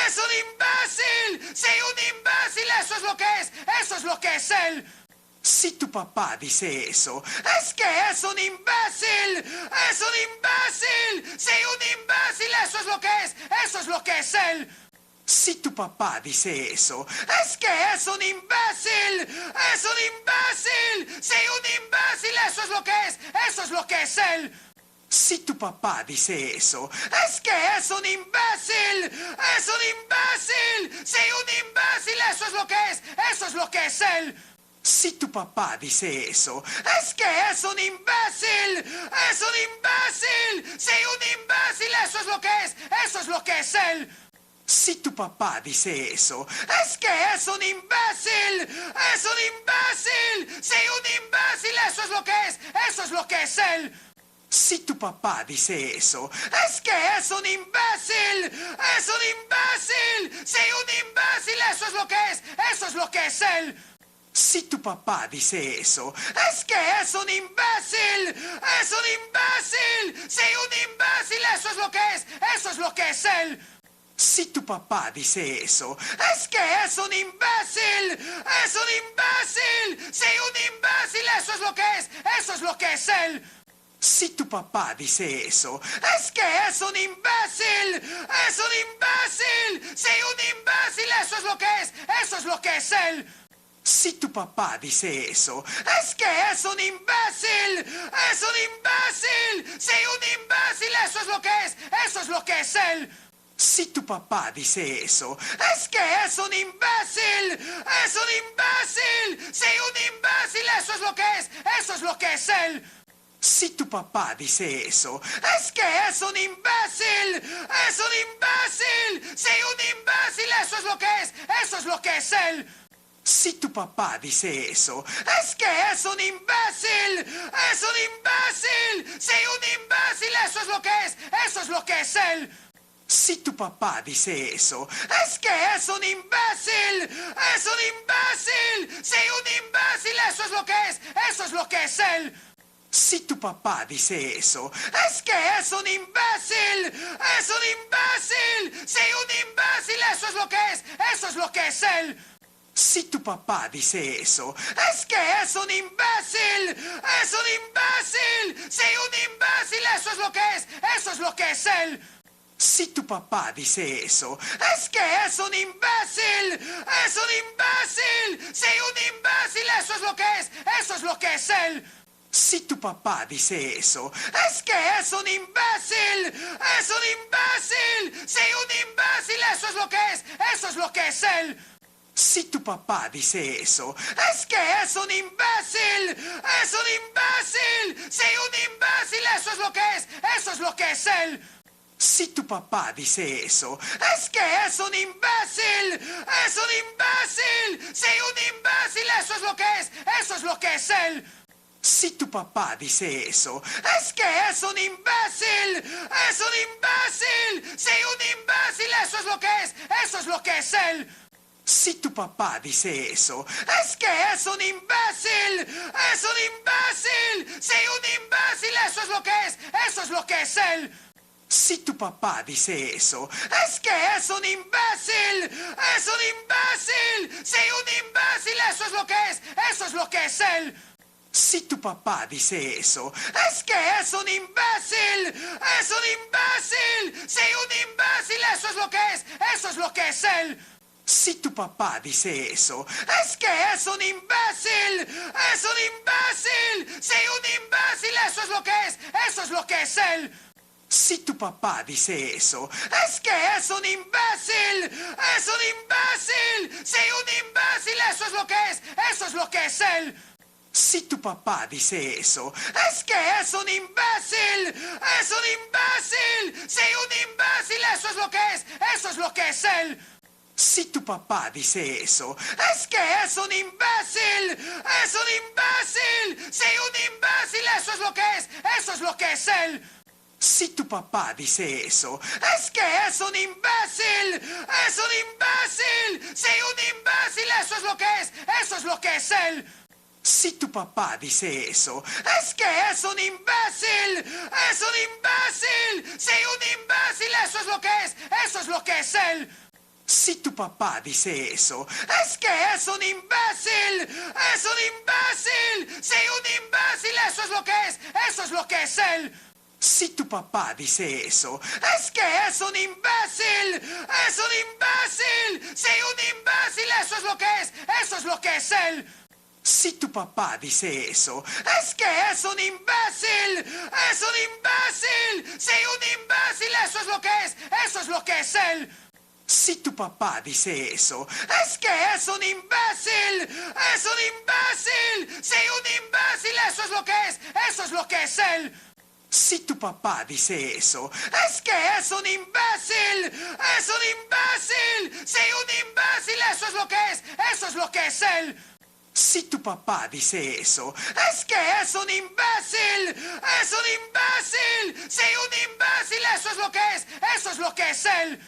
S1: ¡Es un imbécil! ¡Sí, un imbécil! ¡Eso es lo que es! ¡Eso es lo que es él! Si tu papá dice eso, es que es un imbécil. ¡Es un imbécil! ¡Sí, un imbécil! ¡Eso es lo que es! ¡Eso es lo que es él! Si tu papá dice eso, es que es un imbécil. ¡Es un imbécil! ¡Sí, un imbécil! ¡Eso es lo que es! ¡Eso es lo que es él! Si tu papá dice eso, es que es un imbécil. ¡Es un imbécil! ¡Sí, un imbécil! ¡Eso es lo que es! ¡Eso es lo que es él! Si tu papá dice eso, es que es un imbécil. ¡Es un imbécil! ¡Sí, un imbécil! ¡Eso es lo que es! ¡Eso es lo que es él! Si tu papá dice eso, es que es un imbécil. ¡Es un imbécil! ¡Sí, un imbécil! ¡Eso es lo que es! ¡Eso es lo que es él! Si tu papá dice eso, es que es un imbécil. ¡Es un imbécil! ¡Sí, un imbécil! ¡Eso es lo que es! ¡Eso es lo que es él! Si tu papá dice eso, es que es un imbécil. ¡Es un imbécil! ¡Sí, un imbécil! ¡Eso es lo que es! ¡Eso es lo que es él! Si tu papá dice eso, es que es un imbécil. ¡Es un imbécil! ¡Sí, un imbécil! ¡Eso es lo que es! ¡Eso es lo que es él! Si tu papá dice eso, es que es un imbécil. ¡Es un imbécil! ¡Sí, un imbécil! ¡Eso es lo que es! ¡Eso es lo que es él! Si tu papá dice eso, es que es un imbécil. ¡Es un imbécil! ¡Sí, un imbécil! ¡Eso es lo que es! ¡Eso es lo que es él! Si tu papá dice eso, es que es un imbécil. ¡Es un imbécil! ¡Sí, un imbécil! ¡Eso es lo que es! ¡Eso es lo que es él! Si tu papá dice eso, es que es un imbécil. ¡Es un imbécil! ¡Sí, un imbécil! ¡Eso es lo que es! ¡Eso es lo que es él! Si tu papá dice eso, es que es un imbécil. ¡Es un imbécil! ¡Sí, un imbécil! ¡Eso es lo que es! ¡Eso es lo que es él! Si tu papá dice eso, es que es un imbécil. ¡Es un imbécil! ¡Sí, un imbécil! ¡Eso es lo que es! ¡Eso es lo que es él! Si tu papá dice eso, es que es un imbécil. ¡Es un imbécil! ¡Sí, un imbécil! ¡Eso es lo que es! ¡Eso es lo que es él! Si tu papá dice eso, es que es un imbécil. ¡Es un imbécil! ¡Sí, un imbécil! ¡Eso es lo que es! ¡Eso es lo que es él! Si tu papá dice eso, es que es un imbécil. ¡Es un imbécil! ¡Sí, un imbécil! ¡Eso es lo que es! ¡Eso es lo que es él! Si tu papá dice eso, es que es un imbécil. ¡Es un imbécil! ¡Sí, un imbécil! ¡Eso es lo que es! ¡Eso es lo que es él! Si tu papá dice eso, es que es un imbécil. ¡Es un imbécil! ¡Sí, un imbécil! ¡Eso es lo que es! ¡Eso es lo que es él! Si tu papá dice eso, es que es un imbécil. ¡Es un imbécil! ¡Sí, un imbécil! ¡Eso es lo que es! ¡Eso es lo que es él! Si tu papá dice eso, es que es un imbécil. ¡Es un imbécil! ¡Sí, un imbécil! ¡Eso es lo que es! ¡Eso es lo que es él! Si tu papá dice eso, es que es un imbécil. ¡Es un imbécil! ¡Sí, un imbécil! ¡Eso es lo que es! ¡Eso es lo que es él! Si tu papá dice eso, es que es un imbécil. ¡Es un imbécil! ¡Sí, un imbécil! ¡Eso es lo que es! ¡Eso es lo que es él! Si tu papá dice eso, es que es un imbécil. ¡Es un imbécil! ¡Sí, un imbécil! ¡Eso es lo que es! ¡Eso es lo que es él! Si tu papá dice eso, es que es un imbécil. ¡Es un imbécil! ¡Sí, un imbécil! ¡Eso es lo que es! ¡Eso es lo que es él! Si tu papá dice eso, es que es un imbécil. ¡Es un imbécil! ¡Sí, un imbécil! ¡Eso es lo que es! ¡Eso es lo que es él! Si tu papá dice eso, es que es un imbécil. ¡Es un imbécil! ¡Sí, un imbécil! ¡Eso es lo que es! ¡Eso es lo que es él! Si tu papá dice eso, es que es un imbécil. ¡Es un imbécil! ¡Sí, un imbécil! ¡Eso es lo que es! ¡Eso es lo que es él! Si tu papá dice eso, es que es un imbécil. ¡Es un imbécil! ¡Sí, un imbécil! ¡Eso es lo que es! ¡Eso es lo que es él! Si tu papá dice eso, es que es un imbécil. ¡Es un imbécil! ¡Sí, un imbécil! ¡Eso es lo que es! ¡Eso es lo que es él! Si tu papá dice eso, es que es un imbécil. ¡Es un imbécil! ¡Sí, un imbécil! ¡Eso es lo que es! ¡Eso es lo que es él! Si tu papá dice eso, es que es un imbécil. ¡Es un imbécil! ¡Sí, un imbécil! ¡Eso es lo que es! ¡Eso es lo que es él! Si tu papá dice eso, es que es un imbécil. ¡Es un imbécil! ¡Sí, un imbécil! ¡Eso es lo que es! ¡Eso es lo que es él! Si tu papá dice eso, es que es un imbécil. ¡Es un imbécil! ¡Sí, un imbécil! ¡Eso es lo que es! ¡Eso es lo que es él! Si tu papá dice eso, es que es un imbécil. ¡Es un imbécil! ¡Sí, un imbécil! ¡Eso es lo que es! ¡Eso es lo que es él! Si tu papá dice eso, es que es un imbécil. ¡Es un imbécil! ¡Sí, un imbécil! ¡Eso es lo que es! ¡Eso es lo que es él!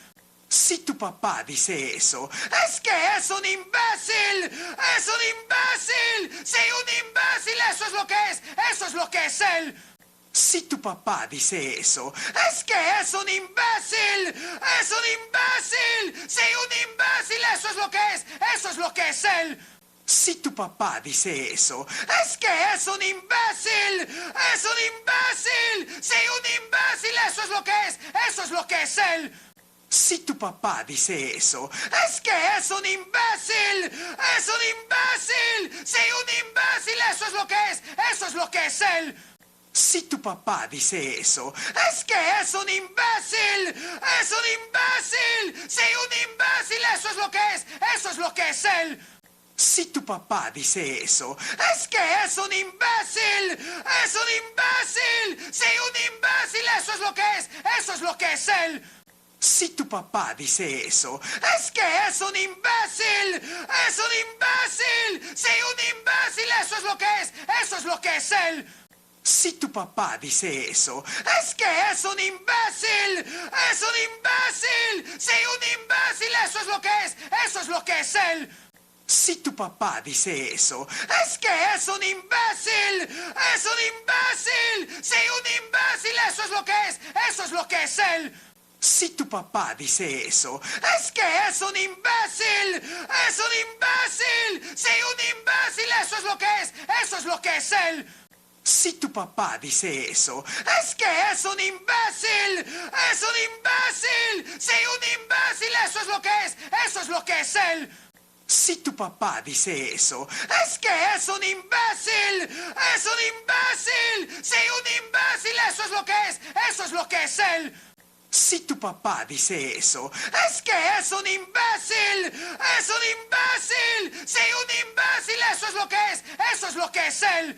S1: Si tu papá dice eso, es que es un imbécil. ¡Es un imbécil! ¡Sí, un imbécil! ¡Eso es lo que es! ¡Eso es lo que es él! Si tu papá dice eso, es que es un imbécil. ¡Es un imbécil! ¡Sí, un imbécil! ¡Eso es lo que es! ¡Eso es lo que es él! Si tu papá dice eso, es que es un imbécil. ¡Es un imbécil! ¡Sí, un imbécil! ¡Eso es lo que es! ¡Eso es lo que es él! Si tu papá dice eso, es que es un imbécil. ¡Es un imbécil! ¡Sí, un imbécil! ¡Eso es lo que es! ¡Eso es lo que es él! Si tu papá dice eso, es que es un imbécil. ¡Es un imbécil! ¡Sí, un imbécil! ¡Eso es lo que es! ¡Eso es lo que es él! Si tu papá dice eso, es que es un imbécil. ¡Es un imbécil! ¡Sí, un imbécil! ¡Eso es lo que es! ¡Eso es lo que es él! Si tu papá dice eso, es que es un imbécil. ¡Es un imbécil! ¡Sí, un imbécil! ¡Eso es lo que es! ¡Eso es lo que es él! Si tu papá dice eso, es que es un imbécil. ¡Es un imbécil! ¡Sí, un imbécil! ¡Eso es lo que es! ¡Eso es lo que es él! Si tu papá dice eso, es que es un imbécil. ¡Es un imbécil! ¡Sí, un imbécil! ¡Eso es lo que es! ¡Eso es lo que es él! Si tu papá dice eso, es que es un imbécil. ¡Es un imbécil! ¡Sí, un imbécil! ¡Eso es lo que es! ¡Eso es lo que es él! Si tu papá dice eso, es que es un imbécil. ¡Es un imbécil! ¡Sí, un imbécil! ¡Eso es lo que es! ¡Eso es lo que es él! Si tu papá dice eso, es que es un imbécil. ¡Es un imbécil! ¡Sí, un imbécil! ¡Eso es lo que es! ¡Eso es lo que es él! Si tu papá dice eso, es que es un imbécil. ¡Es un imbécil! ¡Sí, un imbécil! ¡Eso es lo que es! ¡Eso es lo que es él!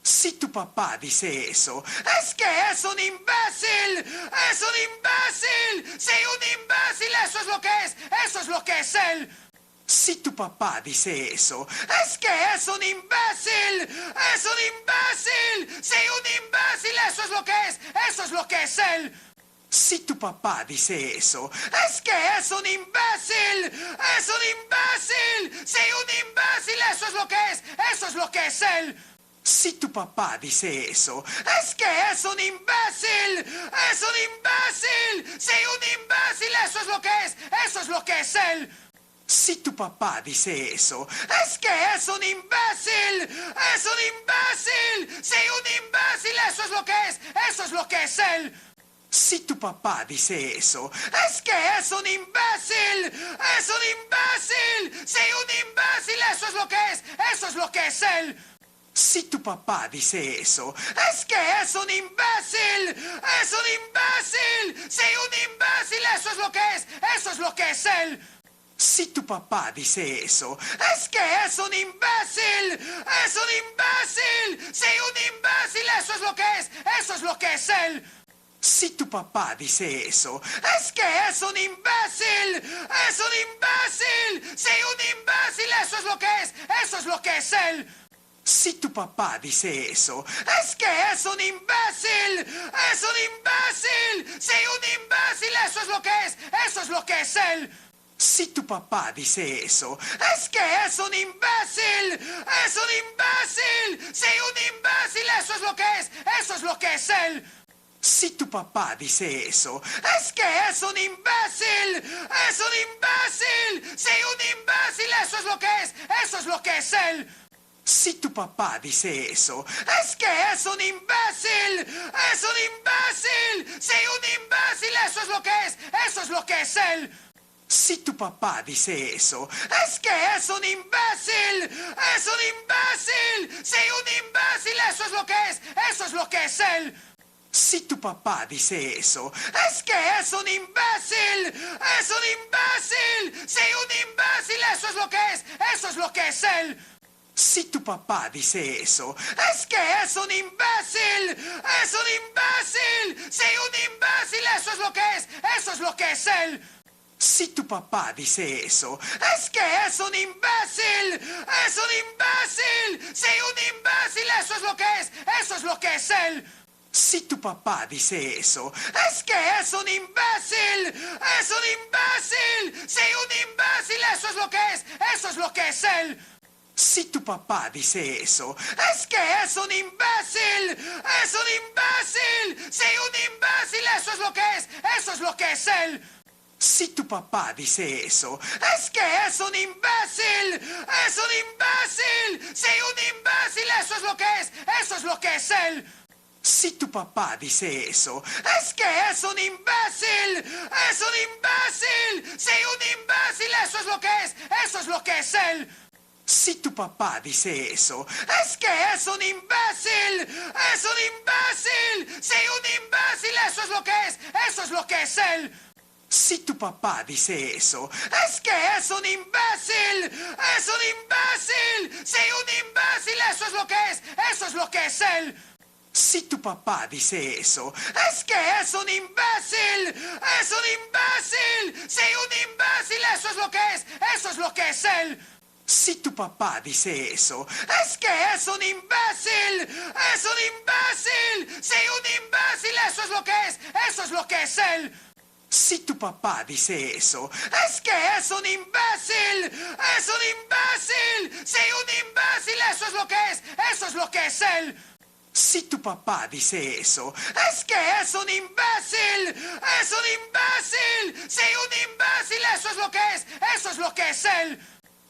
S1: Si tu papá dice eso, es que es un imbécil. ¡Es un imbécil! ¡Sí, un imbécil! ¡Eso es lo que es! ¡Eso es lo que es él! Si tu papá dice eso, es que es un imbécil. ¡Es un imbécil! ¡Sí, un imbécil! ¡Eso es lo que es! ¡Eso es lo que es él! Si tu papá dice eso, es que es un imbécil. ¡Es un imbécil! ¡Sí, un imbécil! ¡Eso es lo que es! ¡Eso es lo que es él! Si tu papá dice eso, es que es un imbécil. ¡Es un imbécil! ¡Sí, un imbécil! ¡Eso es lo que es! ¡Eso es lo que es él! Si tu papá dice eso, es que es un imbécil. ¡Es un imbécil! ¡Sí, un imbécil! ¡Eso es lo que es! ¡Eso es lo que es él! Si tu papá dice eso, es que es un imbécil. ¡Es un imbécil! ¡Sí, un imbécil! ¡Eso es lo que es! ¡Eso es lo que es él! Si tu papá dice eso, es que es un imbécil. ¡Es un imbécil! ¡Sí, un imbécil! ¡Eso es lo que es! ¡Eso es lo que es él! Si tu papá dice eso, es que es un imbécil. ¡Es un imbécil! ¡Sí, un imbécil! ¡Eso es lo que es! ¡Eso es lo que es él! Si tu papá dice eso, es que es un imbécil. ¡Es un imbécil! ¡Sí, un imbécil! ¡Eso es lo que es! ¡Eso es lo que es él! Si tu papá dice eso, es que es un imbécil. ¡Es un imbécil! ¡Sí, un imbécil! ¡Eso es lo que es! ¡Eso es lo que es él! Si tu papá dice eso, es que es un imbécil. ¡Es un imbécil! ¡Sí, un imbécil! ¡Eso es lo que es! ¡Eso es lo que es él! Si tu papá dice eso, es que es un imbécil. ¡Es un imbécil! ¡Sí, un imbécil! ¡Eso es lo que es! ¡Eso es lo que es él! Si tu papá dice eso, es que es un imbécil. ¡Es un imbécil! ¡Sí, un imbécil! ¡Eso es lo que es! ¡Eso es lo que es él! Si tu papá dice eso, es que es un imbécil. ¡Es un imbécil! ¡Sí, un imbécil! ¡Eso es lo que es! ¡Eso es lo que es él! Si tu papá dice eso, es que es un imbécil. ¡Es un imbécil! ¡Sí, un imbécil! ¡Eso es lo que es! ¡Eso es lo que es él! Si tu papá dice eso, es que es un imbécil. ¡Es un imbécil! ¡Sí, un imbécil! ¡Eso es lo que es! ¡Eso es lo que es él! Si tu papá dice eso, es que es un imbécil. ¡Es un imbécil! ¡Sí, un imbécil! ¡Eso es lo que es! ¡Eso es lo que es él! Si tu papá dice eso, es que es un imbécil. ¡Es un imbécil! ¡Sí, un imbécil! ¡Eso es lo que es! ¡Eso es lo que es él! Si tu papá dice eso, es que es un imbécil. ¡Es un imbécil! ¡Sí, un imbécil! ¡Eso es lo que es! ¡Eso es lo que es él! Si tu papá dice eso, es que es un imbécil. ¡Es un imbécil! ¡Sí, un imbécil! ¡Eso es lo que es! ¡Eso es lo que es él! Si tu papá dice eso, es que es un imbécil. ¡Es un imbécil! ¡Sí, un imbécil! ¡Eso es lo que es! ¡Eso es lo que es él! Si tu papá dice eso, es que es un imbécil. ¡Es un imbécil! ¡Sí, un imbécil! ¡Eso es lo que es! ¡Eso es lo que es él! Si tu papá dice eso, es que es un imbécil. ¡Es un imbécil! ¡Sí, un imbécil! ¡Eso es lo que es! ¡Eso es lo que es él! Si tu papá dice eso, es que es un imbécil. ¡Es un imbécil! ¡Sí, un imbécil! ¡Eso es lo que es! ¡Eso es lo que es él! Si tu papá dice eso, es que es un imbécil. ¡Es un imbécil! ¡Sí, un imbécil! ¡Eso es lo que es! ¡Eso es lo que es él! Si tu papá dice eso, es que es un imbécil. ¡Es un imbécil! ¡Sí, un imbécil! ¡Eso es lo que es! ¡Eso es lo que es él! Si tu papá dice eso, es que es un imbécil. ¡Es un imbécil! ¡Sí, un imbécil! ¡Eso es lo que es! ¡Eso es lo que es él!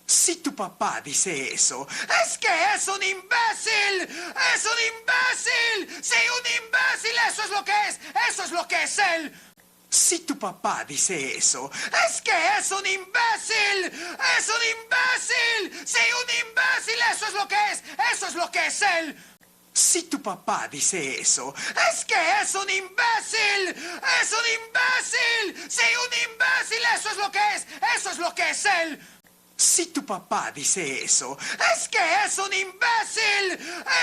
S1: Si tu papá dice eso, es que es un imbécil. ¡Es un imbécil! ¡Sí, un imbécil! ¡Eso es lo que es! ¡Eso es lo que es él! Si tu papá dice eso, es que es un imbécil. ¡Es un imbécil! ¡Sí, un imbécil! ¡Eso es lo que es! ¡Eso es lo que es él! Si tu papá dice eso, es que es un imbécil. ¡Es un imbécil! ¡Sí, un imbécil! ¡Eso es lo que es! ¡Eso es lo que es él! Si tu papá dice eso, es que es un imbécil.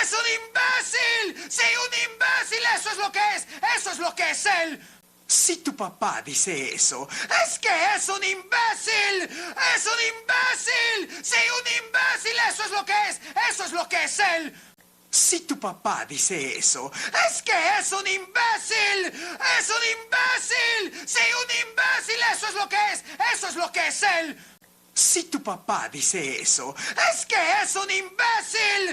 S1: ¡Es un imbécil! ¡Sí, un imbécil! ¡Eso es lo que es! ¡Eso es lo que es él! Si tu papá dice eso, es que es un imbécil. ¡Es un imbécil! ¡Sí, un imbécil! ¡Eso es lo que es! ¡Eso es lo que es él! Si tu papá dice eso, es que es un imbécil. ¡Es un imbécil! ¡Sí, un imbécil! ¡Eso es lo que es! ¡Eso es lo que es él! Si tu papá dice eso, es que es un imbécil.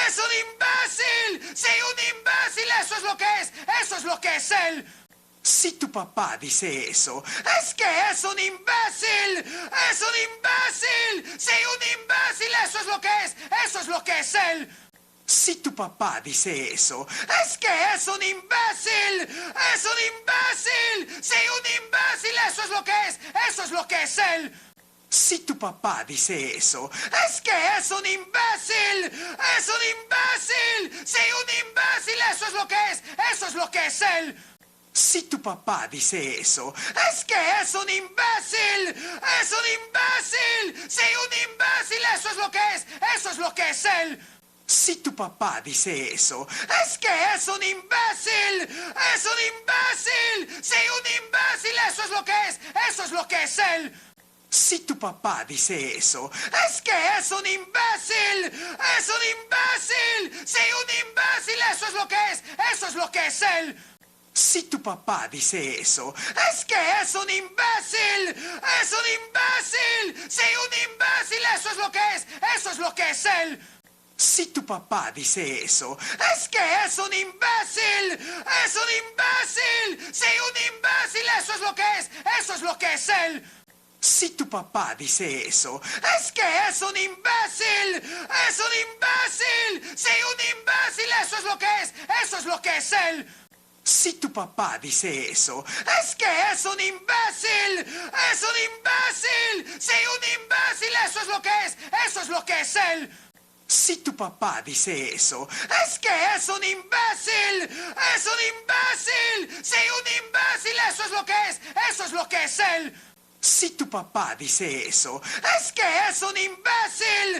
S1: ¡Es un imbécil! ¡Sí, un imbécil! ¡Eso es lo que es! ¡Eso es lo que es él! Si tu papá dice eso, es que es un imbécil. ¡Es un imbécil! ¡Sí, un imbécil! ¡Eso es lo que es! ¡Eso es lo que es él! Si tu papá dice eso, es que es un imbécil. ¡Es un imbécil! ¡Sí, un imbécil! ¡Eso es lo que es! ¡Eso es lo que es él! Si tu papá dice eso, es que es un imbécil. ¡Es un imbécil! ¡Sí, un imbécil! ¡Eso es lo que es! ¡Eso es lo que es él! Si tu papá dice eso, es que es un imbécil. ¡Es un imbécil! ¡Sí, un imbécil! ¡Eso es lo que es! ¡Eso es lo que es él! Si tu papá dice eso, es que es un imbécil. ¡Es un imbécil! ¡Sí, un imbécil! ¡Eso es lo que es! ¡Eso es lo que es él! Si tu papá dice eso, es que es un imbécil. ¡Es un imbécil! ¡Sí, un imbécil! ¡Eso es lo que es! ¡Eso es lo que es él! Si tu papá dice eso, es que es un imbécil. ¡Es un imbécil! ¡Sí, un imbécil! ¡Eso es lo que es! ¡Eso es lo que es él! Si tu papá dice eso, es que es un imbécil. ¡Es un imbécil! ¡Sí, un imbécil! ¡Eso es lo que es! ¡Eso es lo que es él! Si tu papá dice eso, es que es un imbécil. ¡Es un imbécil! ¡Sí, un imbécil! ¡Eso es lo que es! ¡Eso es lo que es él! Si tu papá dice eso, es que es un imbécil. ¡Es un imbécil! ¡Sí, un imbécil! ¡Eso es lo que es! ¡Eso es lo que es él! Si tu papá dice eso, es que es un imbécil. ¡Es un imbécil! ¡Sí, un imbécil! ¡Eso es lo que es! ¡Eso es lo que es él! Si tu papá dice eso, es que es un imbécil.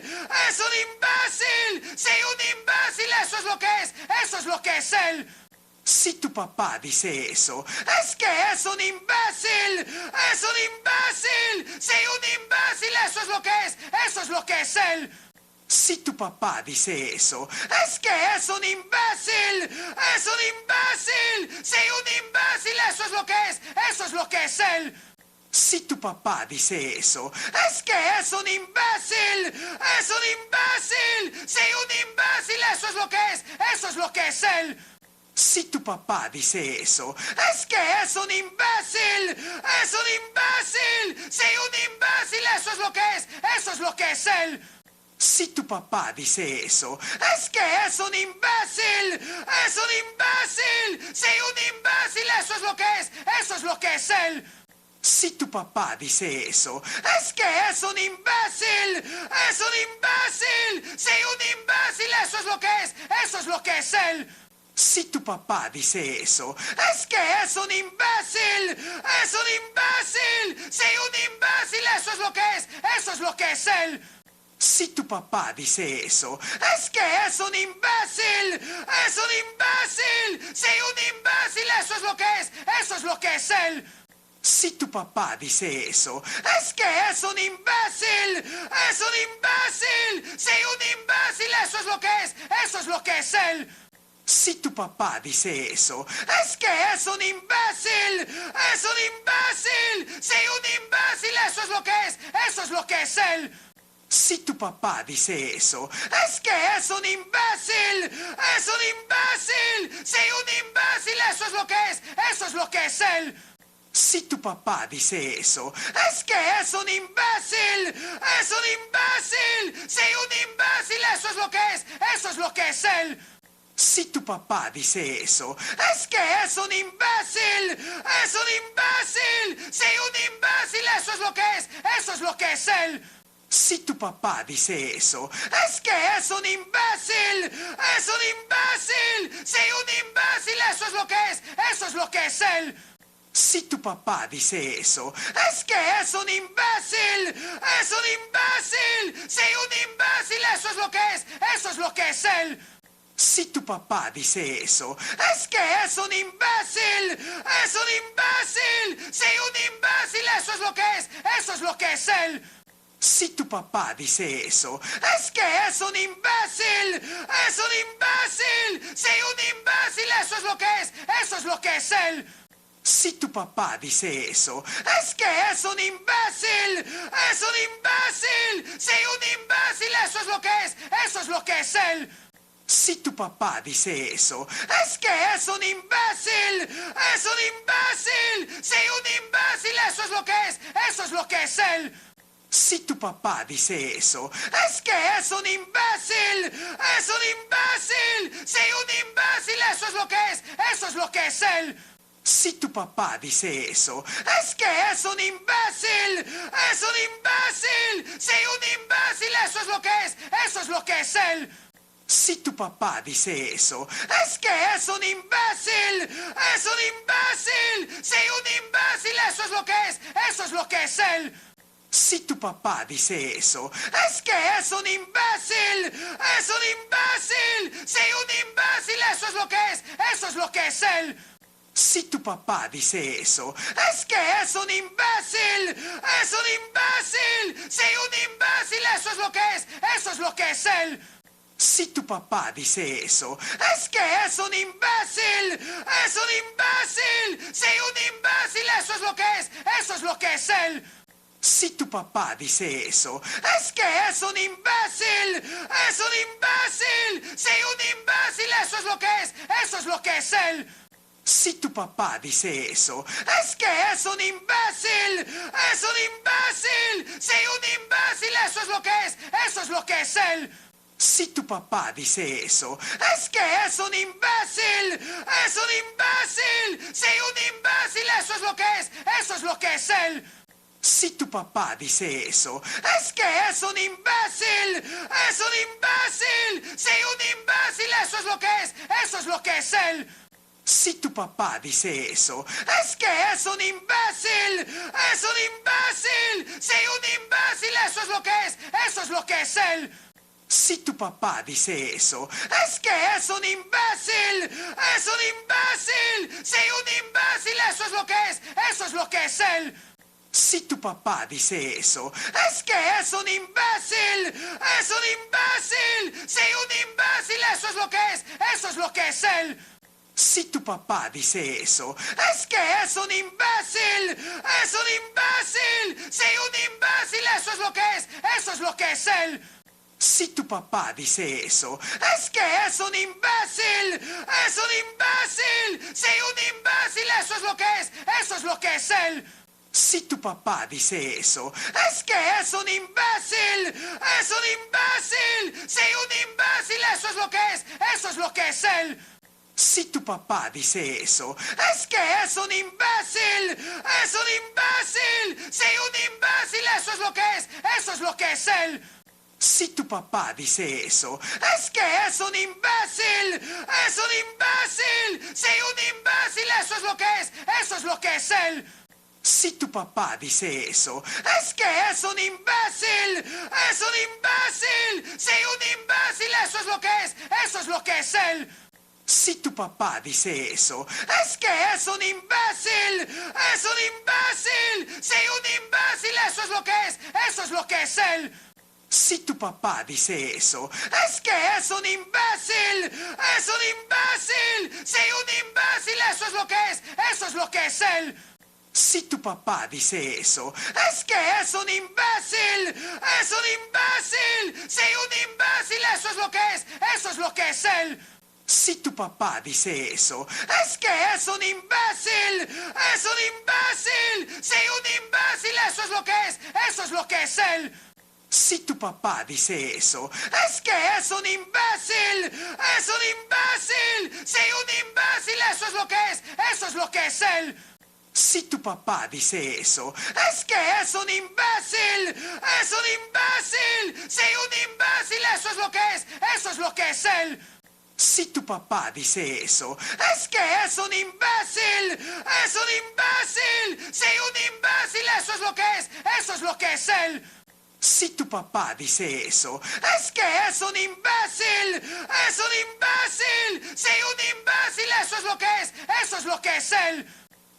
S1: ¡Es un imbécil! ¡Sí, un imbécil! ¡Eso es lo que es! ¡Eso es lo que es él! Si tu papá dice eso, es que es un imbécil. ¡Es un imbécil! ¡Sí, un imbécil! ¡Eso es lo que es! ¡Eso es lo que es él! Si tu papá dice eso, es que es un imbécil. ¡Es un imbécil! ¡Sí, un imbécil! ¡Eso es lo que es! ¡Eso es lo que es él! Si tu papá dice eso, es que es un imbécil. ¡Es un imbécil! ¡Sí, un imbécil! ¡Eso es lo que es! ¡Eso es lo que es él! Si tu papá dice eso, es que es un imbécil. ¡Es un imbécil! ¡Sí, un imbécil! ¡Eso es lo que es! ¡Eso es lo que es él! Si tu papá dice eso, es que es un imbécil. ¡Es un imbécil! ¡Sí, un imbécil! ¡Eso es lo que es! ¡Eso es lo que es él! Si tu papá dice eso, es que es un imbécil. ¡Es un imbécil! ¡Sí, un imbécil! ¡Eso es lo que es! ¡Eso es lo que es él! Si tu papá dice eso, es que es un imbécil. ¡Es un imbécil! ¡Sí, un imbécil! ¡Eso es lo que es! ¡Eso es lo que es él! Si tu papá dice eso, es que es un imbécil. ¡Es un imbécil! ¡Sí, un imbécil! ¡Eso es lo que es! ¡Eso es lo que es él! Si tu papá dice eso, es que es un imbécil. ¡Es un imbécil! ¡Sí, un imbécil! ¡Eso es lo que es! ¡Eso es lo que es él! Si tu papá dice eso, es que es un imbécil. ¡Es un imbécil! ¡Sí, un imbécil! ¡Eso es lo que es! ¡Eso es lo que es él! Si tu papá dice eso, es que es un imbécil. ¡Es un imbécil! ¡Sí, un imbécil! ¡Eso es lo que es! ¡Eso es lo que es él! Si tu papá dice eso, es que es un imbécil. ¡Es un imbécil! ¡Sí, un imbécil! ¡Eso es lo que es! ¡Eso es lo que es él! Si tu papá dice eso, es que es un imbécil. ¡Es un imbécil! ¡Sí, un imbécil! ¡Eso es lo que es! ¡Eso es lo que es él! Si tu papá dice eso, es que es un imbécil. ¡Es un imbécil! ¡Sí, un imbécil! ¡Eso es lo que es! ¡Eso es lo que es él! Si tu papá dice eso, es que es un imbécil. ¡Es un imbécil! ¡Sí, un imbécil! ¡Eso es lo que es! ¡Eso es lo que es él! Si tu papá dice eso, es que es un imbécil. ¡Es un imbécil! ¡Sí, un imbécil! ¡Eso es lo que es! ¡Eso es lo que es él! Si tu papá dice eso, es que es un imbécil. ¡Es un imbécil! ¡Sí, un imbécil! ¡Eso es lo que es! ¡Eso es lo que es él! Si tu papá dice eso, es que es un imbécil. ¡Es un imbécil! ¡Sí, un imbécil! ¡Eso es lo que es! ¡Eso es lo que es él! Si tu papá dice eso, es que es un imbécil. ¡Es un imbécil! ¡Sí, un imbécil! ¡Eso es lo que es! ¡Eso es lo que es él! Si tu papá dice eso, es que es un imbécil. ¡Es un imbécil! ¡Sí, un imbécil! ¡Eso es lo que es! ¡Eso es lo que es él! Si tu papá dice eso, es que es un imbécil. ¡Es un imbécil! ¡Sí, un imbécil! ¡Eso es lo que es! ¡Eso es lo que es él! Si tu papá dice eso, es que es un imbécil. ¡Es un imbécil! ¡Sí, un imbécil! ¡Eso es lo que es! ¡Eso es lo que es él! Si tu papá dice eso, es que es un imbécil. ¡Es un imbécil! ¡Sí, un imbécil! ¡Eso es lo que es! ¡Eso es lo que es él! Si tu papá dice eso, es que es un imbécil. ¡Es un imbécil! ¡Sí, un imbécil! ¡Eso es lo que es! ¡Eso es lo que es él! Si tu papá dice eso, es que es un imbécil. ¡Es un imbécil! ¡Sí, un imbécil! ¡Eso es lo que es! ¡Eso es lo que es él! Si tu papá dice eso, es que es un imbécil. ¡Es un imbécil! ¡Sí, un imbécil! ¡Eso es lo que es! ¡Eso es lo que es él! Si tu papá dice eso, es que es un imbécil. ¡Es un imbécil! ¡Sí, un imbécil! ¡Eso es lo que es! ¡Eso es lo que es él! Si tu papá dice eso, es que es un imbécil. ¡Es un imbécil! ¡Sí, un imbécil! ¡Eso es lo que es! ¡Eso es lo que es él! Si tu papá dice eso, es que es un imbécil. ¡Es un imbécil! ¡Sí, un imbécil! ¡Eso es lo que es! ¡Eso es lo que es él! Si tu papá dice eso, es que es un imbécil. ¡Es un imbécil! ¡Sí, un imbécil! ¡Eso es lo que es! ¡Eso es lo que es él! Si tu papá dice eso, es que es un imbécil. ¡Es un imbécil! ¡Sí, un imbécil! ¡Eso es lo que es! ¡Eso es lo que es él! Si tu papá dice eso, es que es un imbécil. ¡Es un imbécil! ¡Sí, un imbécil! ¡Eso es lo que es! ¡Eso es lo que es él! Si tu papá dice eso, es que es un imbécil. ¡Es un imbécil! ¡Sí, un imbécil! ¡Eso es lo que es! ¡Eso es lo que es él! Si tu papá dice eso, es que es un imbécil. ¡Es un imbécil! ¡Sí, un imbécil! ¡Eso es lo que es! ¡Eso es lo que es él! Si tu papá dice eso, es que es un imbécil. ¡Es un imbécil! ¡Sí, un imbécil! ¡Eso es lo que es! ¡Eso es lo que es él! Si tu papá dice eso, es que es un imbécil. ¡Es un imbécil! ¡Sí, un imbécil! ¡Eso es lo que es! ¡Eso es lo que es él! Si tu papá dice eso, es que es un imbécil. ¡Es un imbécil! ¡Sí, un imbécil! ¡Eso es lo que es! ¡Eso es lo que es él! Si tu papá dice eso, es que es un imbécil. ¡Es un imbécil! ¡Sí, un imbécil! ¡Eso es lo que es! ¡Eso es lo que es él! Si tu papá dice eso, es que es un imbécil. ¡Es un imbécil! ¡Sí, un imbécil! ¡Eso es lo que es! ¡Eso es lo que es él! Si tu papá dice eso, es que es un imbécil. ¡Es un imbécil! ¡Sí, un imbécil! ¡Eso es lo que es! ¡Eso es lo que es él! Si tu papá dice eso, es que es un imbécil. ¡Es un imbécil! ¡Sí, un imbécil! ¡Eso es lo que es! ¡Eso es lo que es él! Si tu papá dice eso, es que es un imbécil. ¡Es un imbécil! ¡Sí, un imbécil! ¡Eso es lo que es! ¡Eso es lo que es él! Si tu papá dice eso, es que es un imbécil. ¡Es un imbécil! ¡Sí, un imbécil! ¡Eso es lo que es! ¡Eso es lo que es él! Si tu papá dice eso, es que es un imbécil. ¡Es un imbécil! ¡Sí, un imbécil! ¡Eso es lo que es! ¡Eso es lo que es él! Si tu papá dice eso, es que es un imbécil. ¡Es un imbécil! ¡Sí, un imbécil! ¡Eso es lo que es! ¡Eso es lo que es él! Si tu papá dice eso, es que es un imbécil. ¡Es un imbécil! ¡Sí, un imbécil! ¡Eso es lo que es! ¡Eso eso es lo que es él.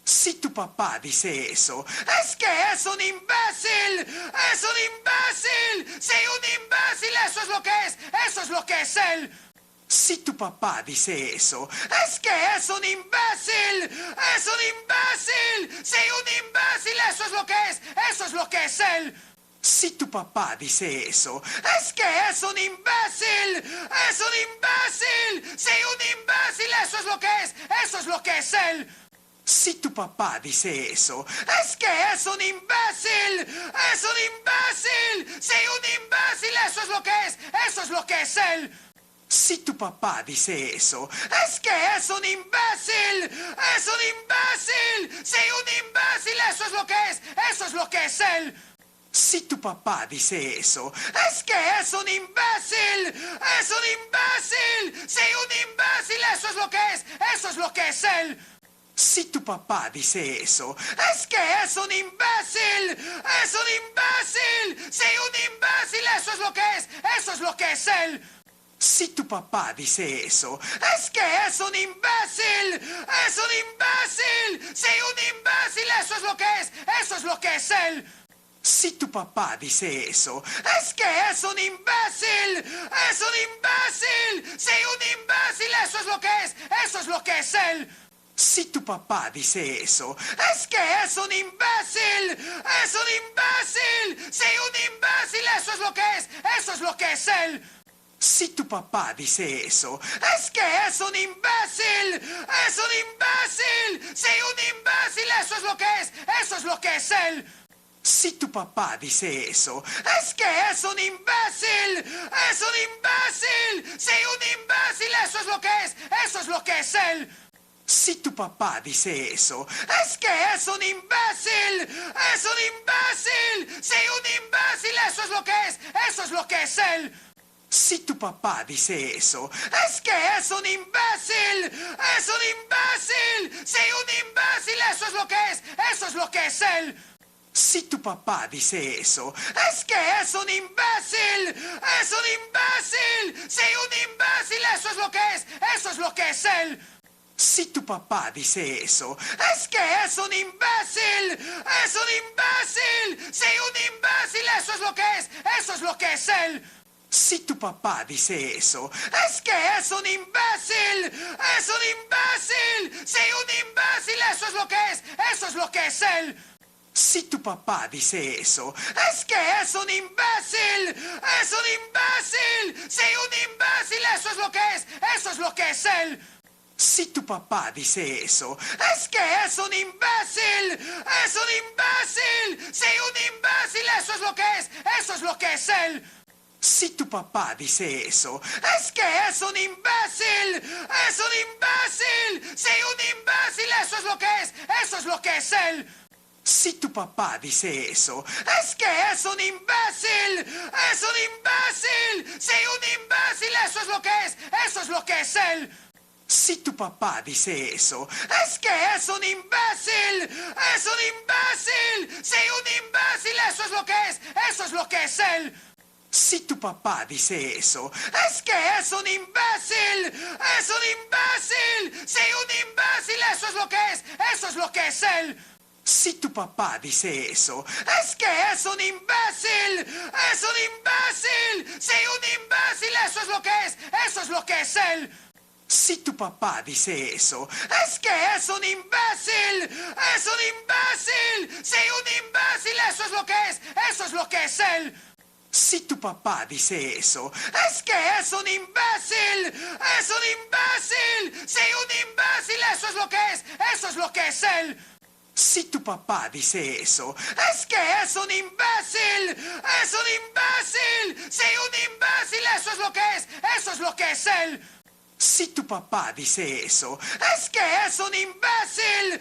S1: Si tu papá dice eso, es que es un imbécil. ¡Es un imbécil! ¡Sí, un imbécil! Eso es lo que es. Eso es lo que es él. Si tu papá dice eso, es que es un imbécil. ¡Es un imbécil! ¡Sí, un imbécil! Eso es lo que es. Eso es lo que es él. Si tu papá dice eso, es que es un imbécil. ¡Es un imbécil! ¡Sí, un imbécil! Eso es lo que es. Eso es lo que es él. Si tu papá dice eso, es que es un imbécil. ¡Es un imbécil! ¡Sí, un imbécil! Eso es lo que es. Eso es lo que es él. Si tu papá dice eso, es que es un imbécil. ¡Es un imbécil! ¡Sí, un imbécil! Eso es lo que es. Eso es lo que es él. Si tu papá dice eso, es que es un imbécil. ¡Es un imbécil! ¡Sí, un imbécil! Eso es lo que es. Eso es lo que es él. Si tu papá dice eso, es que es un imbécil. ¡Es un imbécil! ¡Sí, un imbécil! Eso es lo que es. Eso es lo que es él. Si tu papá dice eso, es que es un imbécil. ¡Es un imbécil! ¡Sí, un imbécil! Eso es lo que es. Eso es lo que es él. Si tu papá dice eso, es que es un imbécil. ¡Es un imbécil! ¡Sí, un imbécil! Eso es lo que es. Eso es lo que es él. Si tu papá dice eso, es que es un imbécil. ¡Es un imbécil! ¡Sí, un imbécil! Eso es lo que es. Eso es lo que es él. Si tu papá dice eso, es que es un imbécil. ¡Es un imbécil! ¡Sí, un imbécil! Eso es lo que es. Eso es lo que es él. Si tu papá dice eso, es que es un imbécil. ¡Es un imbécil! ¡Sí, un imbécil! Eso es lo que es. Eso es lo que es él. Si tu papá dice eso, es que es un imbécil. ¡Es un imbécil! ¡Sí, un imbécil! Eso es lo que es. Eso es lo que es él. Si tu papá dice eso, es que es un imbécil. ¡Es un imbécil! ¡Sí, un imbécil! Eso es lo que es. Eso es lo que es él. Si tu papá dice eso, es que es un imbécil. ¡Es un imbécil! ¡Sí, un imbécil! Eso es lo que es. Eso es lo que es él. Si tu papá dice eso, es que es un imbécil. ¡Es un imbécil! ¡Sí, un imbécil! Eso es lo que es. Eso es lo que es él. Si tu papá dice eso, es que es un imbécil. ¡Es un imbécil! ¡Sí, un imbécil! Eso es lo que es. Eso es lo que es él. Si tu papá dice eso, es que es un imbécil. ¡Es un imbécil! ¡Sí, un imbécil! Eso es lo que es. Eso es lo que es él. Si tu papá dice eso, es que es un imbécil. ¡Es un imbécil! ¡Sí, un imbécil! Eso es lo que es. Eso es lo que es él. Si tu papá dice eso, es que es un imbécil. ¡Es un imbécil! ¡Sí, un imbécil! Eso es lo que es. Eso es lo que es él. Si tu papá dice eso, es que es un imbécil. ¡Es un imbécil! ¡Sí, un imbécil! Eso es lo que es. Eso es lo que es él. Si tu papá dice eso, es que es un imbécil. ¡Es un imbécil! ¡Sí, un imbécil! Eso es lo que es. Eso es lo que es él. Si tu papá dice eso, es que es un imbécil. ¡Es un imbécil! ¡Sí, un imbécil! Eso es lo que es. Eso es lo que es él. Si tu papá dice eso, es que es un imbécil. ¡Es un imbécil! ¡Sí, un imbécil! Eso es lo que es. Eso es lo que es él. Si tu papá dice eso, es que es un imbécil. ¡Es un imbécil! ¡Sí, un imbécil! Eso es lo que es. Eso es lo que es él. Si tu papá dice eso, es que es un imbécil. ¡Es un imbécil! ¡Sí, un imbécil! Eso es lo que es. Eso es lo que es él. Si tu papá dice eso, es que es un imbécil. ¡Es un imbécil! ¡Sí, un imbécil! Eso es lo que es. Eso es lo que es él. Si tu papá dice eso, es que es un imbécil.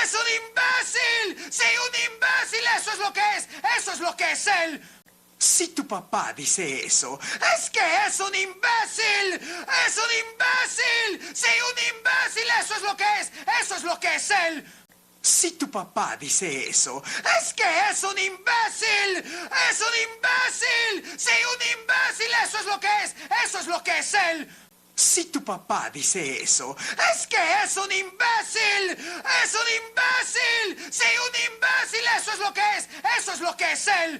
S1: ¡Es un imbécil! ¡Sí, un imbécil! Eso es lo que es. Eso es lo que es él. Si tu papá dice eso, es que es un imbécil. ¡Es un imbécil! ¡Sí, un imbécil! Eso es lo que es. Eso es lo que es él. Si tu papá dice eso, es que es un imbécil. ¡Es un imbécil! ¡Sí, un imbécil! Eso es lo que es. Eso es lo que es él. Si tu papá dice eso, es que es un imbécil. ¡Es un imbécil! ¡Sí, un imbécil! ¡Eso es lo que es! ¡Eso es lo que es él!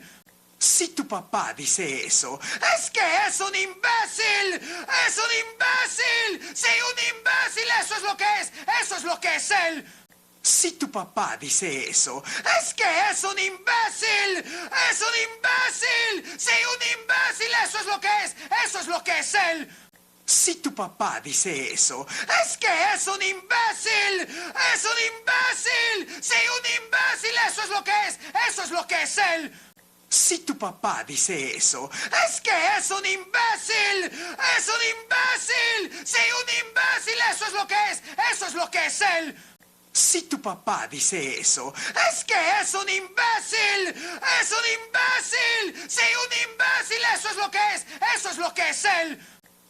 S1: Si tu papá dice eso, es que es un imbécil. ¡Es un imbécil! ¡Sí, un imbécil! ¡Eso es lo que es! ¡Eso es lo que es él! Si tu papá dice eso, es que es un imbécil. ¡Es un imbécil! ¡Sí, un imbécil! ¡Eso es lo que es! ¡Eso es lo que es él! Si tu papá dice eso, es que es un imbécil. ¡Es un imbécil! ¡Sí, un imbécil! ¡Eso es lo que es! ¡Eso es lo que es él! Si tu papá dice eso, es que es un imbécil. ¡Es un imbécil! ¡Sí, un imbécil! ¡Eso es lo que es! ¡Eso es lo que es él! Si tu papá dice eso, es que es un imbécil. ¡Es un imbécil! ¡Sí, un imbécil! ¡Eso es lo que es! ¡Eso es lo que es él!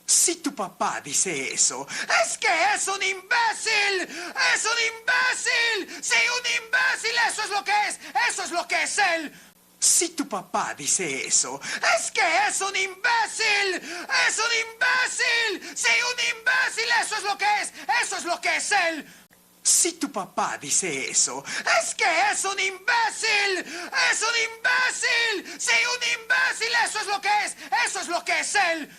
S1: Si tu papá dice eso, es que es un imbécil. ¡Es un imbécil! ¡Sí, un imbécil! ¡Eso es lo que es! ¡Eso es lo que es él! Si tu papá dice eso, es que es un imbécil. ¡Es un imbécil! ¡Sí, un imbécil! ¡Eso es lo que es! ¡Eso es lo que es él! Si tu papá dice eso, es que es un imbécil. ¡Es un imbécil! ¡Sí, un imbécil! ¡Eso es lo que es! ¡Eso es lo que es él!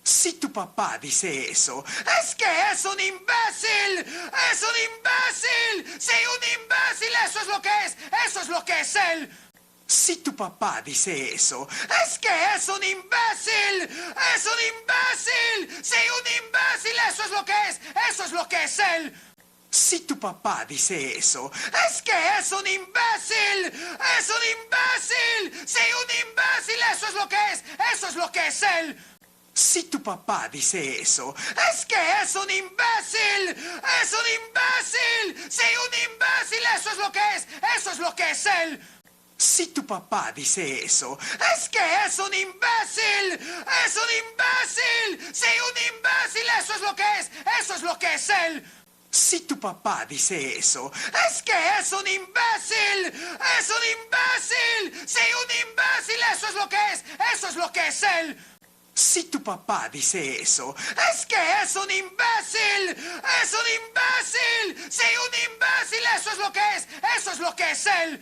S1: Si tu papá dice eso, es que es un imbécil. ¡Es un imbécil! ¡Sí, un imbécil! ¡Eso es lo que es! ¡Eso es lo que es él! Si tu papá dice eso, es que es un imbécil. ¡Es un imbécil! ¡Sí, un imbécil! ¡Eso es lo que es! ¡Eso es lo que es él! Si tu papá dice eso, es que es un imbécil. ¡Es un imbécil! ¡Sí, un imbécil! ¡Eso es lo que es! ¡Eso es lo que es él! Si tu papá dice eso, es que es un imbécil. ¡Es un imbécil! ¡Sí, un imbécil! ¡Eso es lo que es! ¡Eso es lo que es él! Si tu papá dice eso, es que es un imbécil. ¡Es un imbécil! ¡Sí, un imbécil! ¡Eso es lo que es! ¡Eso es lo que es él! Si tu papá dice eso, es que es un imbécil. ¡Es un imbécil! ¡Sí, un imbécil! ¡Eso es lo que es! ¡Eso es lo que es él! Si tu papá dice eso, es que es un imbécil. ¡Es un imbécil! ¡Sí, un imbécil! ¡Eso es lo que es! ¡Eso es lo que es él!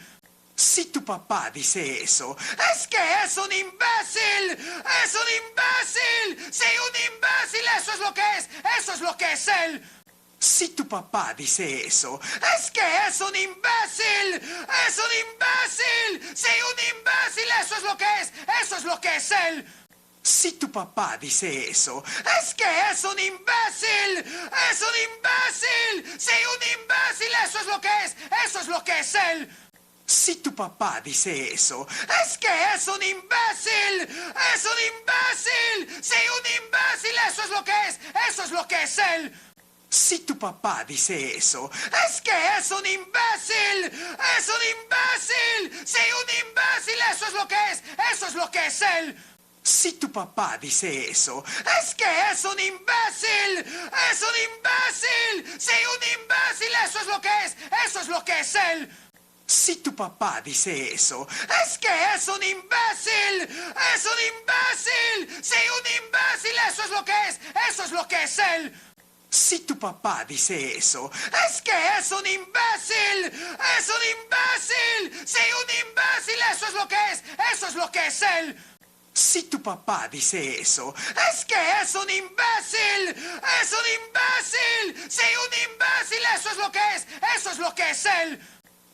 S1: Si tu papá dice eso, es que es un imbécil. ¡Es un imbécil! ¡Sí, un imbécil! ¡Eso es lo que es! ¡Eso es lo que es él! Si tu papá dice eso, es que es un imbécil. ¡Es un imbécil! ¡Sí, un imbécil! ¡Eso es lo que es! ¡Eso es lo que es él! Si tu papá dice eso, es que es un imbécil. ¡Es un imbécil! ¡Sí, un imbécil! ¡Eso es lo que es! ¡Eso es lo que es él! Si tu papá dice eso, es que es un imbécil. ¡Es un imbécil! ¡Sí, un imbécil! ¡Eso es lo que es! ¡Eso es lo que es él! Si tu papá dice eso, es que es un imbécil. ¡Es un imbécil! ¡Sí, un imbécil! ¡Eso es lo que es! ¡Eso es lo que es él! Si tu papá dice eso, es que es un imbécil. ¡Es un imbécil! ¡Sí, un imbécil! ¡Eso es lo que es! ¡Eso es lo que es él! Si tu papá dice eso, es que es un imbécil. ¡Es un imbécil! ¡Sí, un imbécil! ¡Eso es lo que es! ¡Eso es lo que es él! Si tu papá dice eso, es que es un imbécil. ¡Es un imbécil! ¡Sí, un imbécil! ¡Eso es lo que es! ¡Eso es lo que es él! Si tu papá dice eso, es que es un imbécil. ¡Es un imbécil! ¡Sí, un imbécil! ¡Eso es lo que es! ¡Eso es lo que es él!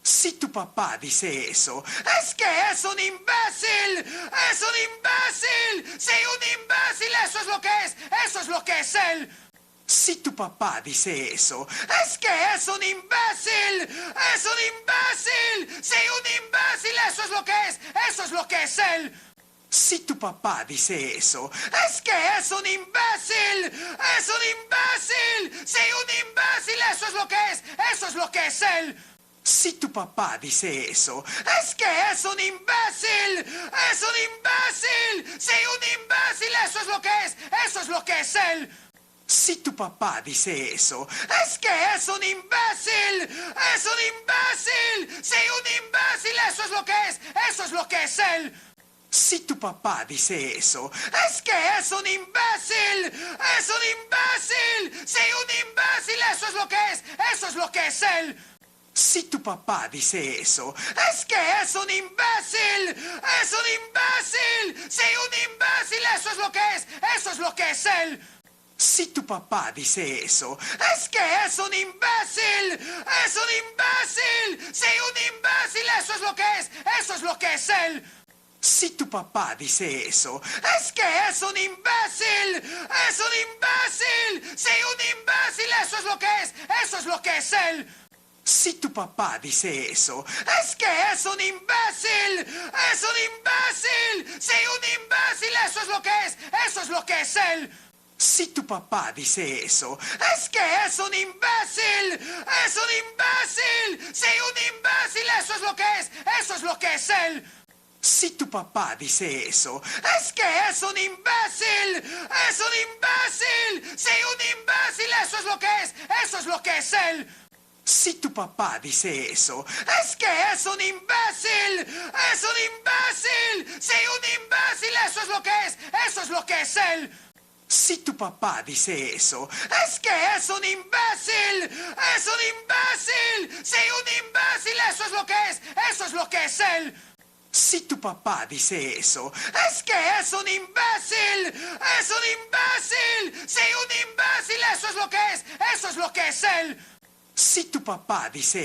S1: Si tu papá dice eso, es que es un imbécil. ¡Es un imbécil! ¡Sí, un imbécil! ¡Eso es lo que es! ¡Eso es lo que es él! Si tu papá dice eso, es que es un imbécil. ¡Es un imbécil! ¡Sí, un imbécil! ¡Eso es lo que es! ¡Eso es lo que es él! Si tu papá dice eso, es que es un imbécil. ¡Es un imbécil! ¡Sí, un imbécil! ¡Eso es lo que es! ¡Eso es lo que es él! Si tu papá dice eso, es que es un imbécil. ¡Es un imbécil! ¡Sí, un imbécil! ¡Eso es lo que es! ¡Eso es lo que es él! Si tu papá dice eso, es que es un imbécil. ¡Es un imbécil! ¡Sí, un imbécil! ¡Eso es lo que es! ¡Eso es lo que es él! Si tu papá dice eso, es que es un imbécil. ¡Es un imbécil! ¡Sí, un imbécil! ¡Eso es lo que es! ¡Eso es lo que es él! Si tu papá dice eso, es que es un imbécil. ¡Es un imbécil! ¡Sí, un imbécil! ¡Eso es lo que es! ¡Eso es lo que es él! Si tu papá dice eso, es que es un imbécil. ¡Es un imbécil! ¡Sí, un imbécil! ¡Eso es lo que es! ¡Eso es lo que es él! Si tu papá dice eso, es que es un imbécil. ¡Es un imbécil! ¡Sí, un imbécil! ¡Eso es lo que es! ¡Eso es lo que es él! Si tu papá dice eso, es que es un imbécil. ¡Es un imbécil! ¡Sí, un imbécil! ¡Eso es lo que es! ¡Eso es lo que es él! Si tu papá dice eso, es que es un imbécil. ¡Es un imbécil! ¡Sí, un imbécil! ¡Eso es lo que es! ¡Eso es lo que es él! Si tu papá dice eso, es que es un imbécil. ¡Es un imbécil! ¡Sí, un imbécil! ¡Eso es lo que es! ¡Eso es lo que es él! Si tu papá dice eso, es que es un imbécil. ¡Es un imbécil! ¡Sí, un imbécil! ¡Eso es lo que es! ¡Eso es lo que es él! Si tu papá dice eso, es que es un imbécil. ¡Es un imbécil! ¡Sí, un imbécil! ¡Eso es lo que es! ¡Eso es lo que es él! Si tu papá dice eso, es que es un imbécil. ¡Es un imbécil! ¡Sí, un imbécil! ¡Eso es lo que es! ¡Eso es lo que es él! Si tu papá dice